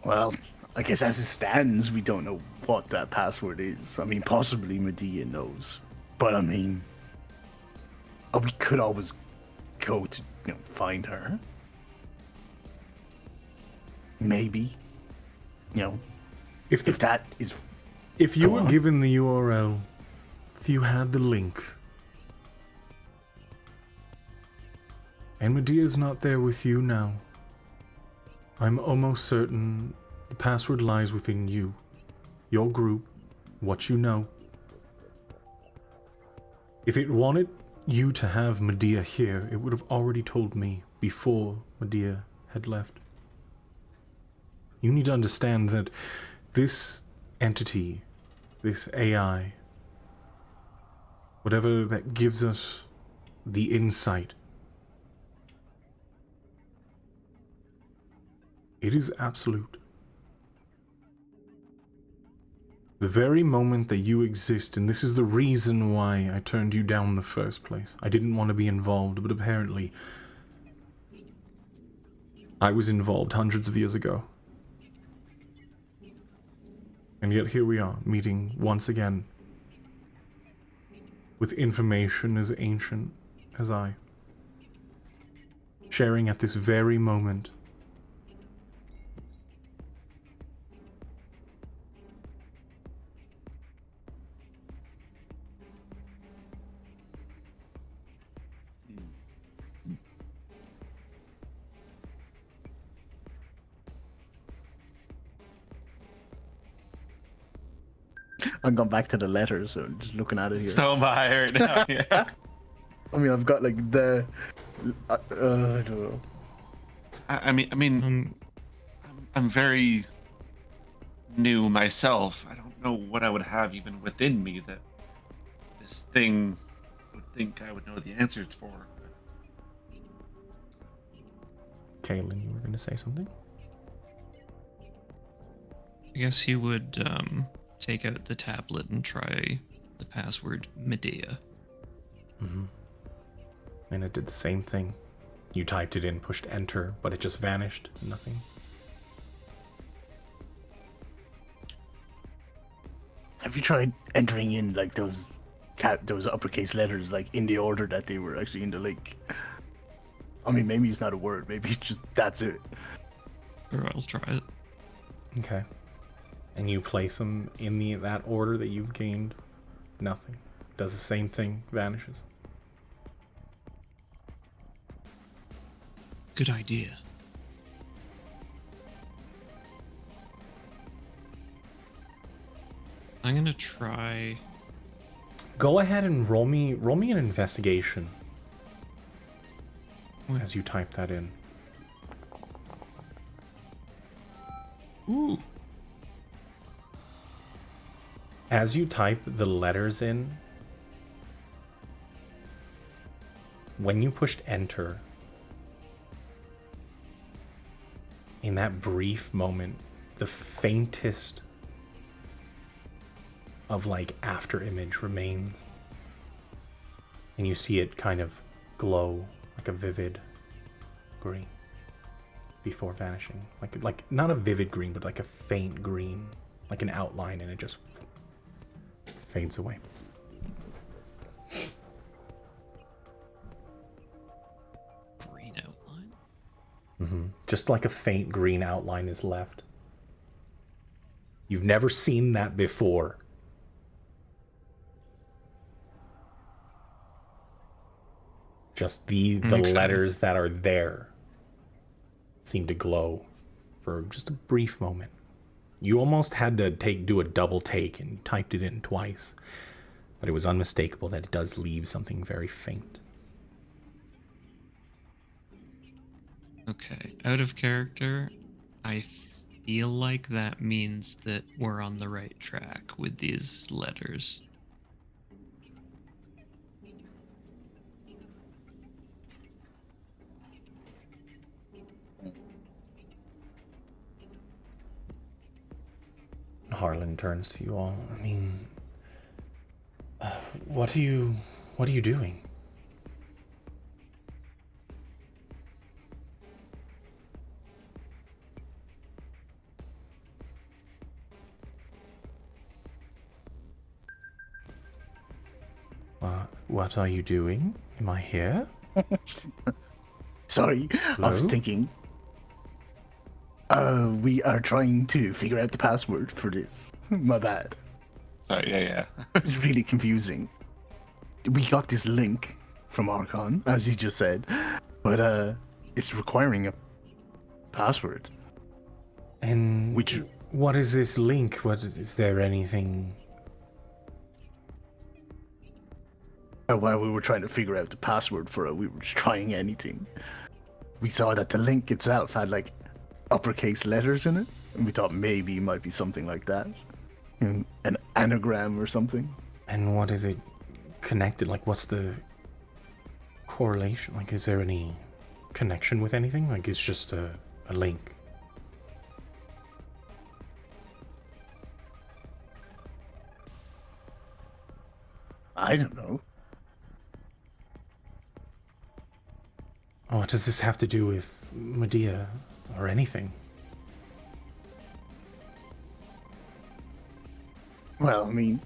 Well, I guess as it stands, we don't know what that password is. I mean, possibly Medea knows. But I mean... we could always go to, find her. Maybe. If that is... If you were given the URL, if you had the link, and Medea's not there with you now, I'm almost certain the password lies within you, your group, what you know. If it wanted you to have Medea here, it would have already told me before Medea had left. You need to understand that this entity, this AI, whatever that gives us the insight, it is absolute. The very moment that you exist, and this is the reason why I turned you down in the first place. I didn't want to be involved, but apparently I was involved hundreds of years ago. And yet here we are, meeting once again with information as ancient as I, sharing at this very moment. I'm going back to the letters, so I'm just looking at it here. So am I right now. Yeah. I mean, I've got like the... I don't know. I mean, I'm very new myself. I don't know what I would have even within me that this thing would think I would know the answers for. Kaylin, you were going to say something? I guess he would take out the tablet and try the password Medea. Mm-hmm. And it did the same thing. You typed it in, pushed enter, but it just vanished. Nothing. Have you tried entering in like those uppercase letters like in the order that they were actually in the link? I mean, maybe it's not a word. Maybe it's just that's it. Or I'll try it. Okay. and you place them in that order that you've gained, nothing. Does the same thing, vanishes. Good idea. I'm gonna try. Go ahead and roll me an investigation as you type that in. Ooh. As you type the letters in, when you pushed enter, in that brief moment, the faintest of like after image remains, and you see it kind of glow like a vivid green before vanishing, like not a vivid green, but like a faint green, like an outline, and it just fades away. Green outline. Just like a faint green outline is left. You've never seen that before. Just the Okay. letters that are there seem to glow for just a brief moment. You almost had to do a double take and typed it in twice, but it was unmistakable that it does leave something very faint. Okay. Out of character, I feel like that means that we're on the right track with these letters. Harlan turns to you all. I mean, what are you doing? What are you doing? Am I here? Sorry, I was Hello? thinking. We are trying to figure out the password for this. My bad. Sorry, yeah. It's really confusing. We got this link from Archon, as he just said, but it's requiring a password. And Which- what is this link? Is there anything? While we were trying to figure out the password for it, we were just trying anything. We saw that the link itself had like uppercase letters in it, and we thought maybe it might be something like that, an anagram or something. And what is it connected? Like, what's the correlation? Like, is there any connection with anything? Like, it's just a link. I don't know. What does this have to do with Medea or anything? Well, I mean,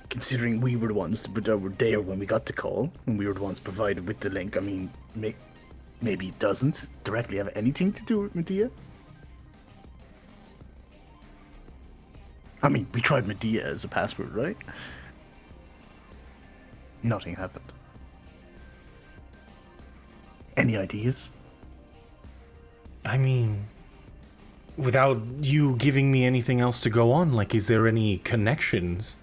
considering we were the ones that were there when we got the call, and we were the ones provided with the link, I mean, maybe it doesn't directly have anything to do with Medea. I mean, we tried Medea as a password, right? Nothing happened. Any ideas? I mean, without you giving me anything else to go on, like, is there any connections?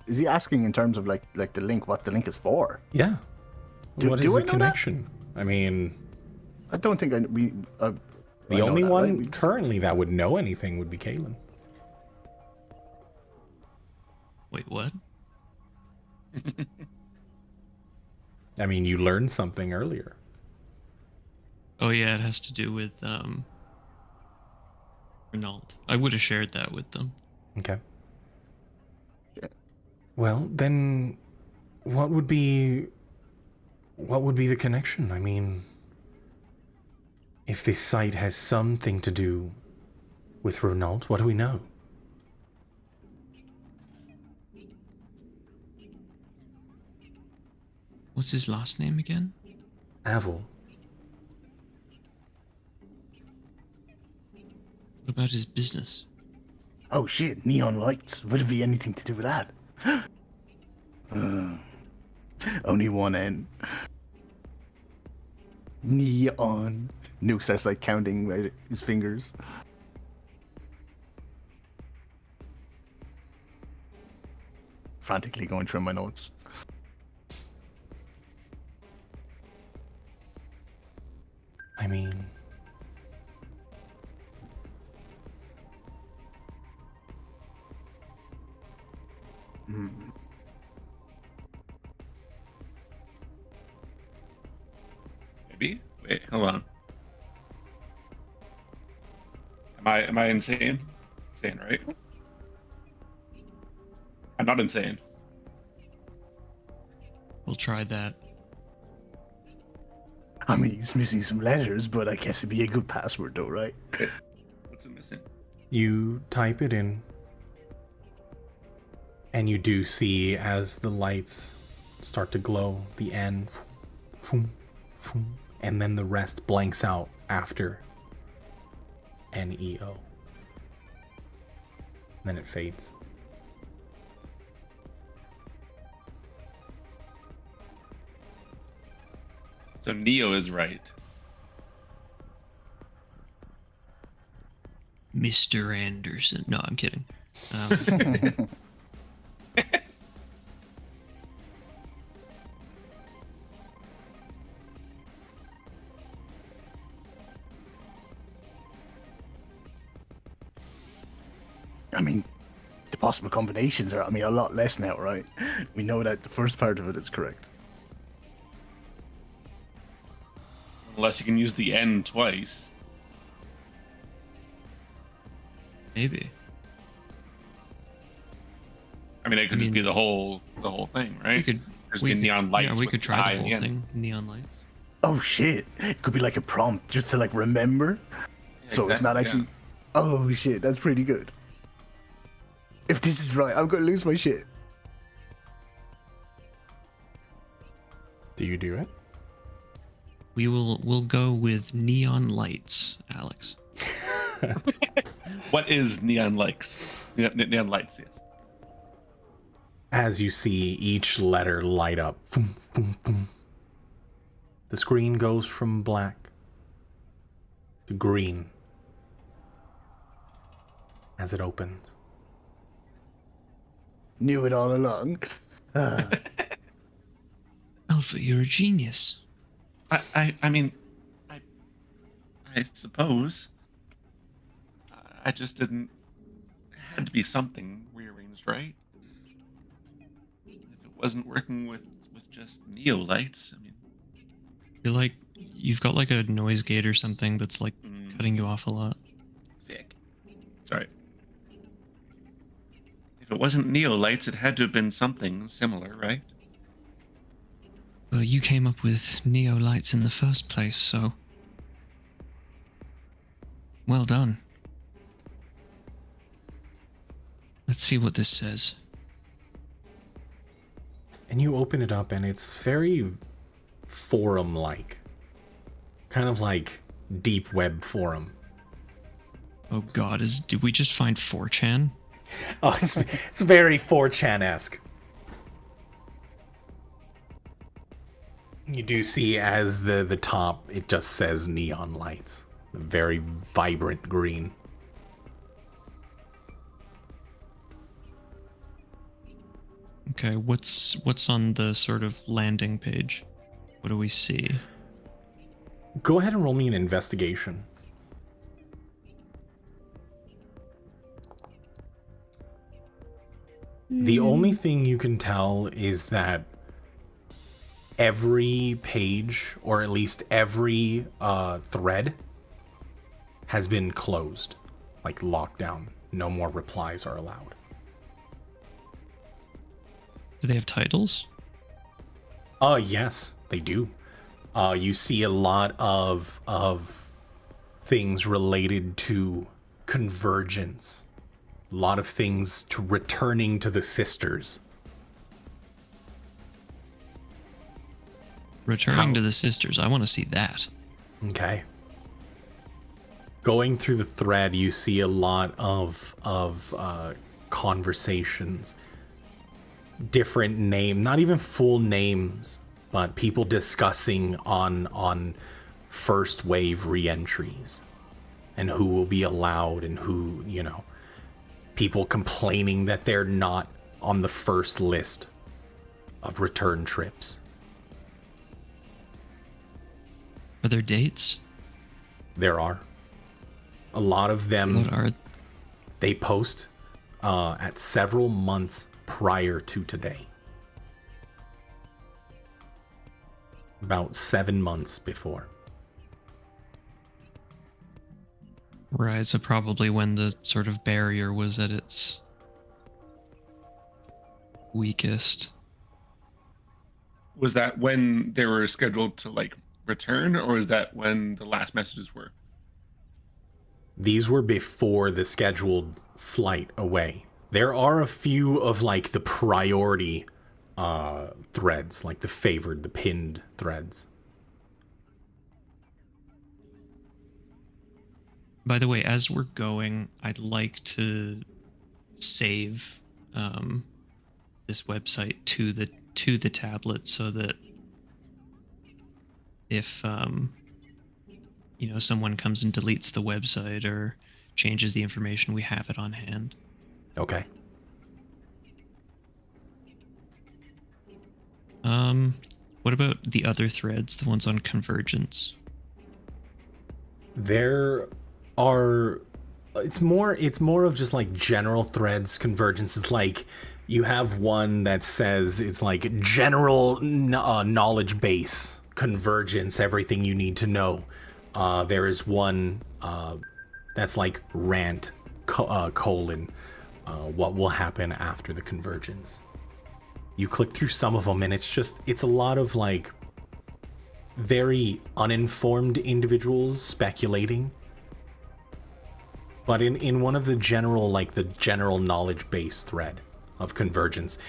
Is he asking in terms of like the link, what the link is for? Yeah. What is do I the know that? connection? I mean, I don't think we. the I know only that, one right? We- currently that would know anything would be Kaylin. Wait, what? I mean, you learned something earlier. Oh yeah, it has to do with Renault. I would have shared that with them. Okay. Well, then what would be the connection? I mean, if this site has something to do with Renault, what do we know? What's his last name again? Avil. What about his business? Oh shit, neon lights. Would it be anything to do with that? Only one N. Neon. Nuke starts like counting like, his fingers. Frantically going through my notes. I mean, Maybe. Wait, hold on. Am I insane? Insane, right? I'm not insane. We'll try that. I mean, he's missing some letters, but I guess it'd be a good password though, right? Wait, what's it missing? you type it in, and you do see as the lights start to glow, the N, foom, foom, and then the rest blanks out after NEO. Then it fades. So Neo is right. Mr. Anderson. No, I'm kidding. Um, I mean, the possible combinations are, a lot less now, right? We know that the first part of it is correct. Unless you can use the N twice. maybe. I mean, it could just be the whole thing, right? We could. There's We be could, neon lights. yeah, we with could the try I the and whole N. thing. Neon lights. Oh shit! It could be like a prompt just to like remember. So it's not exactly, actually. Oh shit! That's pretty good. If this is right, I'm gonna lose my shit. Do you do it? We'll go with neon lights, Alex. What is neon lights? Neon lights, yes. As you see each letter light up, boom, boom, boom. The screen goes from black to green as it opens. Knew it all along. Alpha, you're a genius. I mean, I suppose. I just didn't. It had to be something rearranged, right? If it wasn't working with just Neo lights, I mean, You're like, you've got like a noise gate or something that's like cutting you off a lot. thick. Sorry. If it wasn't Neo lights, it had to have been something similar, right? Well, you came up with neo lights in the first place, so well done. Let's see what this says. And you open it up, and it's very forum-like. Kind of like deep web forum. Oh god, did we just find 4chan? Oh, it's very 4chan-esque. You do see as the top, it just says neon lights. Very vibrant green. Okay, what's on the sort of landing page? What do we see? Go ahead and roll me an investigation. The only thing you can tell is that every page, or at least every thread, has been closed, like locked down. No more replies are allowed. Do they have titles? Yes, they do. You see a lot of things related to convergence. A lot of things to returning to the sisters. Returning to the sisters, I want to see that. Okay. Going through the thread, you see a lot of conversations, different name, not even full names, but people discussing on first wave re-entries and who will be allowed and who, you know, people complaining that they're not on the first list of return trips. Are there dates? There are. A lot of them, What are they post at several months prior to today. About 7 months before. right? So probably when the sort of barrier was at its weakest. Was that when they were scheduled to like return, or is that when the last messages were? These were before the scheduled flight away. There are a few of like the priority threads, like the favored, the pinned threads. By the way, as we're going, I'd like to save this website to the tablet so that if someone comes and deletes the website or changes the information, we have it on hand. Okay. What about the other threads, the ones on Convergence? There are, it's more of just like general threads. Convergence is like, you have one that says it's like general knowledge base. Convergence, everything you need to know. There is one that's like rant colon what will happen after the convergence. You click through some of them and it's a lot of like very uninformed individuals speculating. But in one of the general, like the general knowledge base thread of Convergence,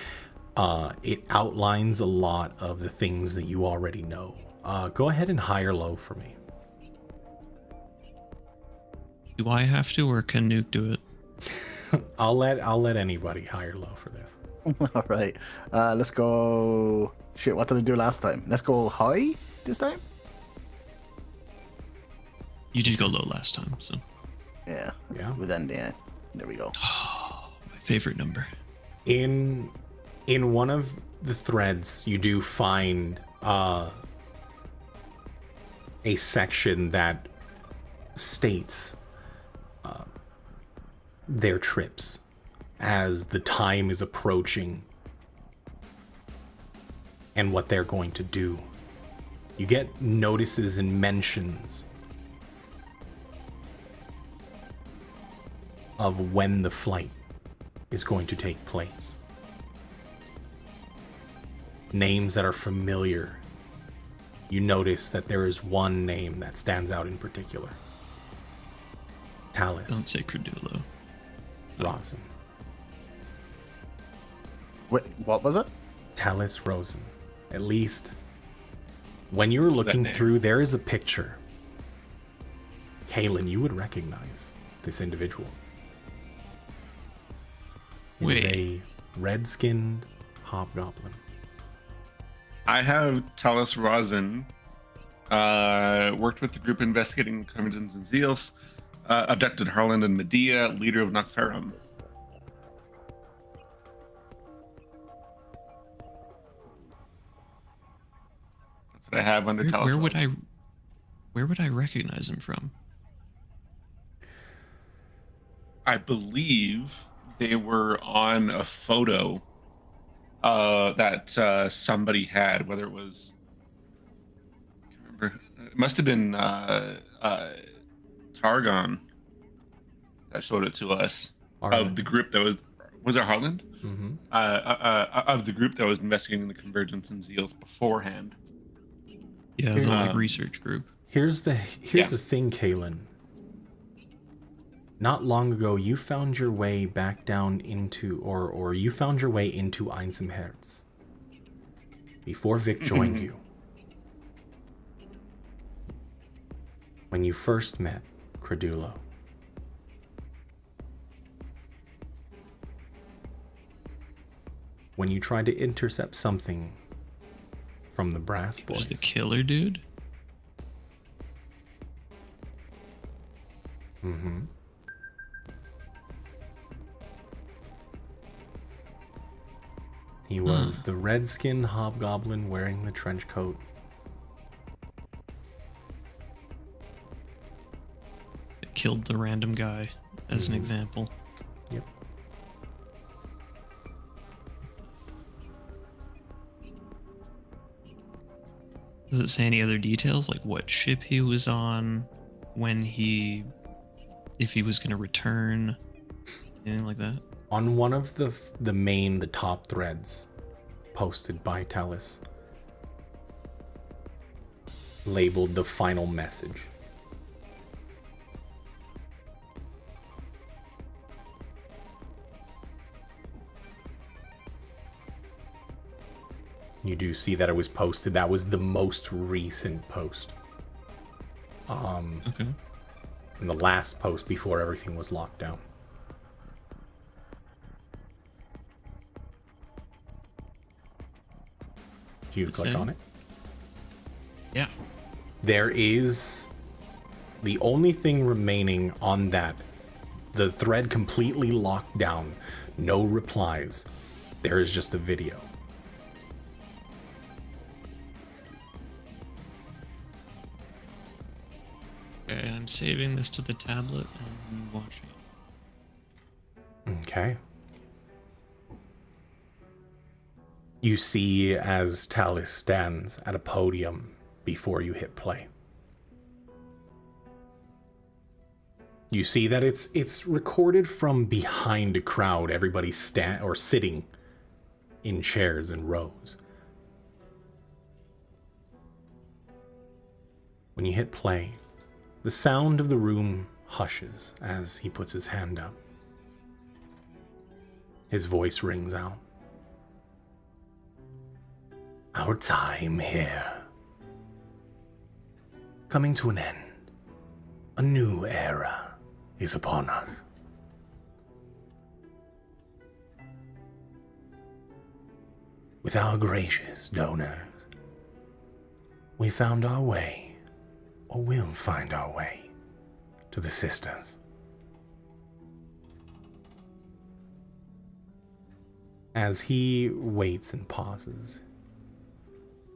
it outlines a lot of the things that you already know. Go ahead and higher low for me. Do I have to, or can Nuke do it? I'll let anybody higher low for this. All right. Let's go. Shit, what did I do last time? Let's go high this time? You did go low last time, so. Yeah. Yeah. Well, then, yeah. There we go. My favorite number. In one of the threads, you do find a section that states their trips as the time is approaching and what they're going to do. You get notices and mentions of when the flight is going to take place. Names that are familiar. You notice that there is one name that stands out in particular. Talus. Don't say Credulo. Rosen. Wait, what was it? Talus Rosen. At least when you're looking through, there is a picture. Kaylin, you would recognize this individual. It is a red-skinned hobgoblin. I have Talus Rosin, worked with the group investigating Convergence and Zeals, abducted Harland and Medea, leader of Nocferum. That's what I have under Talus Rosin. Where would I recognize him from? I believe they were on a photo that somebody had, whether it was, I can't remember, it must have been Targon that showed it to us. Harland. Of the group that was it Harland? Mm-hmm. Of the group that was investigating the Convergence and Zeals beforehand. Yeah, the like research group. Here's the thing, Kaylin. Not long ago, you found your way back down into, or you found your way into Einsamherz before Vic joined you. when you first met Credulo. When you tried to intercept something from the Brass Boys. Was the killer dude? Mm-hmm. He was the red-skinned hobgoblin wearing the trench coat. It killed the random guy, as an example. Yep. Does it say any other details, like what ship he was on, if he was going to return, anything like that? On one of the top threads posted by Talus, labeled the final message. You do see that it was posted. That was the most recent post. Okay. And the last post before everything was locked down. Do you click on it? Yeah. There is the only thing remaining on that. The thread completely locked down. No replies. There is just a video. Okay, I'm saving this to the tablet and watching it. Okay. You see as Talus stands at a podium before you hit play. You see that it's recorded from behind a crowd, everybody sitting in chairs and rows. When you hit play, the sound of the room hushes as he puts his hand up. His voice rings out. Our time here, coming to an end. A new era is upon us. With our gracious donors, we found our way, or will find our way, to the Sisters. As he waits and pauses,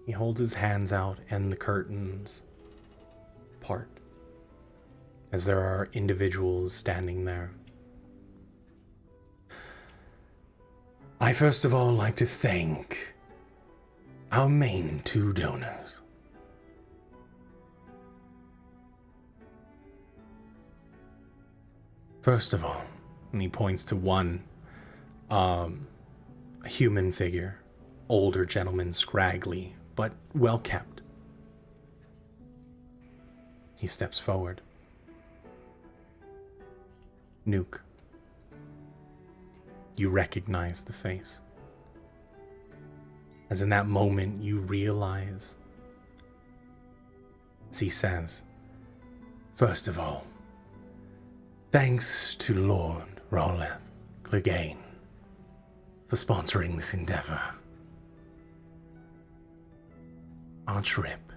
he holds his hands out and the curtains part as there are individuals standing there. I first of all like to thank our main two donors. First of all, and he points to one, a human figure, older gentleman, scraggly, but well kept. He steps forward. Nuke. You recognize the face. As in that moment you realize, as he says, first of all, thanks to Lord Roleth Clegane for sponsoring this endeavor. Our trip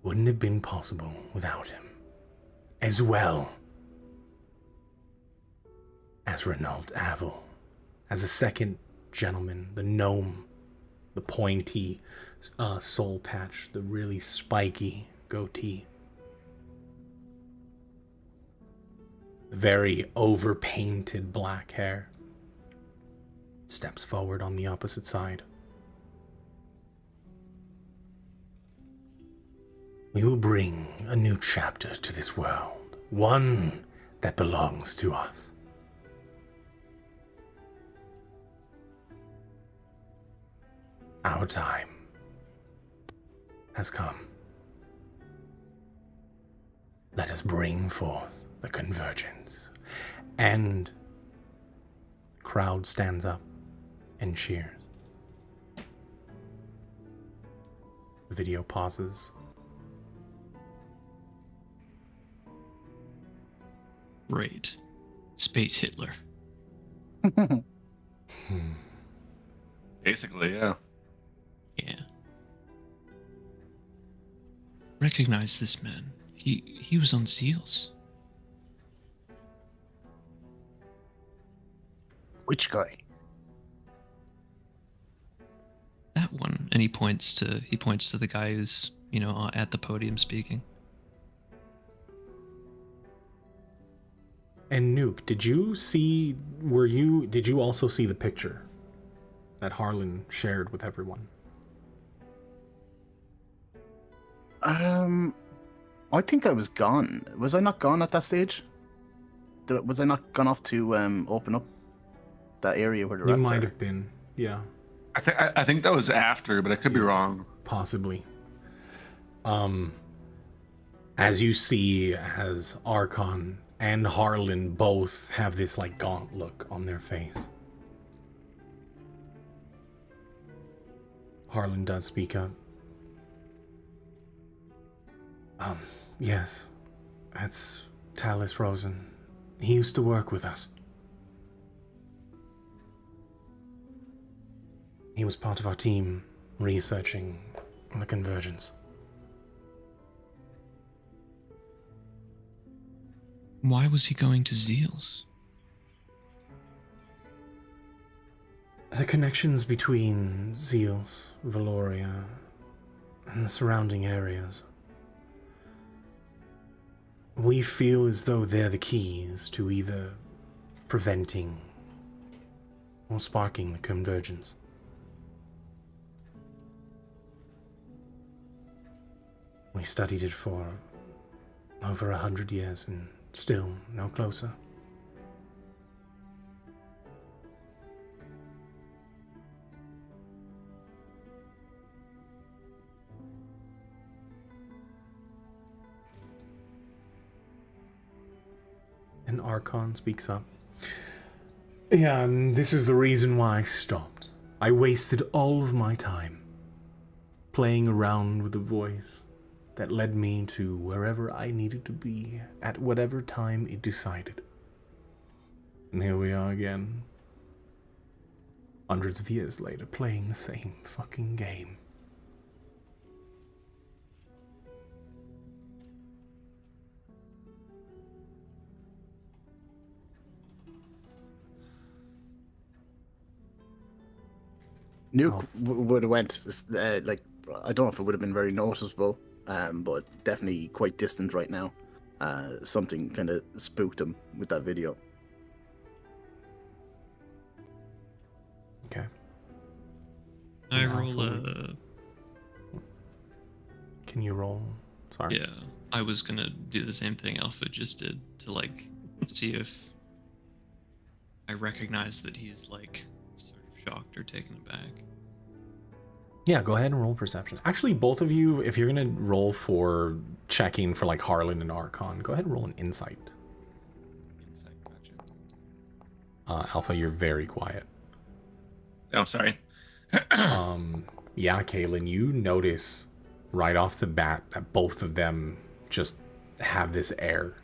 wouldn't have been possible without him, as well as Renault Avil, as a second gentleman, the gnome, the pointy soul patch, the really spiky goatee, the very overpainted black hair, steps forward on the opposite side. We will bring a new chapter to this world, one that belongs to us. Our time has come. Let us bring forth the Convergence. And the crowd stands up and cheers. The video pauses. Great. Space Hitler. Basically, yeah. Yeah. Recognize this man. He was on Seals. Which guy? That one. And he points to the guy who's, at the podium speaking. And Nuke, did you also see the picture that Harlan shared with everyone? I think I was gone. Was I not gone at that stage? Was I not gone off to open up that area where the You rats might are? have been, yeah, I think that was after, but I could be wrong. possibly. As you see, as Archon and Harlan both have this like gaunt look on their face. Harlan does speak up. Yes, that's Talis Rosen. He used to work with us. He was part of our team researching the Convergence. Why was he going to Seals? The connections between Zeals, Valoria, and the surrounding areas. We feel as though they're the keys to either preventing or sparking the Convergence. We studied it for over 100 years and still no closer. And Archon speaks up. Yeah, and this is the reason why I stopped. I wasted all of my time playing around with a voice that led me to wherever I needed to be at whatever time it decided. And here we are again, hundreds of years later, playing the same fucking game. Nuke would have went like, I don't know if it would have been very noticeable, but definitely quite distant right now. Something kind of spooked him with that video. Okay. I Now roll for- Can you roll? Sorry. Yeah, I was gonna do the same thing Alpha just did to like see if I recognize that he's like sort of shocked or taken aback. Yeah, go ahead and roll perception. Actually, both of you, if you're gonna roll for checking for like Harlan and Archon, go ahead and roll an insight. Insight, gotcha. Alpha, you're very quiet. Oh, sorry. Yeah, Kaylin, you notice right off the bat that both of them just have this air.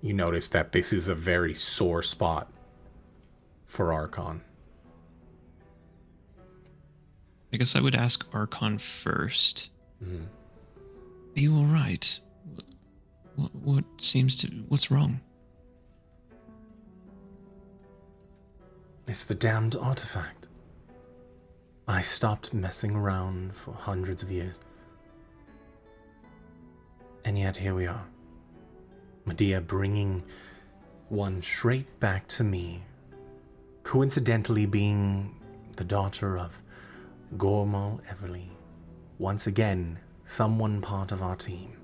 You notice that this is a very sore spot for Archon. I guess I would ask Archon first. Mhm. Are you all right? What's wrong? It's the damned artifact. I stopped messing around for hundreds of years. And yet here we are. Medea bringing one straight back to me. Coincidentally being the daughter of Gormal Everly. Once again, someone part of our team.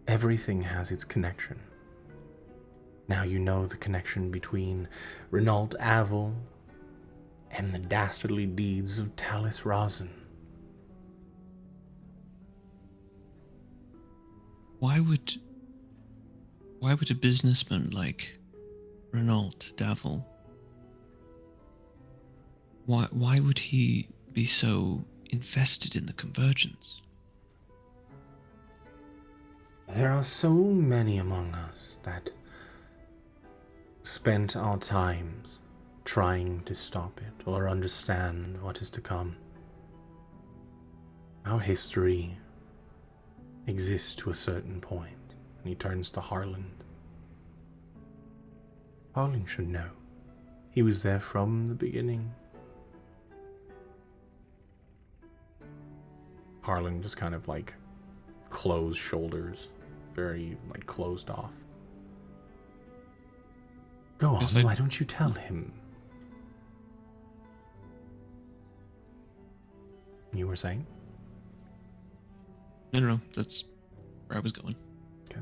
Everything has its connection. Now you know the connection between Renault Avel and the dastardly deeds of Talis Rosen. Why would a businessman like Renault Davil, why would he be so invested in the Convergence? There are so many among us that spent our times trying to stop it or understand what is to come. Our history exists to a certain point, and he turns to Harland. Harland should know. He was there from the beginning. Harlan just kind of like closed shoulders, very like closed off. Go on, Yes, why don't you tell him? You were saying? No, that's where I was going. Okay.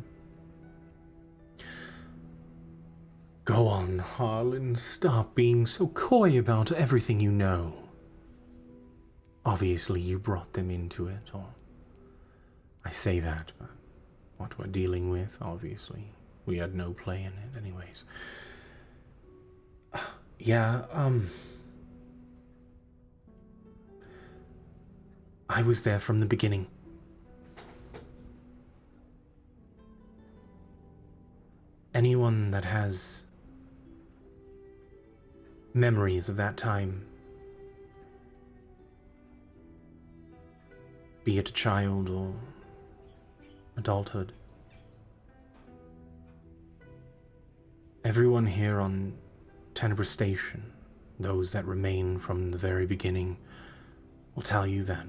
Go on, Harlan. Stop being so coy about everything you know. Obviously, you brought them into it, or... I say that, but what we're dealing with, obviously, we had no play in it anyways. Yeah, I was there from the beginning. Anyone that has memories of that time, be it a child or adulthood, everyone here on Tenebris Station, those that remain from the very beginning, will tell you that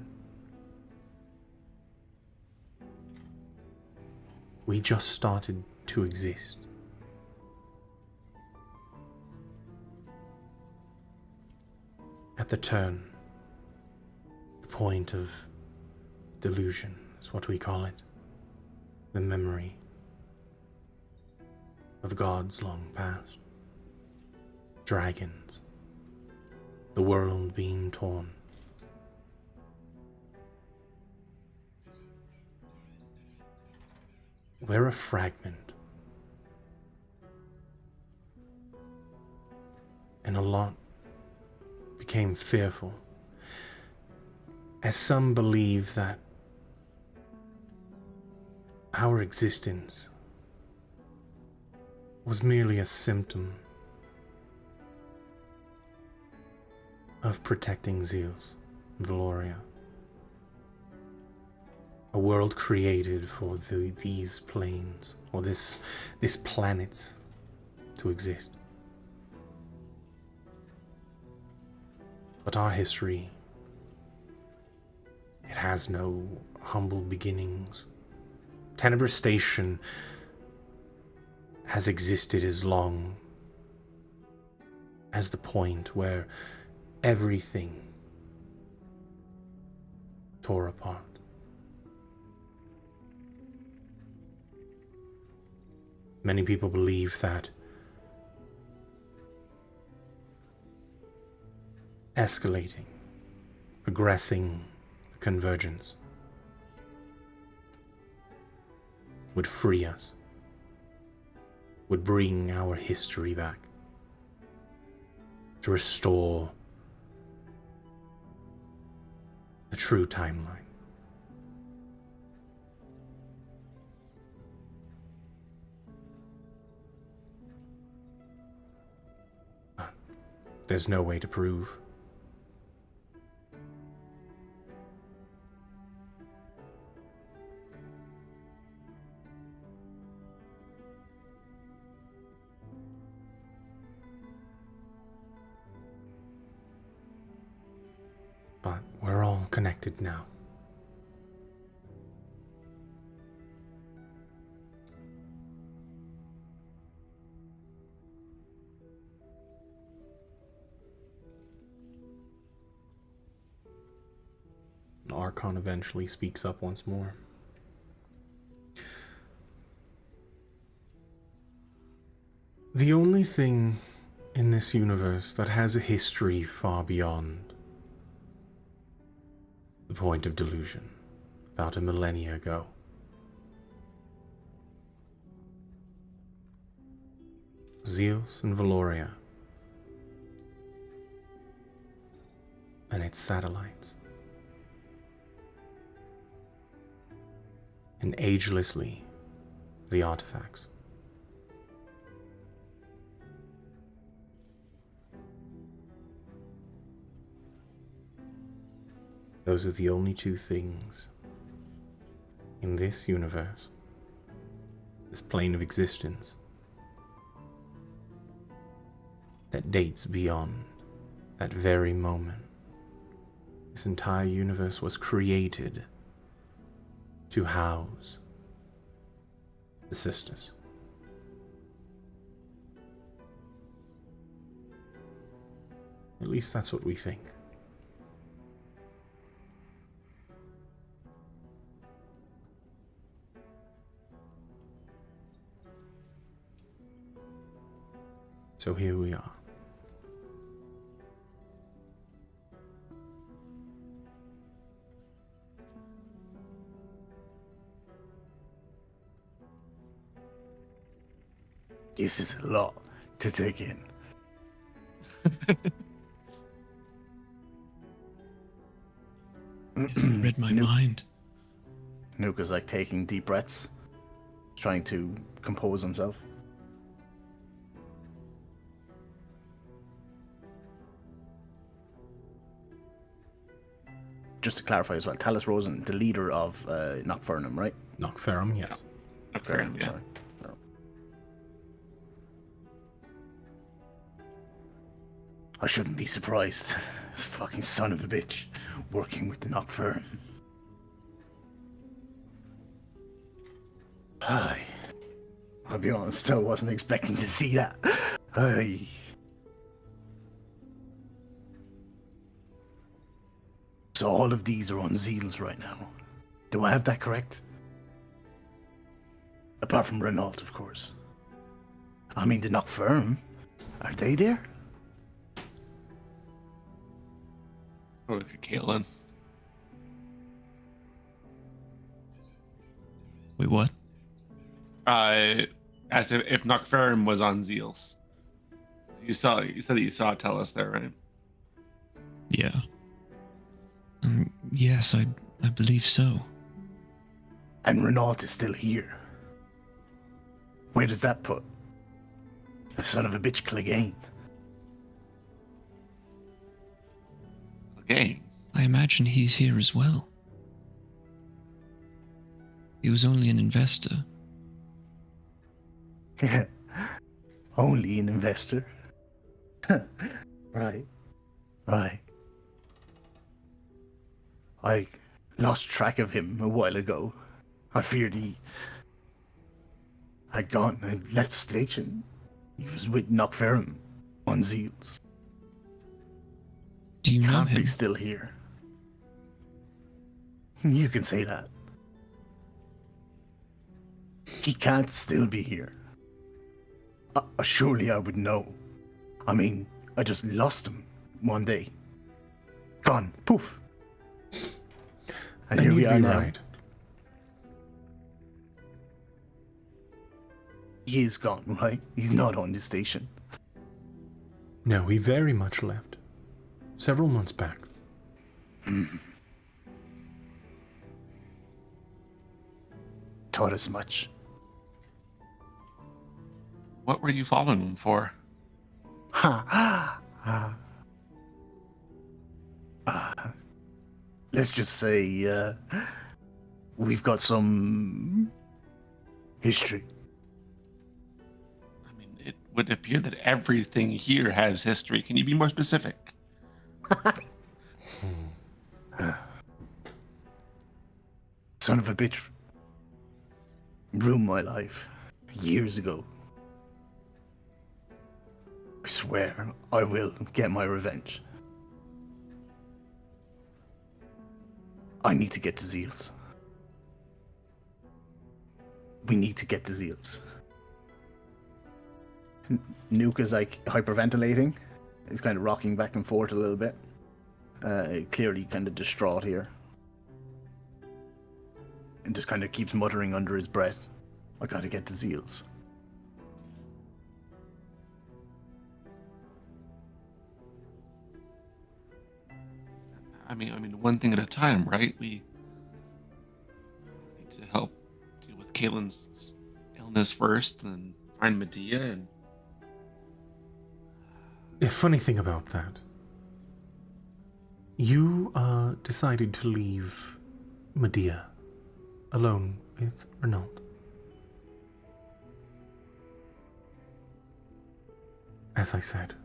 we just started to exist. At the turn, the point of delusion is what we call it. The memory of gods long past. Dragons. The world being torn. We're a fragment. And a lot became fearful, as some believe that our existence was merely a symptom of protecting Zeus, Valoria, a world created for these planes, or this planet to exist. But our history, it has no humble beginnings. Tenebris Station has existed as long as the point where everything tore apart. Many people believe that escalating, progressing the Convergence would free us, would bring our history back, to restore the true timeline. But there's no way to prove. But we're all connected now. Archon eventually speaks up once more. The only thing in this universe that has a history far beyond the point of delusion, about a millennia ago, Zeus and Valoria and its satellites. And agelessly, the artifacts. Those are the only two things in this universe, this plane of existence, that dates beyond that very moment. This entire universe was created to house the sisters. At least that's what we think. So here we are. This is a lot to take in. Read my mind. Nuka's like taking deep breaths, trying to compose himself. Just to clarify as well, Talus Rosen, the leader of Knockfernham, right? Knockferrum, yes. Knockfernham, yeah. sorry. I shouldn't be surprised. This fucking son of a bitch working with the Knockfern. I'll be honest, I wasn't expecting to see that. Aye. So all of these are on Zeals right now. Do I have that correct? Apart from Renault, of course. I mean, the Knockfern. Are they there? Or with Caitlin. Wait, what? Asked if Knockferrum was on Zeals. You said that you saw Tellus there, right? Yeah. Yes, I believe so. And Renault is still here. Where does that put a son of a bitch Clegane? Game. I imagine he's here as well. He was only an investor. Only an investor. Right. I lost track of him a while ago. I feared he had gone and left the station. He was with Knockferrum on Zeals. Do you know Can't him? be still here. You can say that. He can't still be here. Surely I would know. I mean, I just lost him one day. Gone. Poof. And here we are now. Right. He is gone, right? He's not on the station. No, he very much left. Several months back. Taught as much. What were you following him for? Let's just say we've got some history. I mean, it would appear that everything here has history. Can you be more specific? Son of a bitch ruined my life years ago. I swear I will get my revenge. I need to get to Zeals. We need to get to Zeals. Nuka's like hyperventilating. He's kind of rocking back and forth a little bit. Clearly kind of distraught here. And just kind of keeps muttering under his breath, I gotta get to Zeals. I mean, one thing at a time, right? We need to help deal with Caitlin's on this first, and then find Medea, and The funny thing about that, you decided to leave Medea alone with Renault. As I said,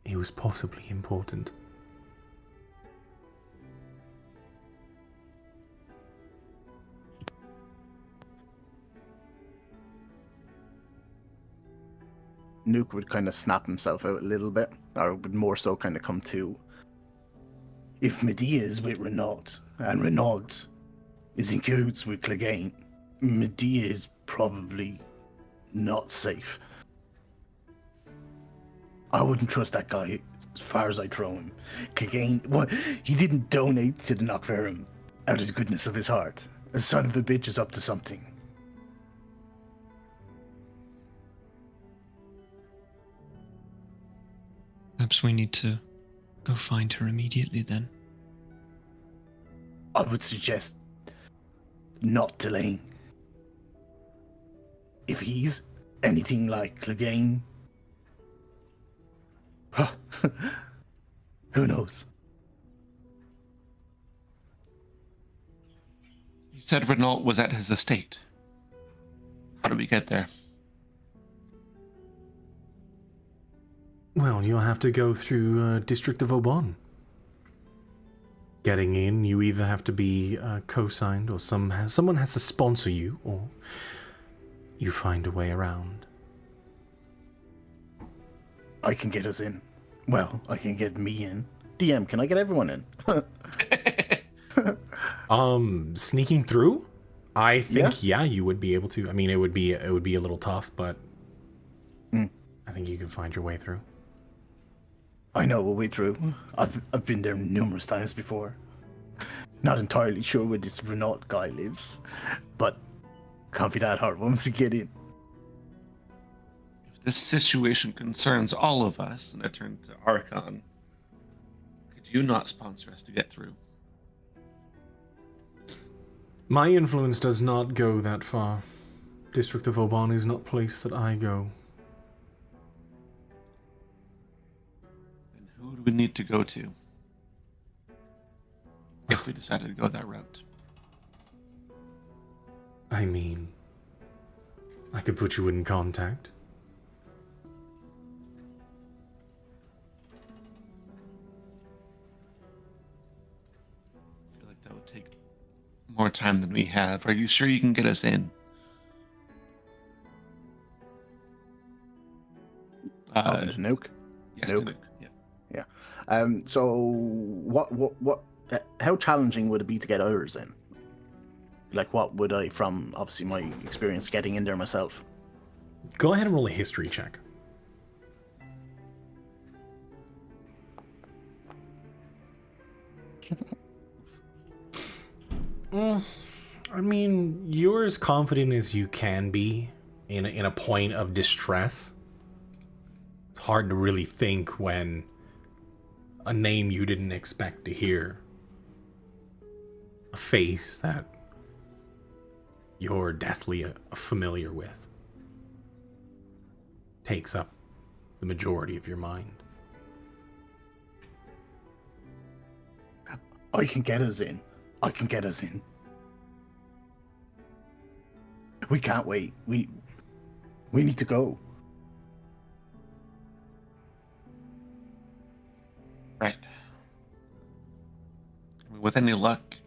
he was possibly important. Nuke would kind of snap himself out a little bit, or would more so kind of come to. If Medea is with Renault, and Renault is in cahoots with Clegane, Medea is probably not safe. I wouldn't trust that guy as far as I throw him. Clegane, well, he didn't donate to the Knockferrum out of the goodness of his heart. The son of a bitch is up to something. Perhaps we need to go find her immediately then. I would suggest not delaying. If he's anything like Clegane, who knows? you said Renault was at his estate. How do we get there? Well, you'll have to go through District of Oban. Getting in, you either have to be co-signed, or someone has to sponsor you, or you find a way around. I can get us in. Well, I can get me in. DM, can I get everyone in? Sneaking through? I think yeah, you would be able to. I mean, it would be a little tough, but I think you can find your way through. I know a way through. I've been there numerous times before. Not entirely sure where this Renault guy lives, but can't be that hard once you get in. If this situation concerns all of us, and I turn to Archon, could you not sponsor us to get through? My influence does not go that far. District of Oban is not a place that I go. Then who do we need to go to if we decided to go that route? I mean, I could put you in contact. I feel like that would take more time than we have. Are you sure you can get us in? To Nuke? Yes, Nuke. to Nuke. Yeah. So what how challenging would it be to get others in? Like, what would I, from obviously my experience getting in there myself? Go ahead and roll a history check. I mean, you're as confident as you can be in a point of distress. It's hard to really think when a name you didn't expect to hear, a face that you're deathly familiar with, takes up the majority of your mind. I can get us in. I can get us in. We can't wait. We need to go. Right. I mean, with any luck,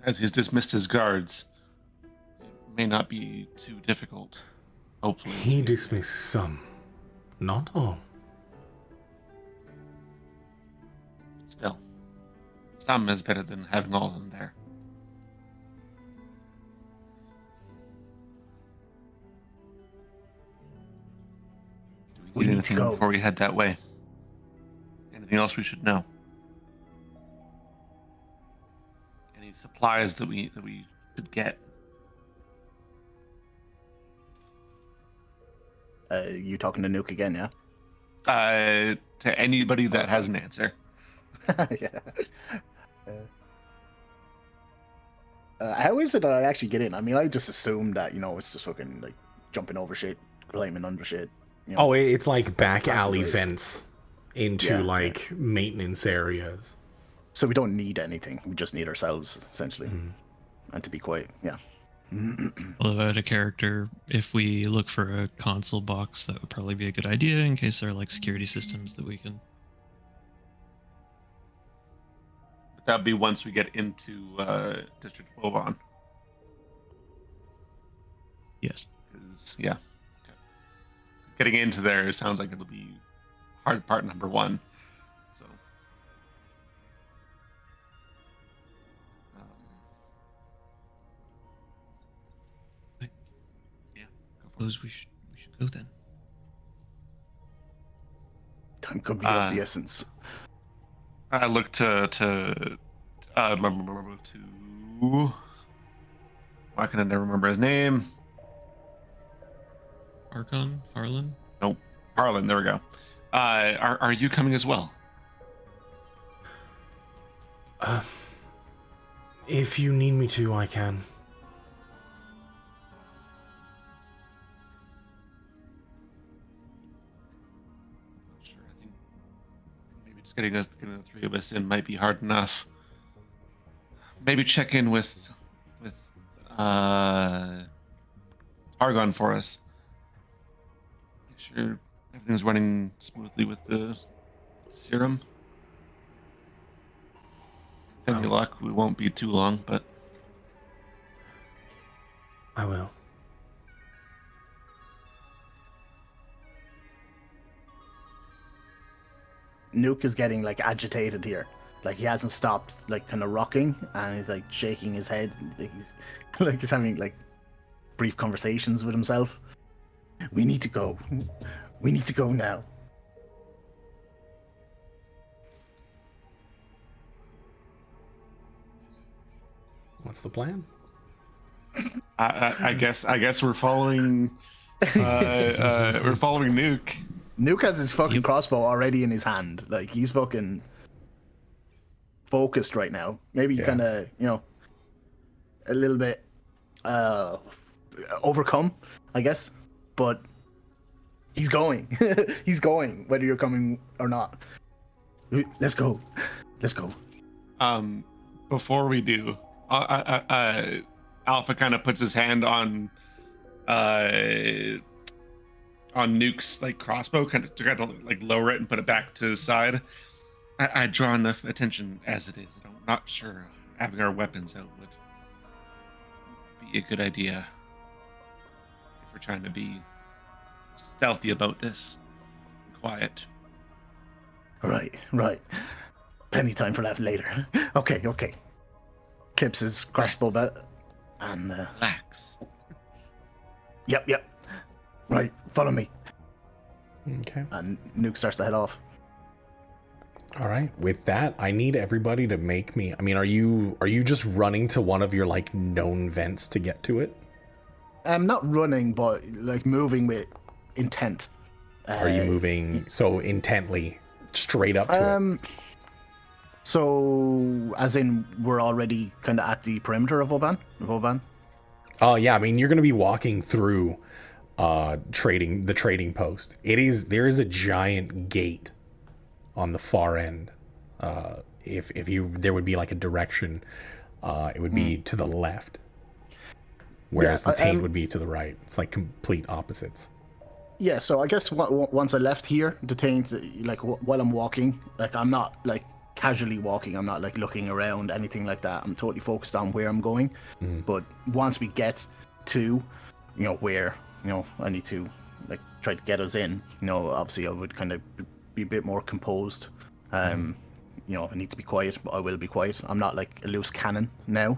as he's dismissed his guards, it may not be too difficult. Hopefully. He dismissed some, not all. Still, some is better than having all of them there. Do We need need to anything go. before we head that way? Anything else we should know? Any supplies that we could get? You talking to Nuke again, yeah? To anybody that has an answer. Yeah. How is it I actually get in? I mean, I just assumed that, it's just fucking, like, jumping over shit, climbing under shit. Oh, it's like back alley passageways. vents into, maintenance areas. So we don't need anything. We just need ourselves, essentially. And to be quiet, yeah. Well, if I had a character, if we look for a console box, that would probably be a good idea in case there are like security systems that we can. That'd be once we get into District of Oban. Yes. Yeah. Okay. Getting into there sounds like it'll be hard part number 1. So. Yeah. Suppose we should go then. Time could be of the essence. I look to why can I never remember his name? Harlan? Nope. Harlan, there we go. Are you coming as well? If you need me to, I can. Sure, I think maybe just getting the 3 of us in might be hard enough. Maybe check in with Argon for us. Make sure everything's running smoothly with the serum. With any luck, we won't be too long, but I will. Nuke is getting, like, agitated here. Like, he hasn't stopped, like, kind of rocking, and he's, like, shaking his head. He's having, like, brief conversations with himself. We need to go. We need to go now. What's the plan? I guess we're following. We're following Nuke. Nuke has his fucking crossbow already in his hand. Like, he's fucking focused right now. Maybe kind of, a little bit overcome, I guess. But he's going. He's going, whether you're coming or not. Let's go. Let's go. Before we do, Alpha kind of puts his hand on Nuke's like crossbow, kind of like lower it and put it back to his side. I draw enough attention as it is. I'm not sure having our weapons out would be a good idea if we're trying to be stealthy about this, quiet. Right. Plenty time for that later. Okay. Clips his crossbow belt and Relax. Yep. Right, follow me. Okay. And Nuke starts to head off. All right. With that, I need everybody to make me. I mean, are you just running to one of your like known vents to get to it? I'm not running, but like moving with intent. Are you moving so intently straight up to it? So, as in, we're already kind of at the perimeter of Oban? Oh yeah. I mean, you're going to be walking through the trading post. There is a giant gate on the far end. If there would be like a direction, it would be to the left, whereas the taint would be to the right. It's like complete opposites. Yeah, so I guess once I left here, the taint, like while I'm walking, like I'm not like casually walking, I'm not like looking around, anything like that. I'm totally focused on where I'm going. But once we get to, where, I need to like try to get us in, obviously I would kind of be a bit more composed. I need to be quiet, but I will be quiet. I'm not like a loose cannon now.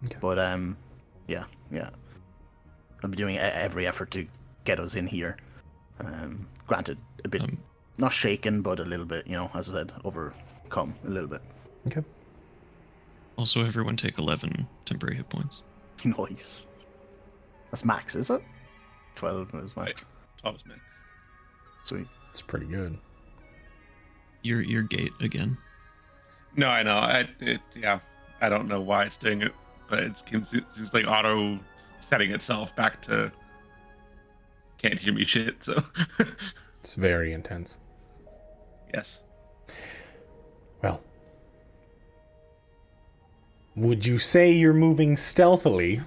Okay. But yeah. I'll be doing every effort to get us in here. Granted, a bit not shaken, but a little bit, as I said, overcome a little bit. Okay. Also, everyone take 11 temporary hit points. Nice. That's max, is it? 12 is max. 12 is max. Sweet. It's pretty good. Your gate again. No, I know. I don't know why it's doing it but it seems like auto setting itself back to can't hear me shit. So It's very intense. yes. Well, would you say you're moving stealthily?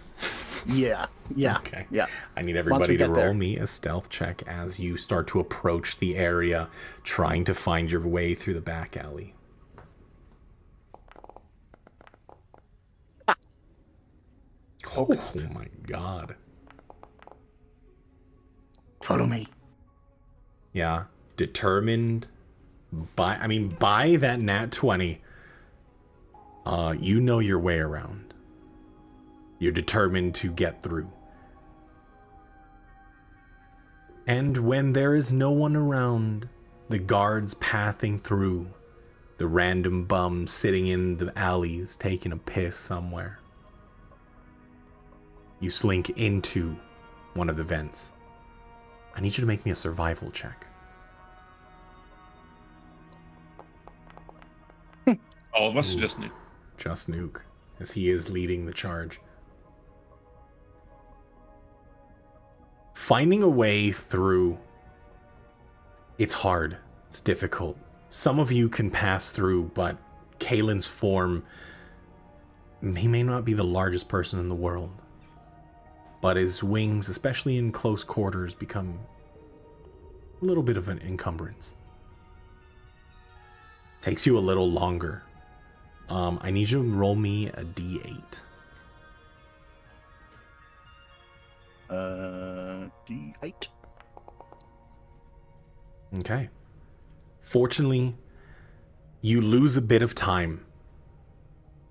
Yeah. Okay. Yeah. I need Once everybody we to get roll there. me a stealth check as you start to approach the area, trying to find your way through the back alley. Focused. Oh my god. Follow me. Yeah. Determined by that nat 20, you know your way around. You're determined to get through. And when there is no one around, the guards pathing through, the random bums sitting in the alleys taking a piss somewhere, you slink into one of the vents. I need you to make me a survival check. All of us Ooh. just knew. Just Nuke, as he is leading the charge. Finding a way through, it's hard. It's difficult. Some of you can pass through, but Kalen's form, he may not be the largest person in the world, but his wings, especially in close quarters, become a little bit of an encumbrance. Takes you a little longer. I need you to roll me a d8. D8. Okay. Fortunately, you lose a bit of time,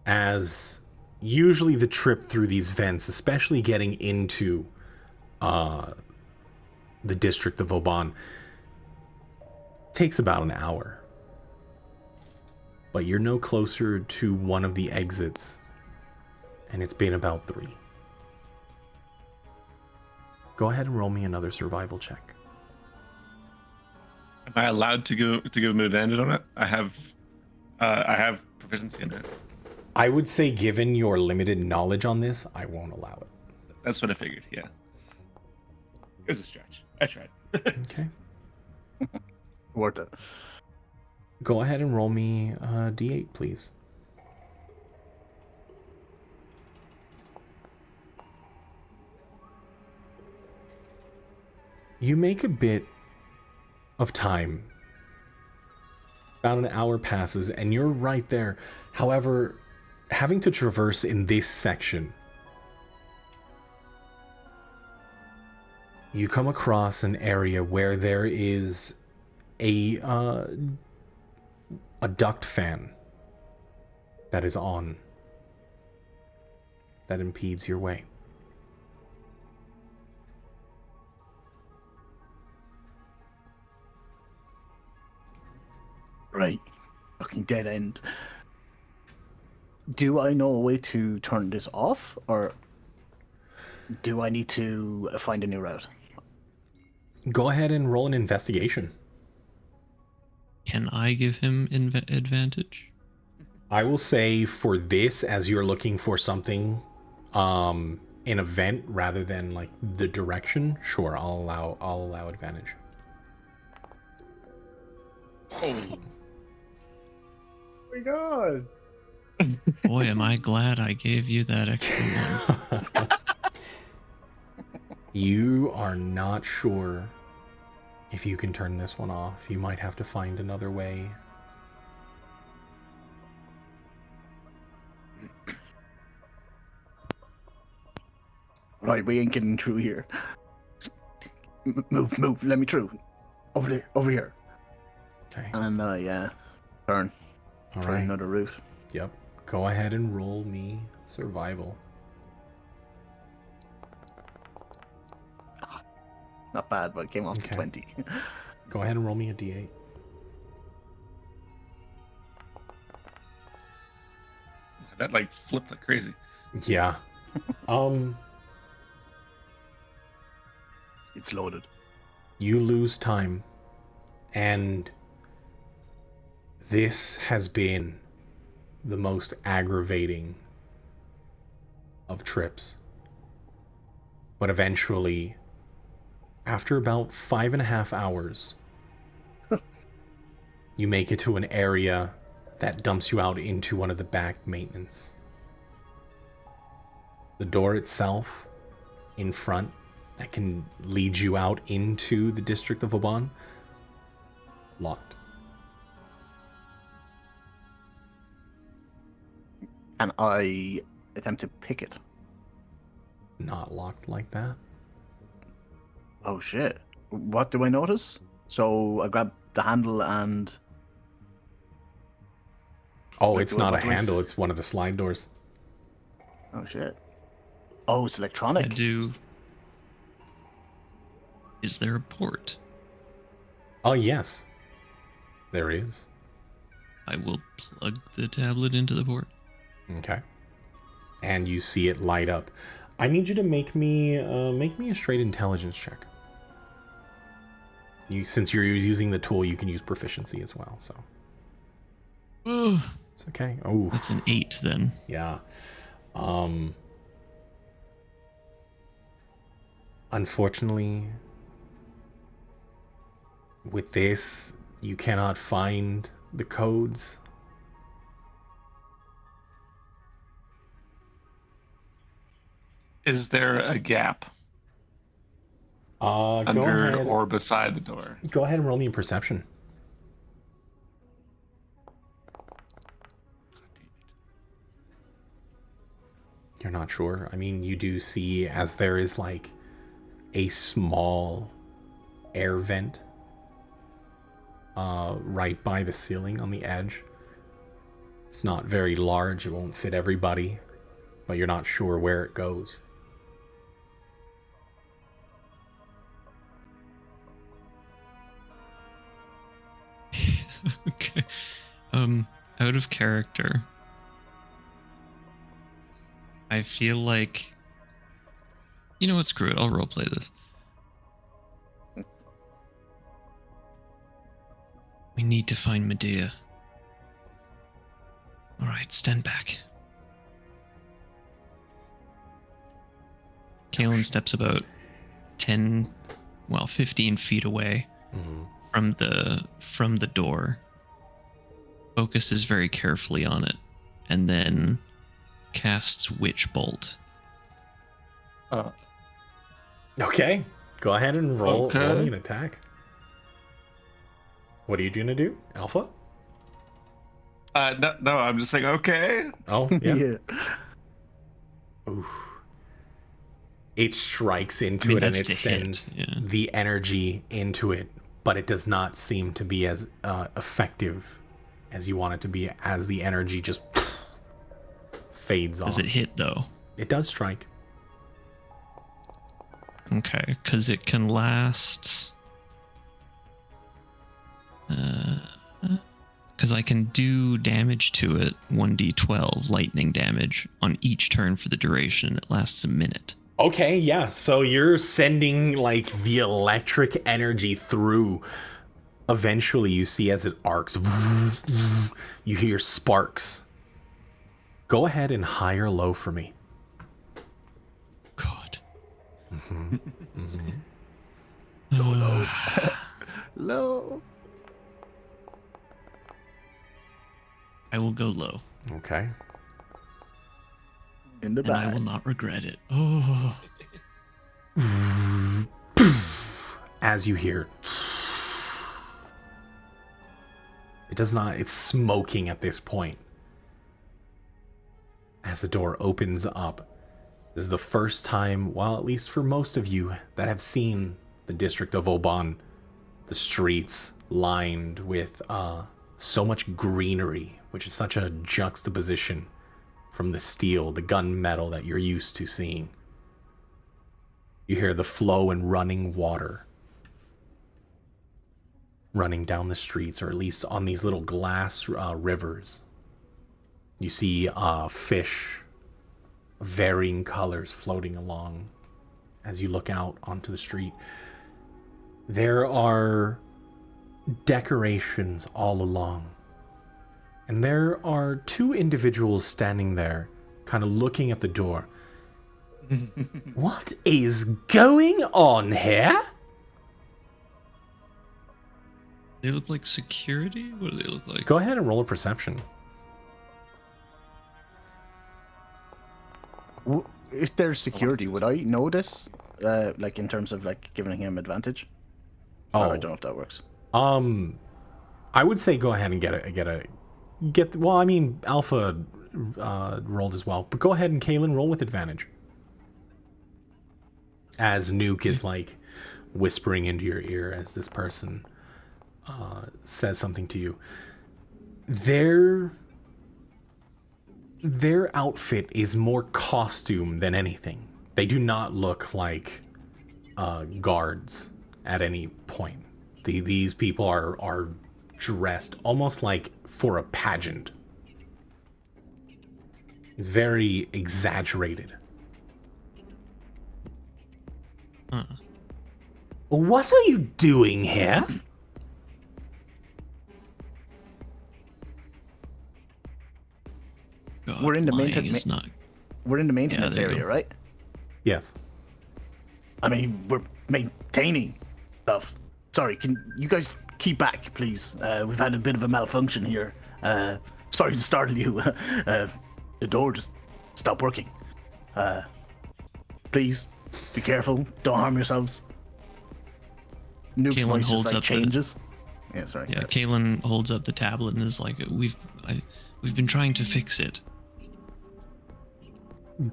as usually the trip through these vents, especially getting into the district of Oban, takes about an hour. But you're no closer to one of the exits, and it's been about 3. Go ahead and roll me another survival check. Am I allowed to give him an advantage on it? I have proficiency in it. I would say, given your limited knowledge on this, I won't allow it. That's what I figured. Yeah. It was a stretch. I tried. Okay. Worth it. Go ahead and roll me a d8, please. You make a bit of time. About an hour passes, and you're right there. However, having to traverse in this section, you come across an area where there is a duct fan that is on, that impedes your way. Right. Fucking dead end. Do I know a way to turn this off, or do I need to find a new route? Go ahead and roll an investigation. Can I give him advantage? I will say for this, as you're looking for something an event rather than like the direction, sure, I'll allow advantage. Oh. My God. Boy, am I glad I gave you that extra one. You are not sure if you can turn this one off. You might have to find another way. Right, we ain't getting through here. Move, let me through. Over there, over here. Okay. And yeah, turn. All Try right. another route. Yep. Go ahead and roll me survival. Not bad, but it came off to Okay. 20. Go ahead and roll me a d8. That like flipped like crazy. Yeah. It's loaded. You lose time, and this has been the most aggravating of trips. But eventually, after about 5.5 hours, you make it to an area that dumps you out into one of the back maintenance. The door itself, in front, that can lead you out into the district of Oban, locked. And I attempt to pick it. Not locked like that. Oh shit. What do I notice? So I grab the handle and... Oh, Wait, it's do I- not a what do I handle, s- it's one of the slide doors. Oh shit. Oh, it's I electronic. do. Is there a port? Oh, yes. There is. I will plug the tablet into the port. Okay. And you see it light up. I need you to make me a straight intelligence check. Since you're using the tool, you can use proficiency as well, so. Oh, It's okay. Oh, that's an 8 then. yeah. Unfortunately, with this, you cannot find the codes. Is there a gap Go under ahead. or beside the door? Go ahead and roll me a perception. You're not sure? I mean, you do see as there is like a small air vent right by the ceiling on the edge. It's not very large, it won't fit everybody, but you're not sure where it goes. Okay. Out of character. I feel like... You know what, screw it, I'll roleplay this. We need to find Medea. Alright, stand back. Kalen steps about 15 feet away from the door. Focuses very carefully on it, and then casts Witch Bolt. Okay, go ahead and roll Okay. me an attack. What are you going to do, Alpha? No, I'm just like, okay. Oh, yeah. Yeah. Ooh. It strikes into I mean, it and that's it to hit, sends yeah. the energy into it, but it does not seem to be as effective as you want it to be, as the energy just fades off. Does it hit, though? It does strike. Okay, because it can last... Because I can do damage to it, 1d12 lightning damage, on each turn for the duration. It lasts a minute. Okay, yeah. So you're sending like the electric energy through. Eventually, you see as it arcs, you hear sparks. Go ahead and high or low for me. God. Low. I will go low, Okay. In the and I will back. not regret it. Oh. As you hear, it does not, it's smoking at this point. As the door opens up, this is the first time, well, at least for most of you that have seen the district of Oban, the streets lined with so much greenery, which is such a juxtaposition from the steel, the gunmetal that you're used to seeing. You hear the flow and running water running down the streets, or at least on these little glass rivers. You see fish of varying colors floating along as you look out onto the street. There are decorations all along. And there are two individuals standing there, kind of looking at the door. What is going on here? They look like security? What do they look like? Go ahead and roll a perception. If there's security, would I notice? Like in terms of like giving him advantage? Oh, Or I don't know if that works. I would say go ahead and get. Well, I mean, Alpha rolled as well, but go ahead and Kalen roll with advantage. As Nuke is like whispering into your ear as this person says something to you. Their outfit is more costume than anything. They do not look like guards at any point. These people are dressed almost like for a pageant. It's very exaggerated. Huh. What are you doing here? God, We're in the lying maintenance- is not. We're in the maintenance there you area, go. right? Yes. I mean, we're maintaining stuff. Sorry, can you guys keep back, please? We've had a bit of a malfunction here. Sorry to startle you. The door just stopped working. Please, be careful. Don't harm yourselves. Nuke's Kalen voice holds just like up the- changes. Yeah, sorry. Yeah, Kalen holds up the tablet and is like, "We've been trying to fix it."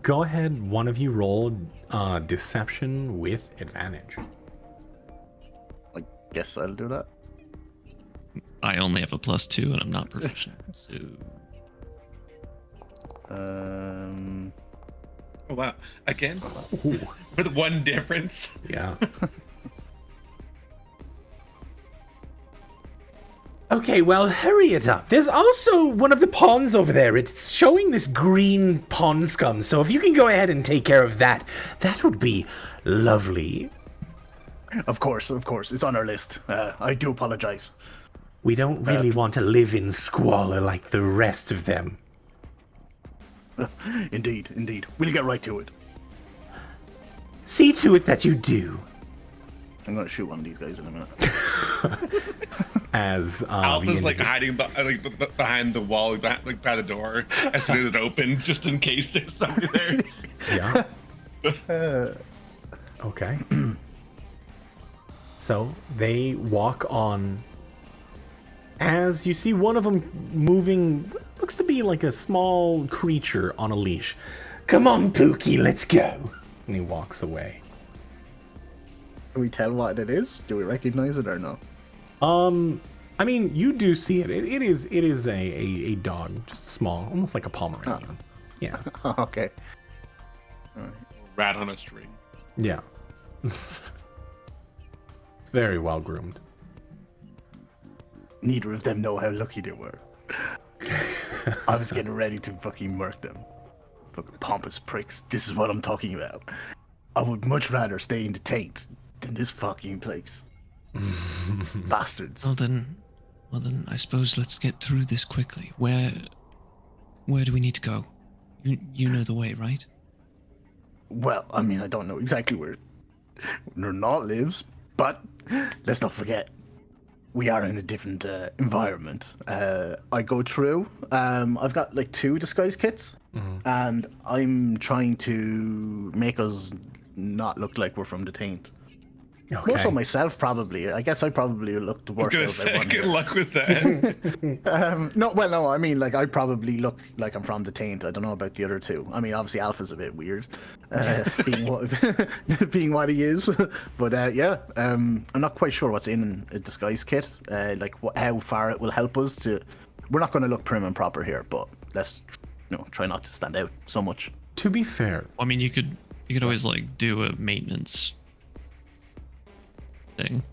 Go ahead, one of you roll deception with advantage. I guess I'll do that. I only have a +2 and I'm not proficient. So Oh wow! Again, Ooh, with one difference. yeah. Okay, well, hurry it up. There's also one of the ponds over there. It's showing this green pond scum, so if you can go ahead and take care of that, that would be lovely. Of course. It's on our list. I do apologize. We don't really want to live in squalor like the rest of them. Indeed. We'll get right to it. See to it that you do. I'm gonna shoot one of these guys in a minute. As Alpha's the like individ- hiding behind the wall, like by the door, as soon as it opens, just in case there's somebody there. Yeah. Okay. So they walk on. As you see one of them moving, looks to be like a small creature on a leash. Come on, Pookie, let's go. And he walks away. Can we tell what it is? Do we recognize it or no? I mean, you do see it. It is a dog, just small, almost like a Pomeranian. Yeah. Okay. Rat on a string. Yeah. It's very well groomed. Neither of them know how lucky they were. I was getting ready to fucking murk them. Fucking pompous pricks. This is what I'm talking about. I would much rather stay in the taint than this fucking place. Bastards. Well then, I suppose let's get through this quickly. Where do we need to go? You know the way, right? Well, I mean, I don't know exactly where Nernal lives, but let's not forget, we are in a different environment. I go through, I've got like 2 disguise kits, and I'm trying to make us not look like we're from the taint. Okay. More so myself, probably. I guess I probably look the I was worst gonna out of say, everyone good here. luck with that. No, I mean, like, I probably look like I'm from the taint. I don't know about the other 2. I mean, obviously, Alpha's a bit weird, being what he is. But yeah, I'm not quite sure what's in a disguise kit, like how far it will help us to. We're not going to look prim and proper here, but let's, try not to stand out so much. To be fair, I mean, you could always like do a maintenance thing.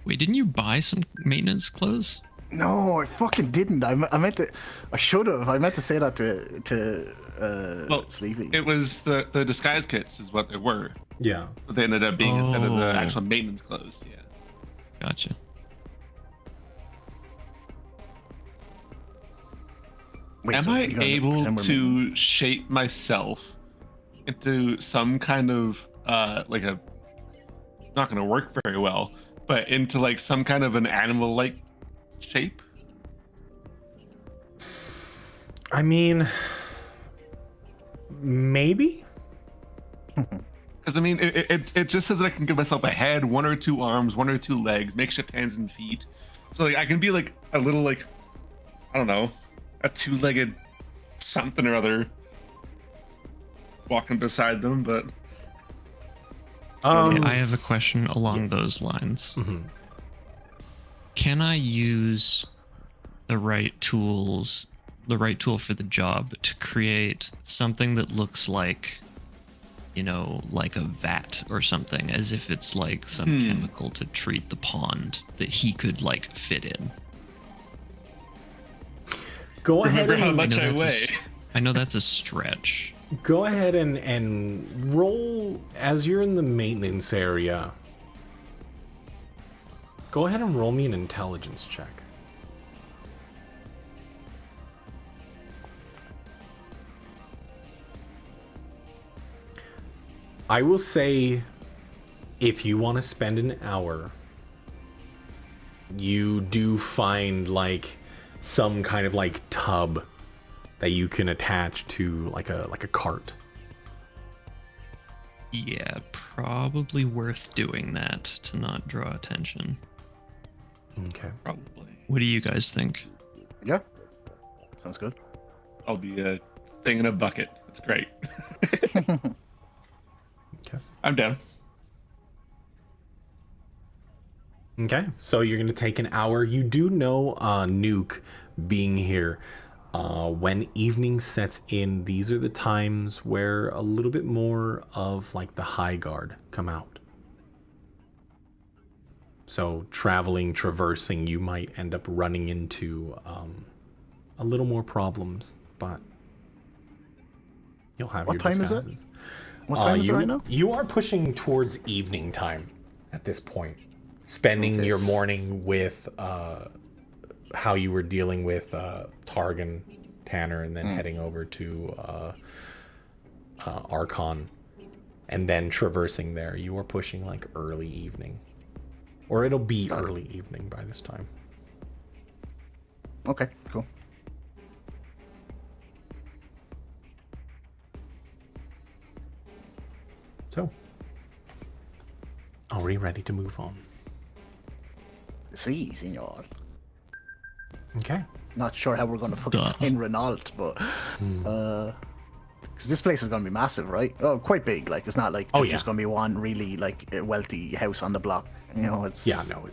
Wait, didn't you buy some maintenance clothes? No, I fucking didn't. I meant to. I should have. I meant to say that to Well, Sleepy. it was the disguise kits is what they were. yeah. But they ended up being instead of the Oh. actual maintenance clothes. Yeah. Gotcha. Wait, Am so I you're gonna able pretend we're to minions? shape myself into some kind of like a not going to work very well, but into like some kind of an animal-like shape? I mean, maybe. Because I mean, it just says that I can give myself a head, 1 or 2 arms, 1 or 2 legs, makeshift hands and feet. So like I can be like a little like, I don't know, a 2-legged something or other walking beside them. But Okay, I have a question along those lines. Mm-hmm. Can I use the right tools, the right tool for the job to create something that looks like, you know, like a vat or something, as if it's like some chemical to treat the pond that he could like fit in? Go ahead. remember how And, much I weigh. I know that's a stretch. go ahead and roll as you're in the maintenance area. Go ahead and roll me an intelligence check. I will say, if you want to spend an hour, you do find like some kind of like tub that you can attach to like a cart. Yeah, probably worth doing that to not draw attention. Okay. Probably. What do you guys think? Yeah. Sounds good. I'll be a thing in a bucket. It's great. Okay. I'm down. Okay, so you're gonna take an hour. You do know, Nuke being here, when evening sets in, these are the times where a little bit more of like the high guard come out. So traversing, you might end up running into a little more problems, but you'll have What your time is it? disguises. What time is it right now? You are pushing towards evening time at this point. Spending your morning with how you were dealing with Targan, Tanner, and then heading over to Archon, and then traversing there. You are pushing like early evening. Or it'll be early evening by this time. Okay, cool. So, are we ready to move on? See, senor. Okay. Not sure how we're going to fucking find Renault, but because this place is going to be massive, right? Oh, quite big. Like, it's not like there's just going to be one really like wealthy house on the block. You know, it's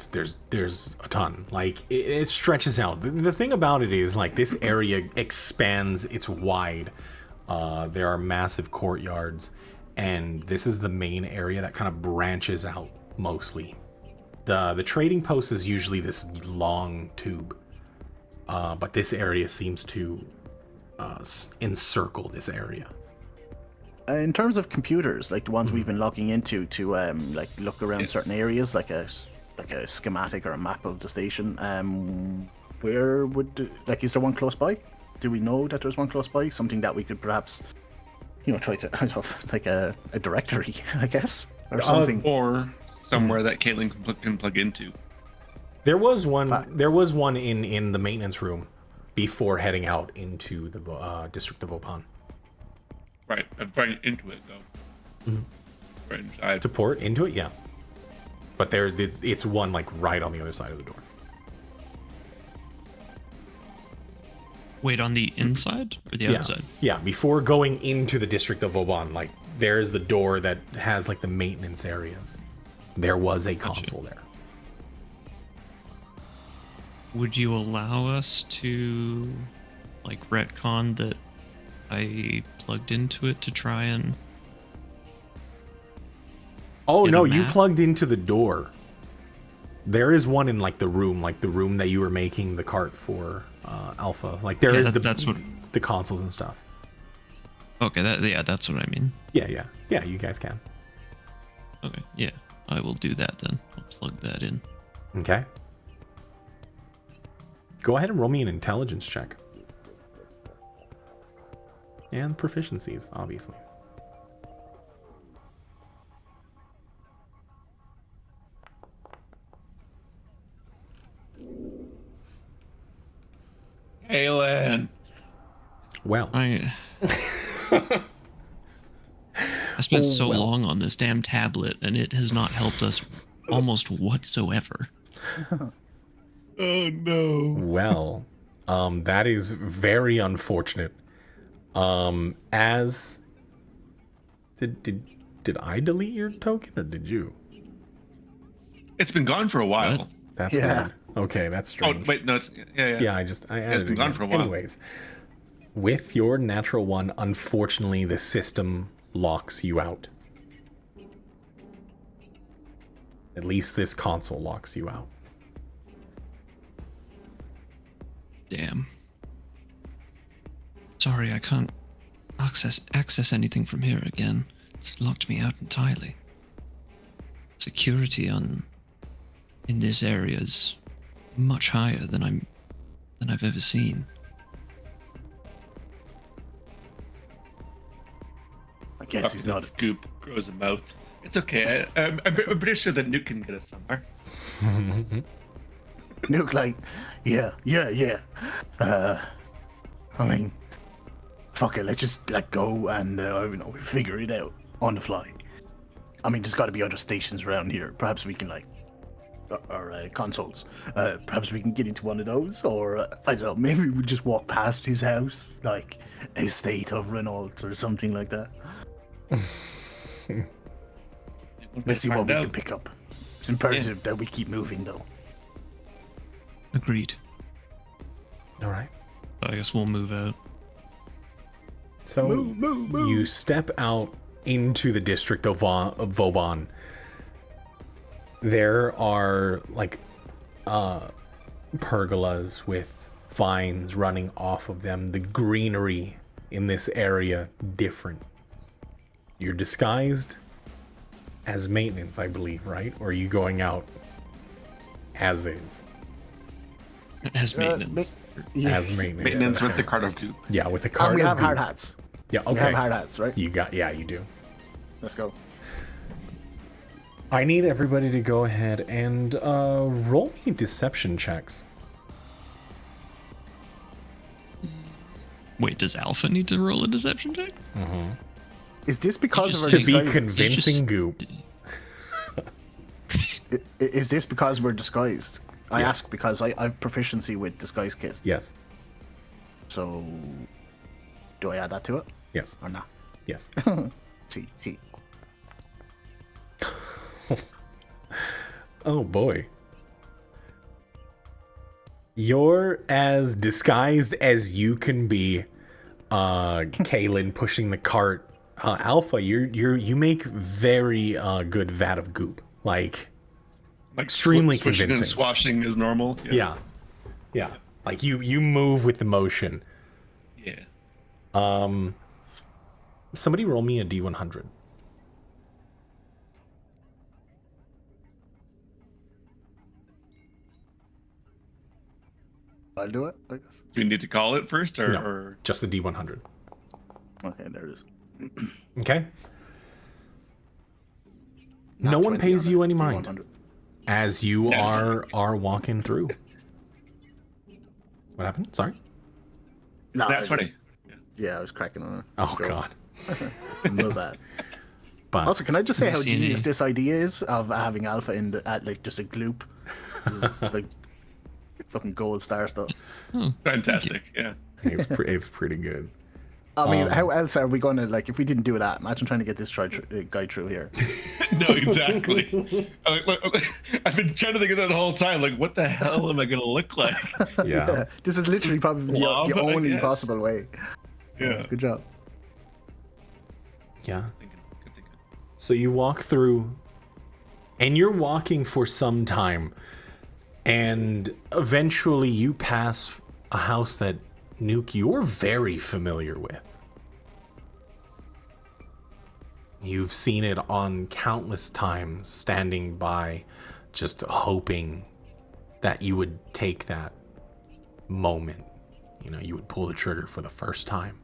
there's a ton. Like it stretches out. The thing about it is like this area expands. It's wide. There are massive courtyards, and this is the main area that kind of branches out mostly. The trading post is usually this long tube, but this area seems to encircle this area. In terms of computers, like the ones we've been logging into to like look around certain areas, like a schematic or a map of the station. Where would is there one close by? Do we know that there's one close by? Something that we could perhaps, try to like a directory, I guess, or something. Or somewhere that Caitlin can plug into. There was one. There was one in the maintenance room before heading out into the district of Opan. Right, I'm going into it though. Right inside. To port into it, yes. But it's one like right on the other side of the door. Wait, on the inside or the outside? Yeah, before going into the district of Oban, like there's the door that has like the maintenance areas. There was a console there. Would you allow us to like retcon that I plugged into it to try and Oh get no, a you map? plugged into the door. There is one in like the room that you were making the cart for Alpha. Like there is that's what the consoles and stuff. Okay, that's what I mean. Yeah, you guys can. Okay, yeah. I will do that then. I'll plug that in. Okay. Go ahead and roll me an intelligence check. And proficiencies, obviously. Alan. Well, I spent so well. long on this damn tablet, and it has not helped us almost whatsoever. Oh no. Well, that is very unfortunate. As did I delete your token or did you? It's been gone for a while. What? That's Yeah. weird. Okay, that's Oh strange. wait, no, it's yeah. Yeah, I added it been gone again. for a while. Anyways, with your natural one, unfortunately, the system locks you out. At least this console locks you out. Damn. Sorry, I can't access anything from here again. It's locked me out entirely. Security in this area is much higher than I've ever seen. I guess he's not. Goop grows a mouth. It's okay. I'm pretty sure that Nuke can get us somewhere. Nuke, like, yeah. I mean, fuck it, let's just let go and, we figure it out on the fly. I mean, there's got to be other stations around here. Perhaps we can, like, or consoles. Perhaps we can get into one of those, or, I don't know, maybe we just walk past his house, like, Estate of Renault or something like that. Let's see what we can pick up. It's imperative that we keep moving, though. Agreed. All right. I guess we'll move out. So you step out into the district of Vauban. There are like pergolas with vines running off of them. The greenery in this area different. You're disguised as maintenance, I believe, right? Or are you going out as is? As maintenance. As maintenance. Maintenance with the cart of Goop. Yeah, with the card. And we of have hard goop. hats. Yeah, okay. We have hard hats, right? You do. Let's go. I need everybody to go ahead and roll me deception checks. Wait, does Alpha need to roll a deception check? Is this because of our To be disguises? convincing goop. Is this because we're disguised? I ask because I have proficiency with disguise kit. Yes. So, do I add that to it Yes. or not? Yes. See. Oh boy. You're as disguised as you can be, Kaylin pushing the cart. Alpha, you make very good vat of goop. Like extremely swishing convincing. and swashing is normal. Yeah. Like you move with the motion. Yeah. Somebody roll me a D100. I'll do it, I guess. Do we need to call it first, or? No, or... just a D100. Okay, there it is. Okay. Not No one 20 pays on you it, any mind 100. as you Yeah. are walking through. What happened? Sorry. No, That's I funny. just- Yeah, I was cracking on it. Oh Go. god. No bad. But Also, can I just say Have how you seen genius any- this idea is of having Alpha at like just a gloop? This is, like fucking gold star stuff. Fantastic. Yeah. it's pretty good. I mean, how else are we going to, like, if we didn't do that? Imagine trying to get this guy through here. No, exactly. I've been trying to think of that the whole time. Like, what the hell am I gonna look like? Yeah. This is literally probably Blob, the I only guess. possible way. Yeah. Good job. Yeah. Good thinking. So you walk through, and you're walking for some time, and eventually you pass a house that, Nuke, you're very familiar with. You've seen it on countless times, standing by, just hoping that you would take that moment. You know, you would pull the trigger for the first time.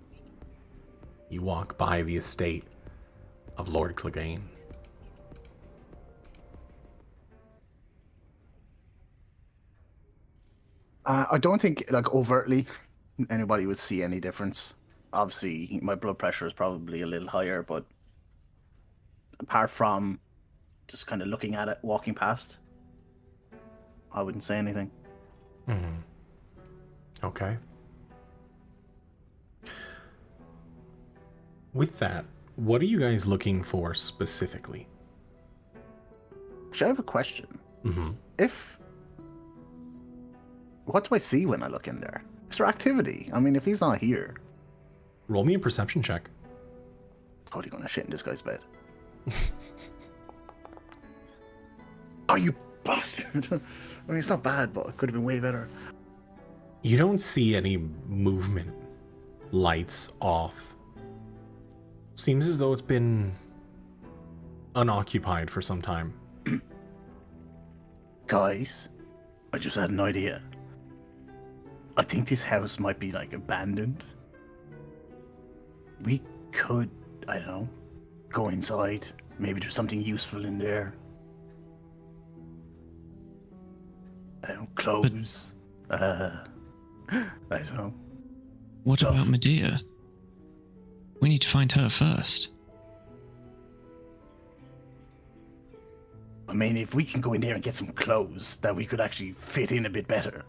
You walk by the estate of Lord Clegane. I don't think, like, overtly anybody would see any difference. Obviously, my blood pressure is probably a little higher, but apart from just kind of looking at it, walking past, I wouldn't say anything. Okay. With that, what are you guys looking for specifically? Actually, I have a question. Mm-hmm. What do I see when I look in there? Is there activity? I mean, if he's not here, Roll me a perception check. how are you gonna shit in this guy's bed? Oh, you bastard! I mean, it's not bad, but it could have been way better. You don't see any movement. Lights off. Seems as though it's been unoccupied for some time. Guys, I just had an idea. I think this house might be like abandoned. We could, I don't know, go inside. Maybe there's something useful in there. I don't know, clothes. I don't know. What Stuff. about Medea? We need to find her first. I mean, if we can go in there and get some clothes that we could actually fit in a bit better.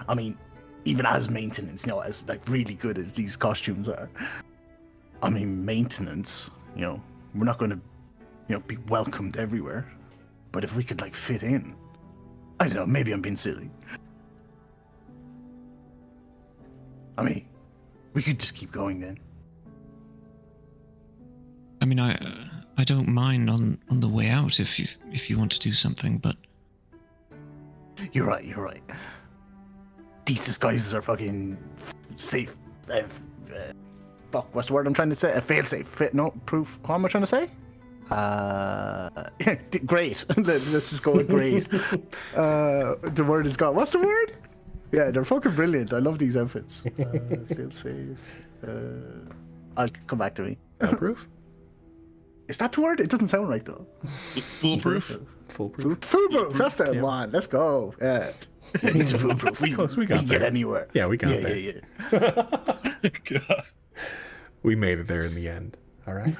I mean, even as maintenance, you know, as like really good as these costumes are. I mean, maintenance, you know, we're not going to, you know, be welcomed everywhere. But if we could like fit in, I don't know, maybe I'm being silly. I mean, we could just keep going then. I mean, I don't mind on the way out if you want to do something, but You're right. These disguises are fucking safe. Fuck, what's the word I'm trying to say? A fail-safe. No, proof. What am I trying to say? Great. Let's just go with great. The word is gone. What's the word? Yeah, they're fucking brilliant. I love these outfits. Fail-safe. I'll come back to me. Proof? Is that the word? It doesn't sound right though. Foolproof. Foolproof. Foolproof. That's the one. Let's go. Yeah. These are foolproof. We Close, we got can get there. anywhere. Yeah, we got there. Yeah. God. We made it there in the end. All right.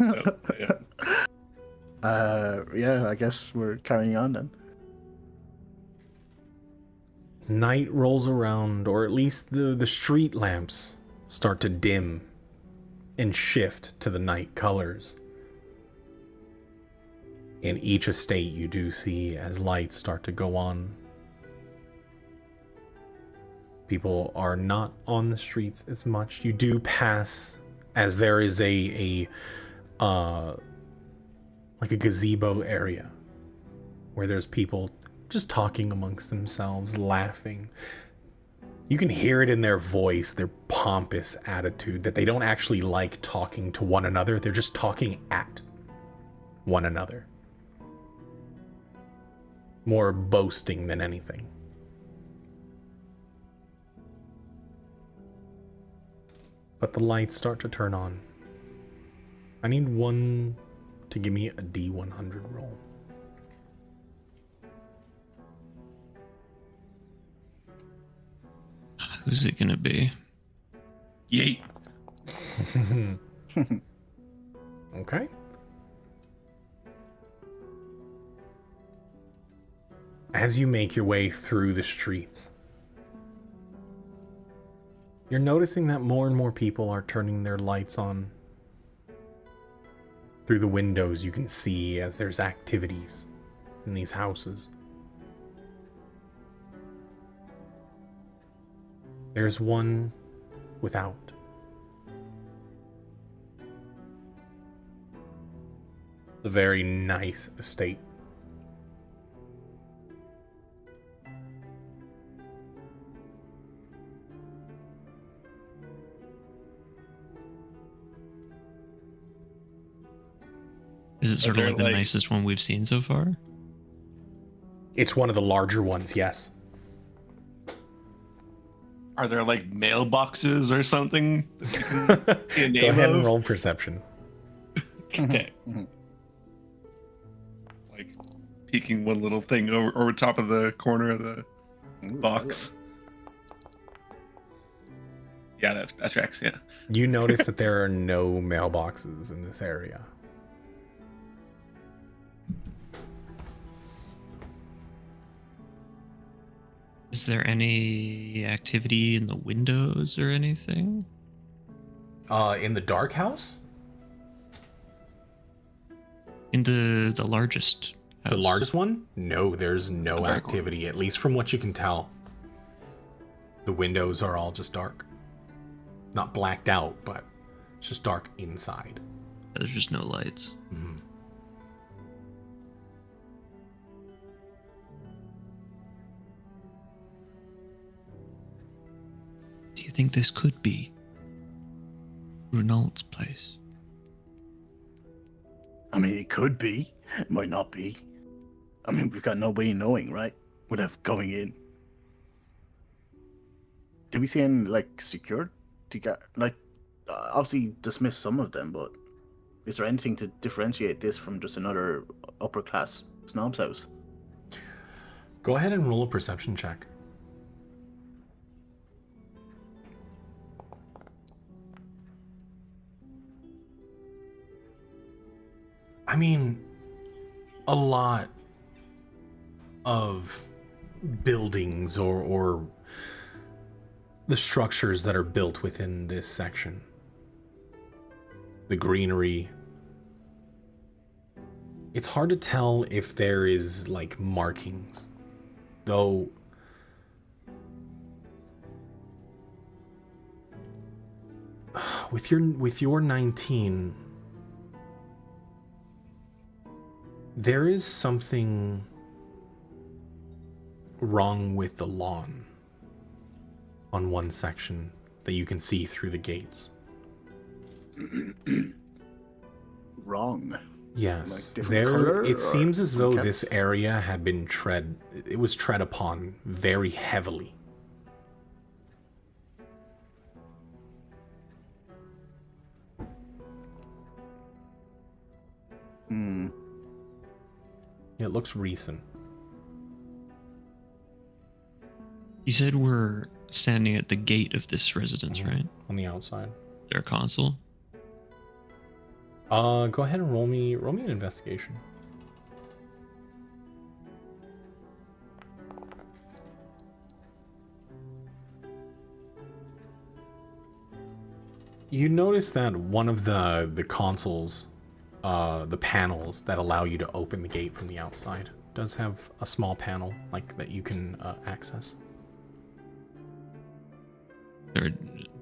Yeah. I guess we're carrying on then. Night rolls around, or at least the street lamps start to dim and shift to the night colors. In each estate, you do see as lights start to go on. People are not on the streets as much. You do pass as there is like a gazebo area where there's people just talking amongst themselves, laughing. You can hear it in their voice, their pompous attitude, that they don't actually like talking to one another. They're just talking at one another. More boasting than anything. But the lights start to turn on. I need one to give me a D100 roll. who's it gonna be? Yeet. Okay. As you make your way through the streets, you're noticing that more and more people are turning their lights on. Through the windows, you can see as there's activities in these houses. There's one without. A very nice estate. Is it sort of there, like the like- nicest one we've seen so far? It's one of the larger ones, yes. Are there like mailboxes or something that you can see a name Go ahead and of? roll perception. Okay. Like peeking one little thing over top of the corner of the box. Yeah, that tracks. Yeah. You notice that there are no mailboxes in this area. Is there any activity in the windows or anything? In the dark house? In the largest house? The largest one? No, there's no The dark activity, at least from what you can tell. The windows are all just dark. Not blacked out, but it's just dark inside. There's just no lights. Mhm. Do you think this could be Renault's place? I mean, it could be. It might not be. I mean, we've got no way of knowing, right? Without going in. Did we see any, like, security guard? Like, obviously dismiss some of them, but is there anything to differentiate this from just another upper-class snob's house? Go ahead and roll a perception check. I mean, a lot of buildings or the structures that are built within this section, the greenery, it's hard to tell if there is like markings, though. With your 19, there is something wrong with the lawn on one section that you can see through the gates. Wrong. Yes. Like different color, It or seems as though different this area had been tread upon very heavily. Hmm. It looks recent. You said we're standing at the gate of this residence, right? On the outside. Is there a console? Go ahead and roll me an investigation. You notice that one of the consoles, the panels that allow you to open the gate from the outside, does have a small panel like that you can access. Or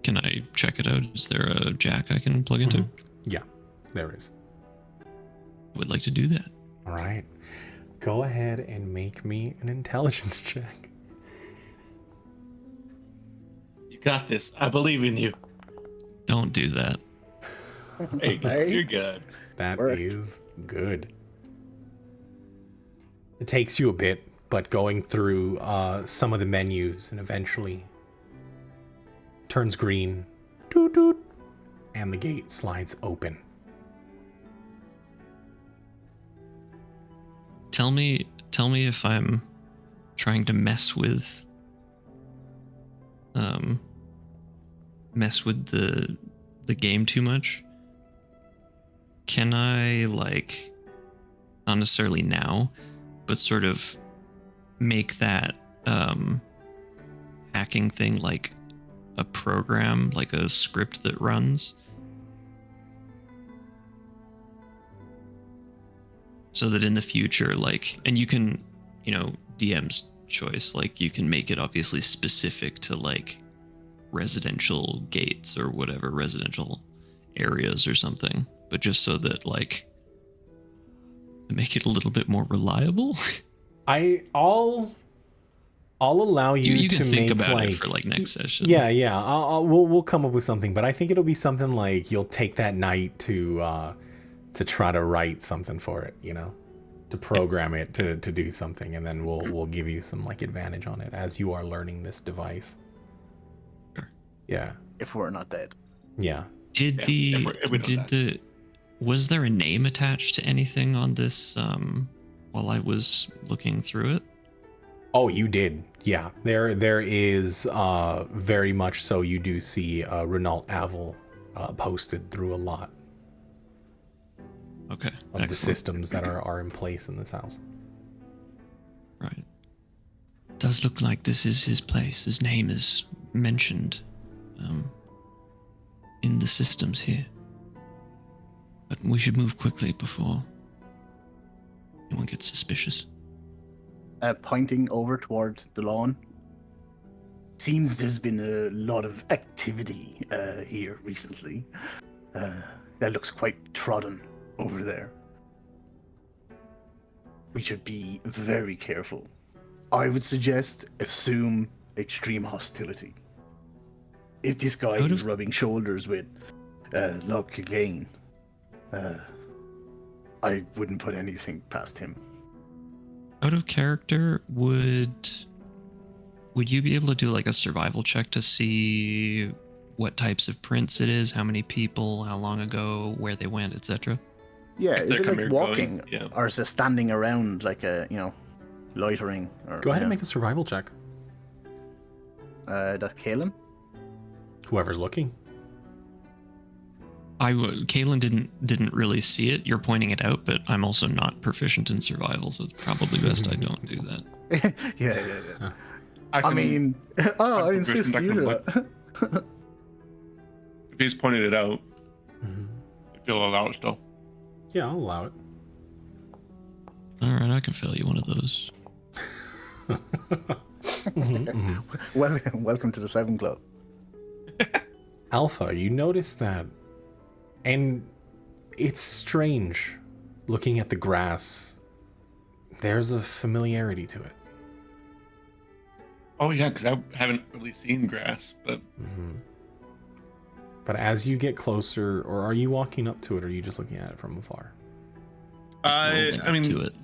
can I check it out? Is there a jack I can plug into? Yeah, there is. Would like to do that. All right. Go ahead and make me an intelligence check. You got this. I believe in you. Don't do that. Hey, Hey. you're good. That Worked. is good. It takes you a bit, but going through some of the menus and eventually turns green, doot doot, and the gate slides open. Tell me if I'm trying to mess with the game too much. Can I, like, not necessarily now, but sort of make that hacking thing like a program, like a script that runs? So that in the future, like, and you can, DM's choice, like, you can make it obviously specific to, like, residential gates or whatever, residential areas or something, but just so that, like, to make it a little bit more reliable. I'll allow you, you to can think make about like, it for like next session. Yeah. We'll come up with something, but I think it'll be something like you'll take that night to try to write something for it, to program it to do something, and then we'll give you some like advantage on it as you are learning this device. Sure. Yeah. If we're not dead. Yeah. Was there a name attached to anything on this while I was looking through it? Oh, you did. Yeah, there is very much so. You do see Renault Avel posted through a lot Okay. of the excellent. systems that are in place in this house. Right. Does look like this is his place. His name is mentioned in the systems here. But we should move quickly before anyone gets suspicious. Pointing over towards the lawn. Seems there's been a lot of activity here recently. That looks quite trodden over there. We should be very careful. I would suggest assume extreme hostility. If this guy is rubbing shoulders with Luck again, I wouldn't put anything past him. Out of character, would you be able to do like a survival check to see what types of prints it is, how many people, how long ago, where they went, etc.? Yeah, If is they're it like walking, going, yeah. or is it standing around like a loitering? Or, Go ahead and make a survival check. That's Kalen. Whoever's looking. Kaylin didn't really see it. You're pointing it out, but I'm also not proficient in survival, so it's probably best I don't do that. yeah. I mean, I I'm insist proficient, I you can do look. it. If he's pointed it out, Mm-hmm. if you'll allow it still. Yeah, I'll allow it. All right, I can fail you one of those. Welcome to the 7 Club. Alpha, you notice that, and it's strange looking at the grass. There's a familiarity to it. Oh yeah, because I haven't really seen grass, but But as you get closer, or are you walking up to it, or are you just looking at it from afar? I mean, to it.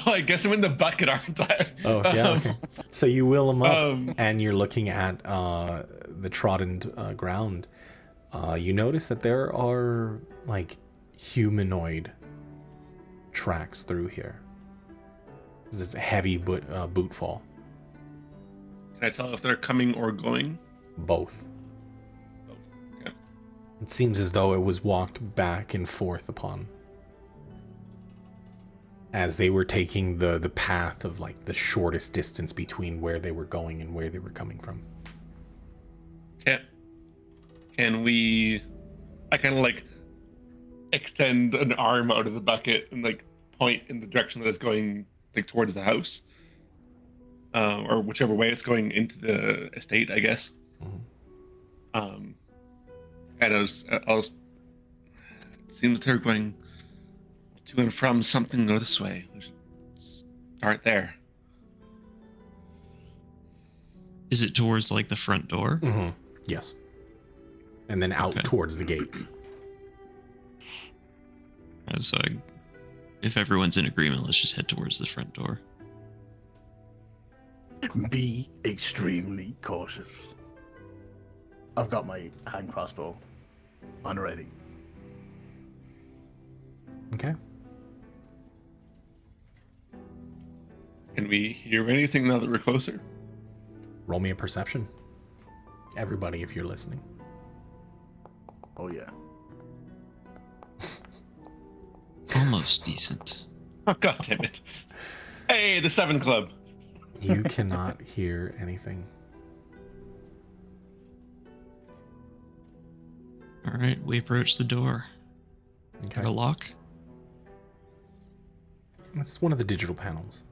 Oh, I guess I'm in the bucket, aren't I? Oh, yeah, okay. So you wheel them up, um, and you're looking at the trodden ground. You notice that there are, like, humanoid tracks through here. This is a heavy boot fall. Can I tell if they're coming or going? Both. Okay. It seems as though it was walked back and forth upon, as they were taking the path of, like, the shortest distance between where they were going and where they were coming from. Can we? I kind of like extend an arm out of the bucket and like point in the direction that it's going, like towards the house, or whichever way it's going into the estate, I guess. And I was. It seems they're going to and from something or this way. We should start there. Is it towards like the front door? Mm-hmm. Yes. And then out Okay. towards the gate. So if everyone's in agreement, let's just head towards the front door. Be extremely cautious. I've got my hand crossbow on ready. Okay. Can we hear anything now that we're closer? Roll me a perception. Everybody, if you're listening. Oh yeah. Almost decent. Oh, God damn it. Hey, the 7 Club. You cannot hear anything. All right, we approach the door. Okay. Got a lock? It's one of the digital panels.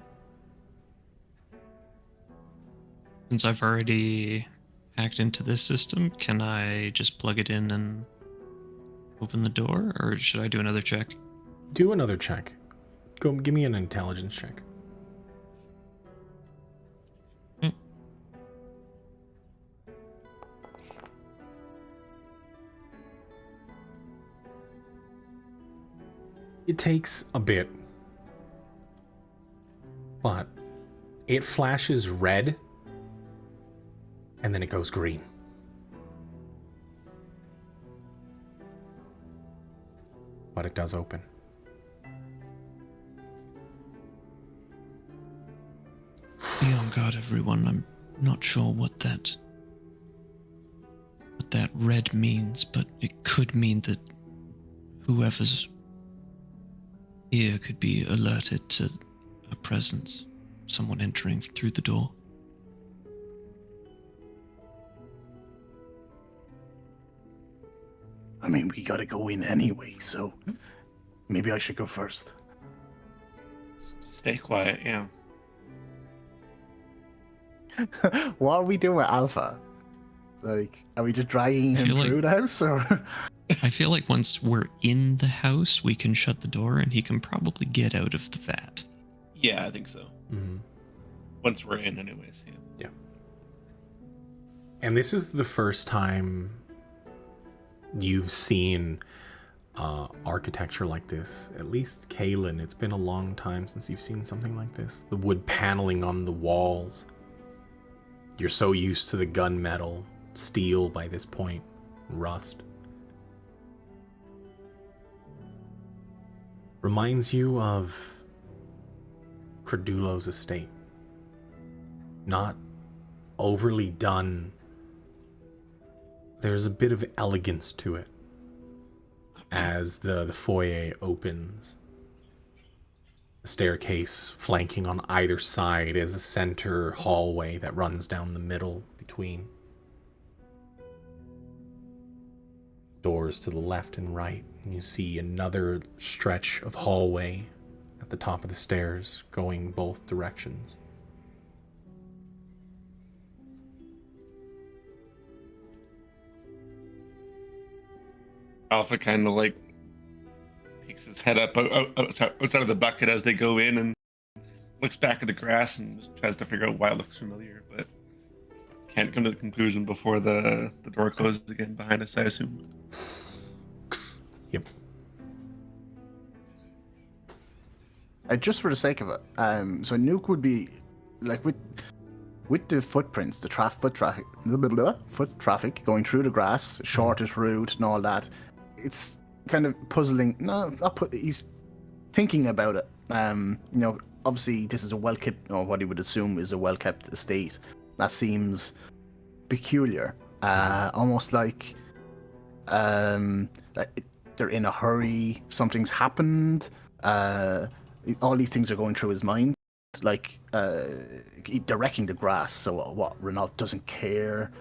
Since I've already hacked into this system, can I just plug it in and open the door, or should I do another check? Do another check. Go give me an intelligence check. It takes a bit, but it flashes red and then it goes green. But it does open. Be on guard, everyone. I'm not sure what that red means, but it could mean that whoever's here could be alerted to a presence, someone entering through the door. I mean, we gotta go in anyway, so maybe I should go first. Stay quiet, yeah. What are we doing with Alpha? Like, are we just dragging him feel like- through the house, or? I feel like once we're in the house, we can shut the door and he can probably get out of the vat. Yeah, I think so. Mm-hmm. Once we're in, anyways. Yeah. And this is the first time you've seen architecture like this. At least Kaylin, it's been a long time since you've seen something like this. The wood paneling on the walls. You're so used to the gunmetal, steel by this point, rust. Reminds you of Credulo's estate. Not overly done. There's a bit of elegance to it as the foyer opens. A staircase flanking on either side as a center hallway that runs down the middle between. Doors to the left and right, and you see another stretch of hallway at the top of the stairs going both directions. Alpha kind of like peeks his head up outside of the bucket as they go in and looks back at the grass and just tries to figure out why it looks familiar, but can't come to the conclusion before the door closes again behind us, I assume. Yep. Just for the sake of it, so Nuke would be like with the footprints, the foot traffic going through the grass, shortest route and all that. It's kind of puzzling. No, not put. He's thinking about it. You know, obviously this is a well-kept, or what he would assume is a well-kept estate. That seems peculiar. Almost like they're in a hurry. Something's happened. All these things are going through his mind. Like they're wrecking the grass. So what? Renault doesn't care.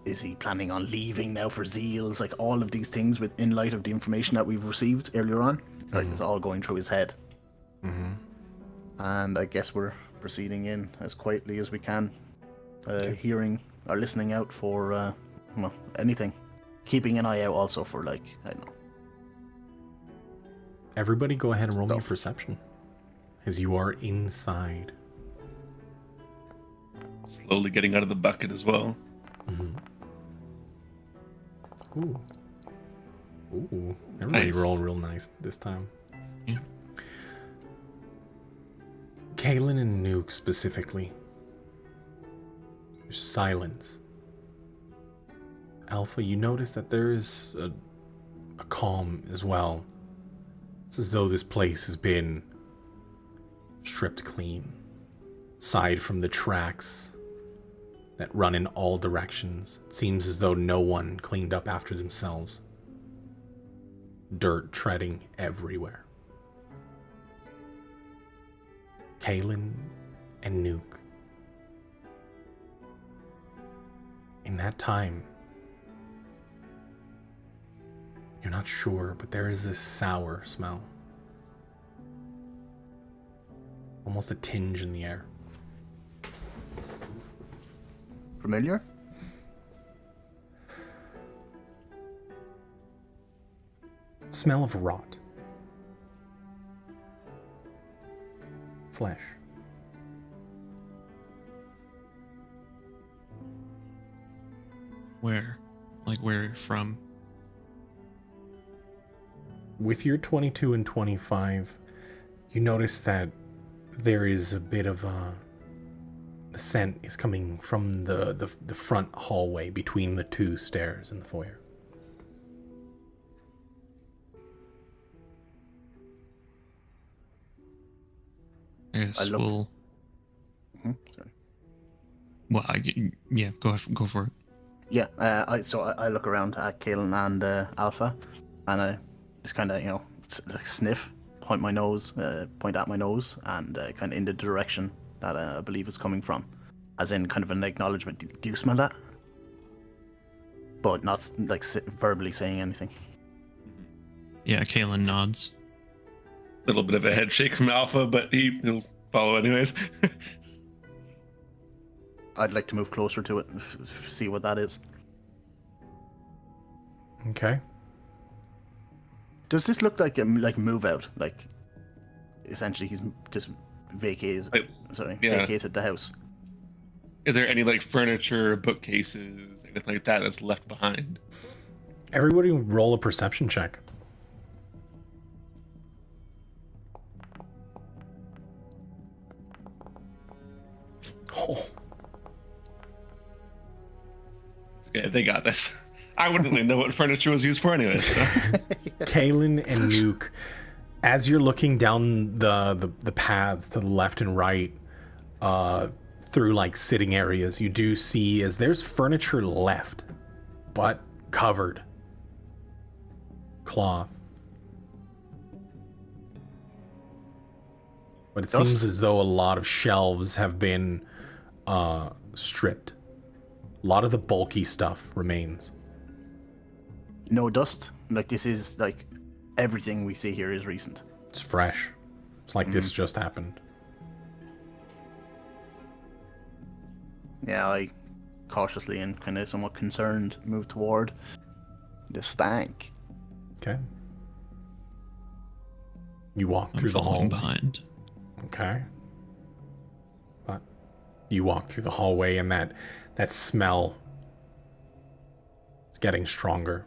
Is he planning on leaving now for Zeals? Like all of these things, in light of the information that we've received earlier on, like it's all going through his head. Mm-hmm. And I guess we're proceeding in as quietly as we can, hearing or listening out for well, anything, keeping an eye out also for like I don't know. Everybody, go ahead and roll me Stuff. perception, as you are inside. Slowly getting out of the bucket as well. Mm-hmm. Ooh. Ooh. Everybody Nice. rolled real nice this time. Yeah. Kaylin and Nuke specifically. There's silence. Alpha, you notice that there is a calm as well. It's as though this place has been stripped clean. Aside from the tracks that run in all directions, it seems as though no one cleaned up after themselves. Dirt treading everywhere. Kaylin and Nuke. In that time, you're not sure, but there is this sour smell. Almost a tinge in the air. Familiar? Smell of rot. Flesh. Where? Like where from? With your 22 and 25, you notice that there is a bit of the scent is coming from the front hallway between the two stairs in the foyer. I guess I look- we'll Sorry. Well, yeah, go for it. Yeah, I look around at Kalen and Alpha, and I just kind of like sniff, point at my nose, and kind of in the direction that I believe is coming from, as in kind of an acknowledgement. Do you smell that? But not like verbally saying anything. Yeah, Kalen nods. Little bit of a head shake from Alpha, but he'll follow anyways. I'd like to move closer to it and see what that is. Okay. Does this look like a move out? Like, essentially, he's just vacated. Vacated the house. Is there any like furniture, bookcases, anything like that that's left behind? Everybody roll a perception check. Oh. Yeah, they got this. I wouldn't really know what furniture was used for anyway. So. Kalen and Nuke, as you're looking down the paths to the left and right, through like sitting areas, you do see as there's furniture left, but covered. Cloth. But it seems as though a lot of shelves have been stripped. A lot of the bulky stuff remains. No dust? Like, this is, like, everything we see here is recent. It's fresh. It's like this just happened. Yeah, I cautiously and kind of somewhat concerned move toward the stank. Okay. You walk I'm through the hall. following behind. Okay. But you walk through the hallway and that smell is getting stronger.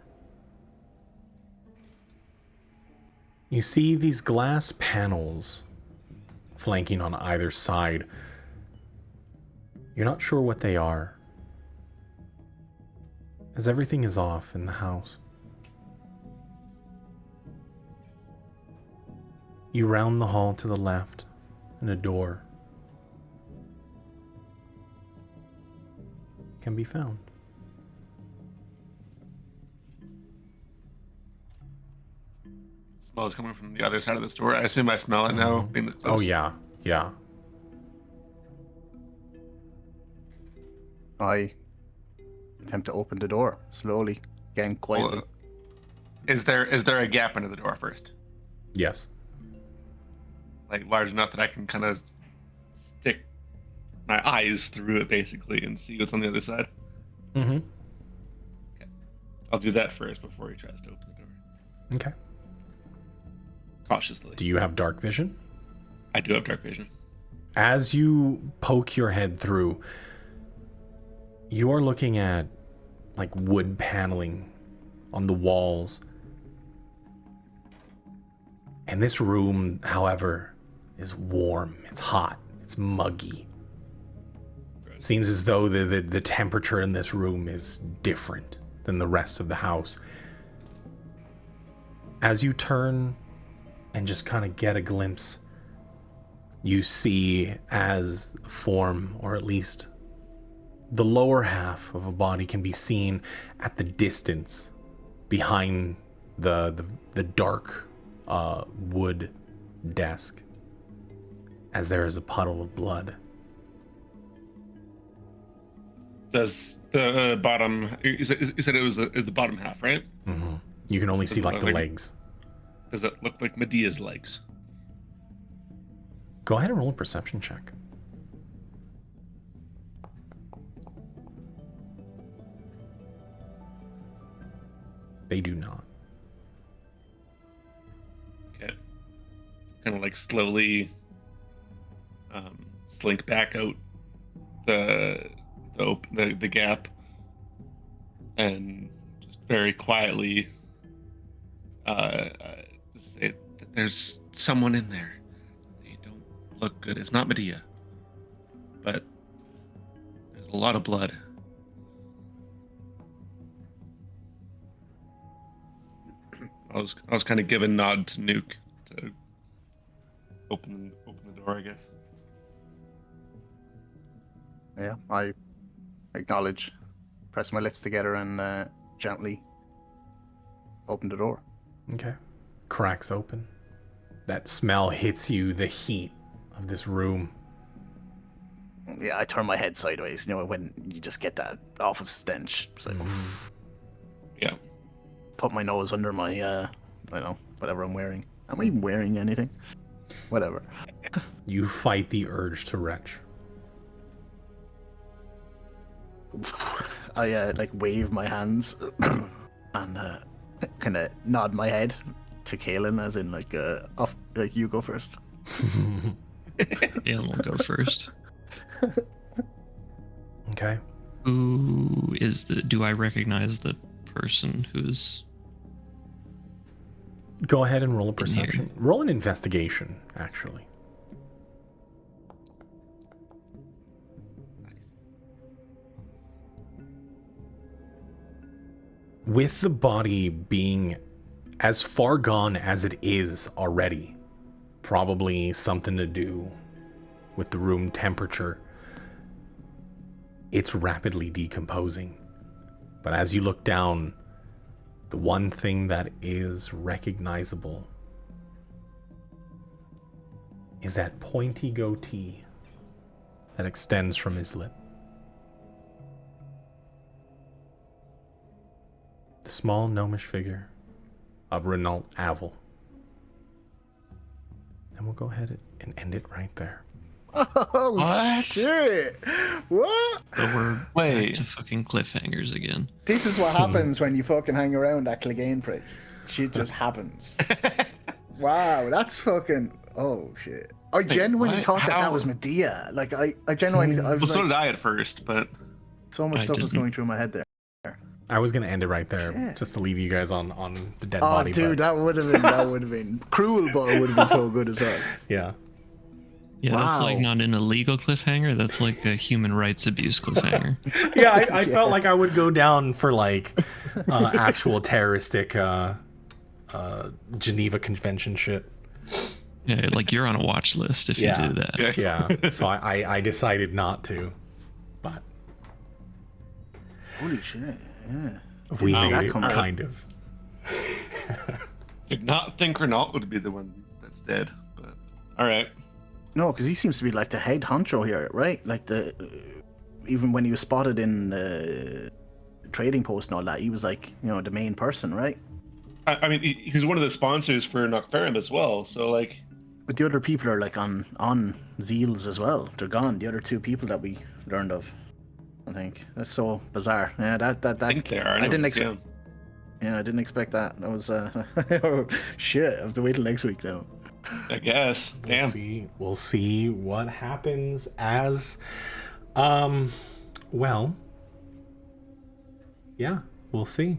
You see these glass panels flanking on either side. You're not sure what they are, as everything is off in the house. You round the hall to the left, and a door can be found. Smell is coming from the other side of the store. I assume I smell it now. Being this close. Oh yeah. I attempt to open the door slowly, again quietly. Well, is there a gap under the door first? Yes. Like large enough that I can kind of stick my eyes through it basically and see what's on the other side? Mm-hmm. Okay. I'll do that first before he tries to open the door. Okay. Cautiously. Do you have dark vision? I do have dark vision. As you poke your head through, you are looking at like wood paneling on the walls. And this room, however, is warm. It's hot. It's muggy. Right. Seems as though the temperature in this room is different than the rest of the house. As you turn and just kind of get a glimpse, you see as a form, or at least the lower half of a body can be seen at the distance behind the dark wood desk, as there is a puddle of blood. Does the bottom? You said it was the bottom half, right? Mm-hmm. You can only see like the legs. Does it look like Medea's legs? Go ahead and roll a perception check. They do not. Okay. Kind of like slowly slink back out the gap, and just very quietly say that there's someone in there. They don't look good. It's not Medea, but there's a lot of blood. I was kind of giving a nod to Nuke to open the door, I guess. Yeah, I acknowledge, press my lips together, and gently open the door. Okay. Cracks open. That smell hits you, the heat of this room. Yeah, I turn my head sideways. You know, when you just get that awful stench. It's like, Yeah. put my nose under my, I don't know, whatever I'm wearing. Am I even wearing anything? Whatever. You fight the urge to retch. I like wave my hands and kind of nod my head to Kaelin, as in like, off, like you go first. Alan will go first. Okay. Who is the? Do I recognize the person who's? Go ahead and roll a In here. perception. Roll an investigation, actually. With the body being as far gone as it is already, probably something to do with the room temperature, it's rapidly decomposing. But as you look down, the one thing that is recognizable is that pointy goatee that extends from his lip. The small gnomish figure of Renault Avel. And we'll go ahead and end it right there. Oh, What? shit! What? So we're back Wait. to fucking cliffhangers again. This is what happens when you fucking hang around that Clegane prick. Shit just happens. Wow, that's fucking... Oh, shit. I genuinely what? thought that How? was Medea. Like, I genuinely... I Well, was so like, did I at first, but so much I stuff was didn't. going through my head there. I was gonna end it right there, Shit. just to leave you guys on the dead Oh, body. dude, but that would have been cruel, but it would have been so good as well. yeah. Yeah, that's like Wow. not an illegal cliffhanger. That's like a human rights abuse cliffhanger. Yeah, I felt like I would go down for like actual terroristic Geneva Convention shit. Yeah, like you're on a watch list if Yeah. you do that. okay. Yeah, so I decided not to, but Holy shit, yeah. we see that made it coming. kind of. Did not think Renault would be the one that's dead, but all right. No, because he seems to be like the head honcho here, right? Like the... even when he was spotted in the trading post and all that, he was like, you know, the main person, right? I mean, he was one of the sponsors for Knockferrum as well, so like, But the other people are like on Zeals as well. They're gone. The other two people that we learned of, I think. That's so bizarre. Yeah, that I think they are. I didn't anyways, expect. Yeah, I didn't expect that. That was shit. I have to wait till next week though. I guess. Damn. We'll see what happens as well, yeah, we'll see.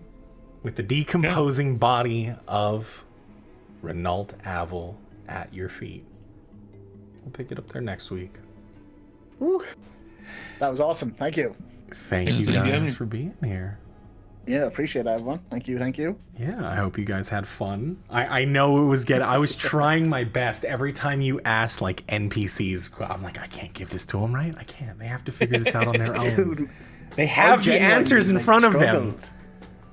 With the decomposing body of Renault Avel at your feet. We'll pick it up there next week. Woo. That was awesome. Thank you. Thank Yeah, you thank guys you. for being here. Yeah, appreciate that, everyone. Thank you. Thank you. Yeah, I hope you guys had fun. I know it was I was trying my best. Every time you ask like NPCs, I'm like, I can't give this to them, right? I can't. They have to figure this out on their own. Dude, They have the genuinely, answers in like, front of them. struggled.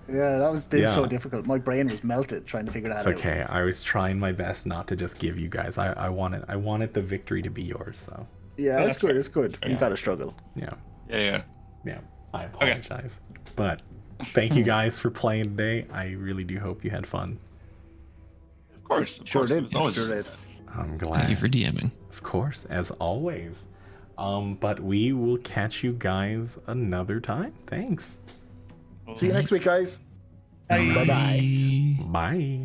Yeah, that was Yeah. so difficult. My brain was melted trying to figure that It's out. okay. I was trying my best not to just give you guys. I wanted the victory to be yours. So Yeah, it's that's good. fair. It's good. That's You fair. gotta struggle. yeah, Yeah. yeah. I apologize, but thank you guys for playing today. I really do hope you had fun. Of course. Of Sure course. did. As always. Sure did. I'm Thank you glad. for DMing. Of course, as always. But we will catch you guys another time. Thanks. See you next week, guys. Bye bye. Bye.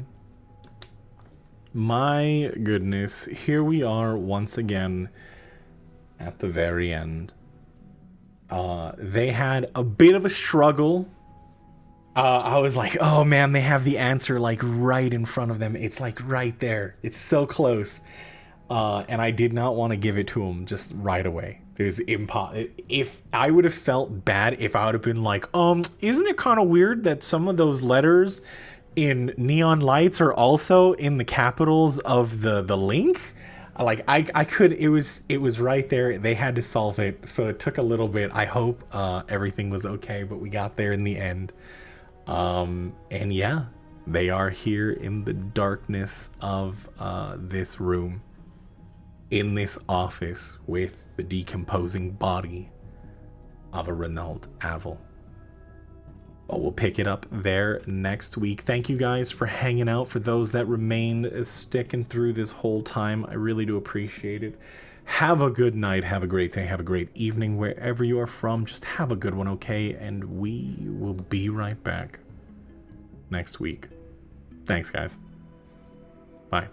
My goodness, here we are once again at the very end. They had a bit of a struggle. I was like, oh man, they have the answer like right in front of them. It's like right there. It's so close. And I did not want to give it to them just right away. It was if I would have felt bad if I would have been like, isn't it kind of weird that some of those letters in neon lights are also in the capitals of the link? Like I could, it was right there. They had to solve it, so it took a little bit. I hope everything was okay, but we got there in the end. And yeah, they are here in the darkness of this room, in this office, with the decomposing body of a Renault Avel. But we'll pick it up there next week. Thank you guys for hanging out. For those that remained sticking through this whole time, I really do appreciate it. Have a good night. Have a great day. Have a great evening wherever you are from. Just have a good one, okay? And we will be right back next week. Thanks, guys. Bye.